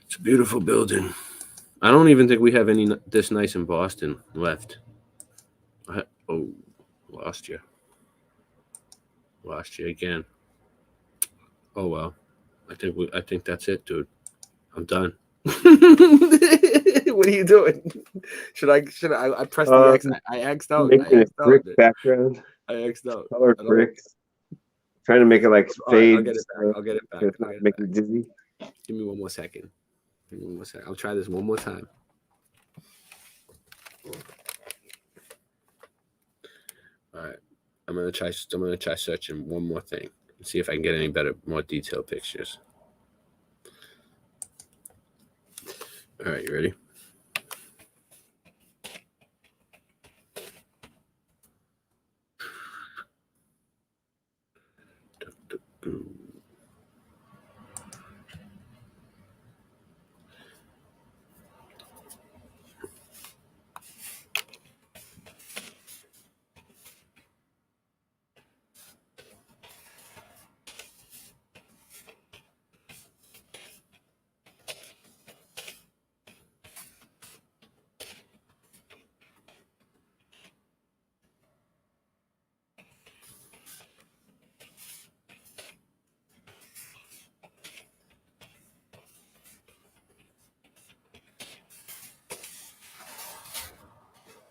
It's a beautiful building. I don't even think we have any this nice in Boston left. Lost you. Lost you again. Oh well. I think that's it, dude. I'm done. What are you doing? Should I pressed the X? I X'd out. Making a brick background. I X'd out. Colored bricks. Trying to make it like fade. I'll get it back. I'll get it back. It's not making it dizzy. Give me one more second. I'll try this one more time. All right. I'm gonna try searching one more thing and see if I can get any better, more detailed pictures. All right, you ready?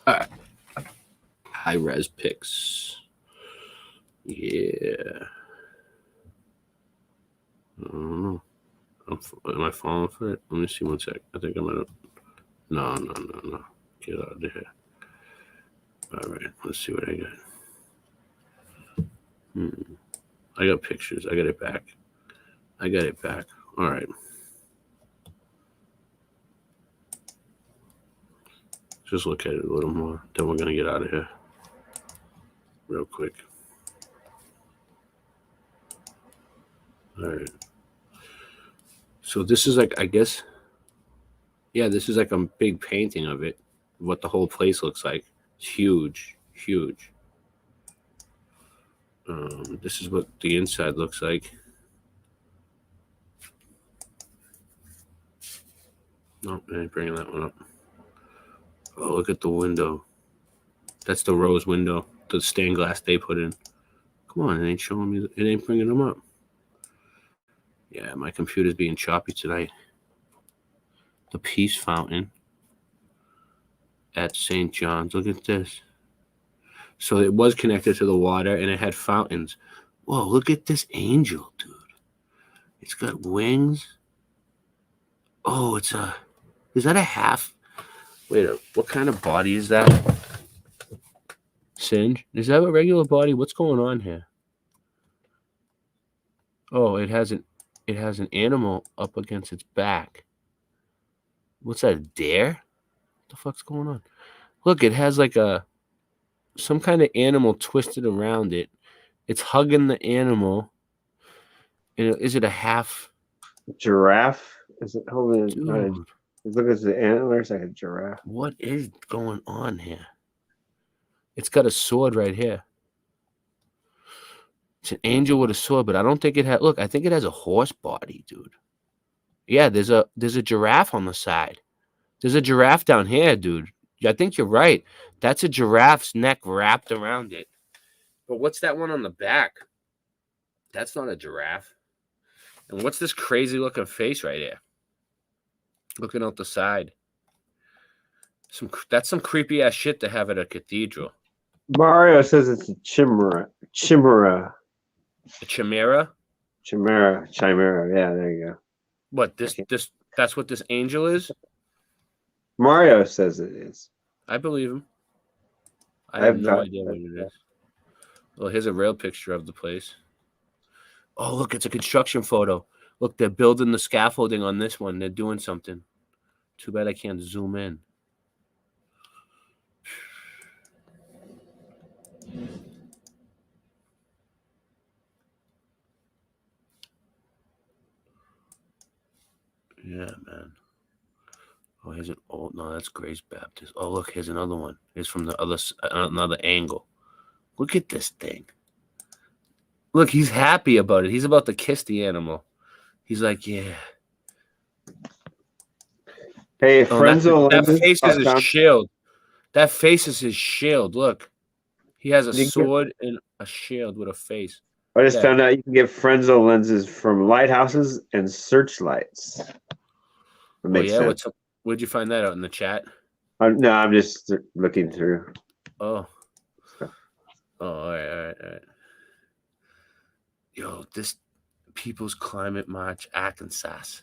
All right. High res pics. Yeah. I don't know. Am I falling for it? Let me see one sec. I think I might have. No. Get out of here. All right. Let's see what I got. I got pictures. I got it back. All right. Just look at it a little more. Then we're going to get out of here real quick. All right. So this is like, I guess, yeah, this is like a big painting of it, what the whole place looks like. It's huge, huge. This is what the inside looks like. Nope, I ain't bringing that one up. Oh, look at the window. That's the rose window, the stained glass they put in. Come on, it ain't showing me. It ain't bringing them up. Yeah, my computer's being choppy tonight. The Peace Fountain at St. John's. Look at this. So it was connected to the water, and it had fountains. Whoa, look at this angel, dude. It's got wings. Oh, it's a... Is that a half? Wait, what kind of body is that? Singe? Is that a regular body? What's going on here? Oh, it has an animal up against its back. What's that, a dare? What the fuck's going on? Look, it has like some kind of animal twisted around it. It's hugging the animal. And is it a half giraffe? Is it holding? Dude. Look at the antlers like a giraffe. What is going on here? It's got a sword right here. It's an angel with a sword, but I don't think it has. Look, I think it has a horse body, dude. Yeah, there's a giraffe on the side. There's a giraffe down here, dude. I think you're right. That's a giraffe's neck wrapped around it. But what's that one on the back? That's not a giraffe. And what's this crazy looking face right here? Looking out the side. That's some creepy ass shit to have at a cathedral. Mario says it's a chimera. Chimera. A chimera? Chimera. Yeah, there you go. What, that's what this angel is? Mario says it is. I believe him. I have no idea what it is. Well, here's a real picture of the place. Oh, look, it's a construction photo. Look, they're building the scaffolding on this one. They're doing something. Too bad I can't zoom in. Yeah, man. Oh, here's an old. No, that's Grace Baptist. Oh, look, here's another one. Here's from the another angle. Look at this thing. Look, he's happy about it. He's about to kiss the animal. He's like, yeah. Hey, Frenzo. That face is his shield. That face is his shield. Look. He has a sword and a shield with a face. I just found out you can get Frenzo lenses from lighthouses and searchlights. Oh, yeah? Where'd you find that out in the chat? No, I'm just looking through. Oh. Oh, all right. Yo, this People's Climate March, Arkansas.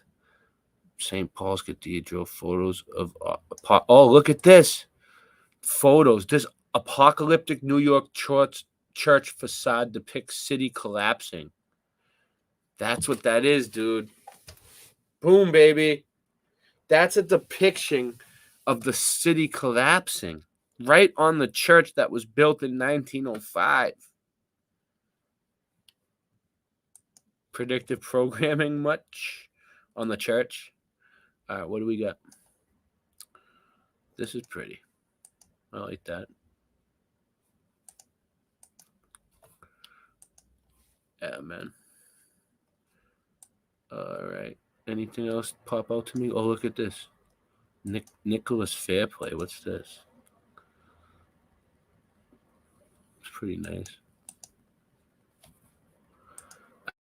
St. Paul's Cathedral, photos of... oh, look at this. Photos. This apocalyptic New York church facade depicts city collapsing. That's what that is, dude. Boom, baby. That's a depiction of the city collapsing right on the church that was built in 1905. Predictive programming much on the church? All right, what do we got? This is pretty. I like that. Yeah, man. All right. Anything else pop out to me? Oh, look at this. Nicholas Fairplay. What's this? It's pretty nice.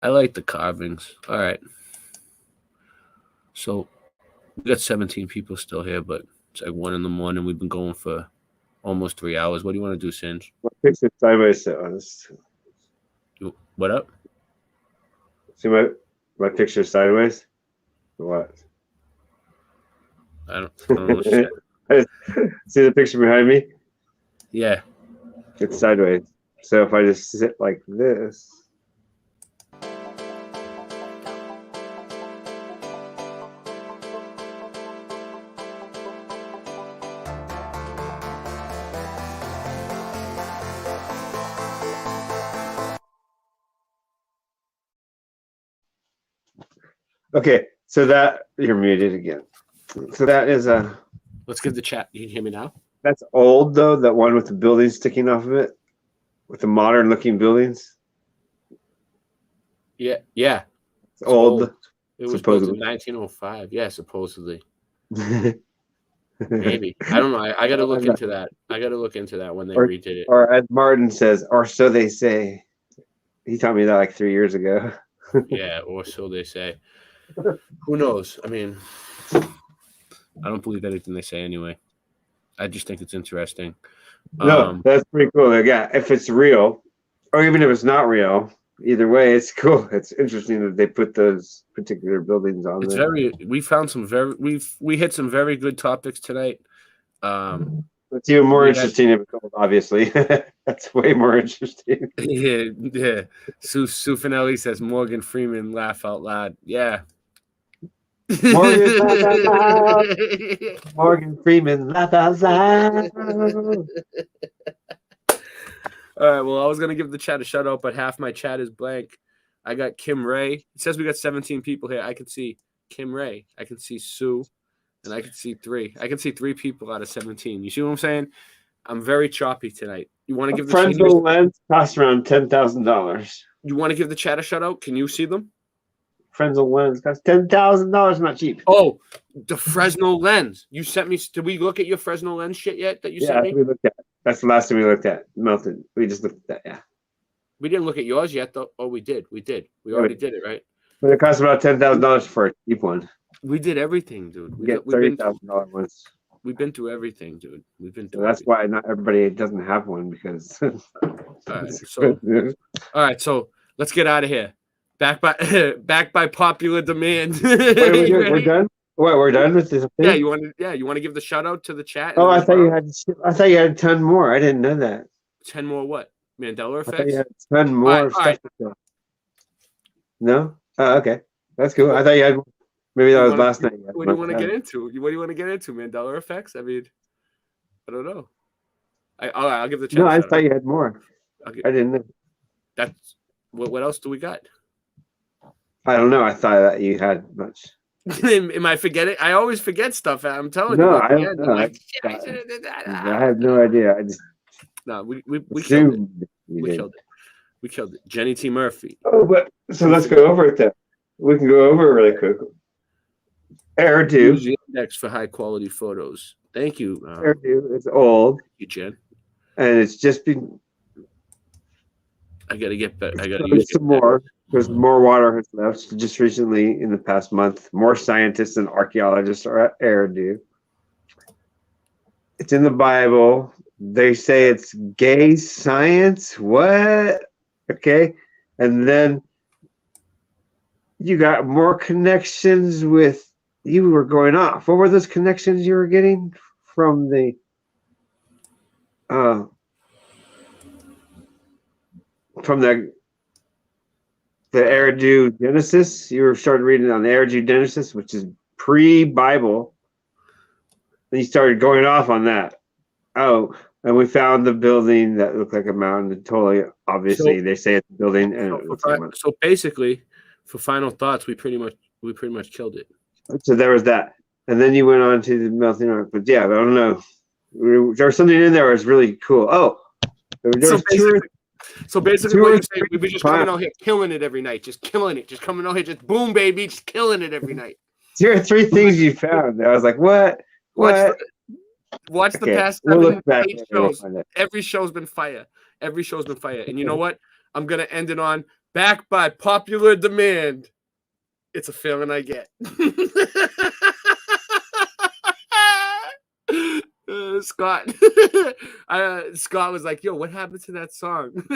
I like the carvings. All right. So we got 17 people still here, but it's like 1 a.m. We've been going for almost 3 hours. What do you want to do, Singe? Fix it sideways. What up? See my picture sideways? What? I don't know. Shit. See the picture behind me? Yeah. It's sideways. So if I just sit like this. Okay, So that you're muted again. So that is a. Let's give the chat. You can hear me now. That's old though. That one with the buildings sticking off of it, with the modern looking buildings. Yeah. It's old. It was supposedly. built in 1905. Yeah, supposedly. Maybe. I don't know. I got to look into that. I got to look into that when they redid it. Or as Martin says, or so they say. He taught me that like 3 years ago. Yeah, or so they say. Who knows? I mean, I don't believe anything they say anyway. I just think it's interesting. No, that's pretty cool. Like, yeah, if it's real, or even if it's not real, either way, it's cool. It's interesting that they put those particular buildings on It's there. we found some we hit some very good topics tonight. It's even more interesting if it's old, obviously. That's way more interesting. Yeah. Sue Finelli says Morgan Freeman laugh out loud. Yeah. Morgan Freeman laugh out loud. All right. Well, I was gonna give the chat a shout out, but half my chat is blank. I got Kim Ray. It says we got 17 people here. I can see Kim Ray. I can see Sue, and I can see 3. I can see 3 people out of 17. You see what I'm saying? I'm very choppy tonight. You want to give the Fresnel lens costs around $10,000. You want to give the chat a shout out? Can you see them? Fresnel lens costs $10,000. Not cheap. Oh, the Fresno lens. You sent me. Did we look at your Fresno lens shit yet? That you sent me? We looked at. That's the last time we looked at. Melted. We just looked at that. Yeah. We didn't look at yours yet, though. Oh, we did. We did. We already did it, right? But it costs about $10,000 for a cheap one. We did everything, dude. We get $30,000 ones. We've been through everything, dude. We've been through. So that's why not everybody doesn't have one because. All right, so let's get out of here. Back by popular demand. Wait, we're done. What, we're done with this thing? Yeah, you want to give the shout out to the chat? Oh, I thought you had a ton more. I didn't know that. 10 more what? Mandela effects? I thought you had a ton more stuff. No? Oh, okay. That's cool. I thought you had. Maybe that was last night. What do you want to get into? What do you want to get into? Mandela effects? I mean, I don't know. I'll give the chat. No, I thought you had more. I didn't know. That's what else do we got? I don't know. I thought that you had much. Am I forgetting? I always forget stuff. I'm telling you. No, I don't know. I have no idea. I just we killed it. We killed it. We killed it. Jenny T. Murphy. Oh, but so let's go over it then. We can go over it really quick. AirDo. Use the index for high quality photos. Thank you. AirDo. It's old. Thank you, Jen. And it's just been. I gotta get better. I gotta use some more. There's more water has left. Just recently, in the past month, more scientists and archaeologists are at AirDo. It's in the Bible. They say it's gay science. What? Okay. And then you got more connections with, you were going off. What were those connections you were getting from the AirDo Genesis? You were started reading on the AirDo Genesis, which is pre-Bible. And you started going off on that. Oh, and we found the building that looked like a mountain. Totally, obviously, they say it's a building, and it looks like a mountain. So basically, for final thoughts, we pretty much killed it. So there was that, and then you went on to the melting rock. But yeah, I don't know. There was something in there that was really cool. Oh, So basically, what you're saying, we were just coming out here killing it every night, just killing it, just coming out here, just boom, baby, just killing it every night. Here are 3 things you found. I was like, what? Watch the past 8 shows. Every show's been fire. Every show's been fire. And you know what? I'm gonna end it on back by popular demand. It's a feeling I get. Scott was like, yo, what happened to that song?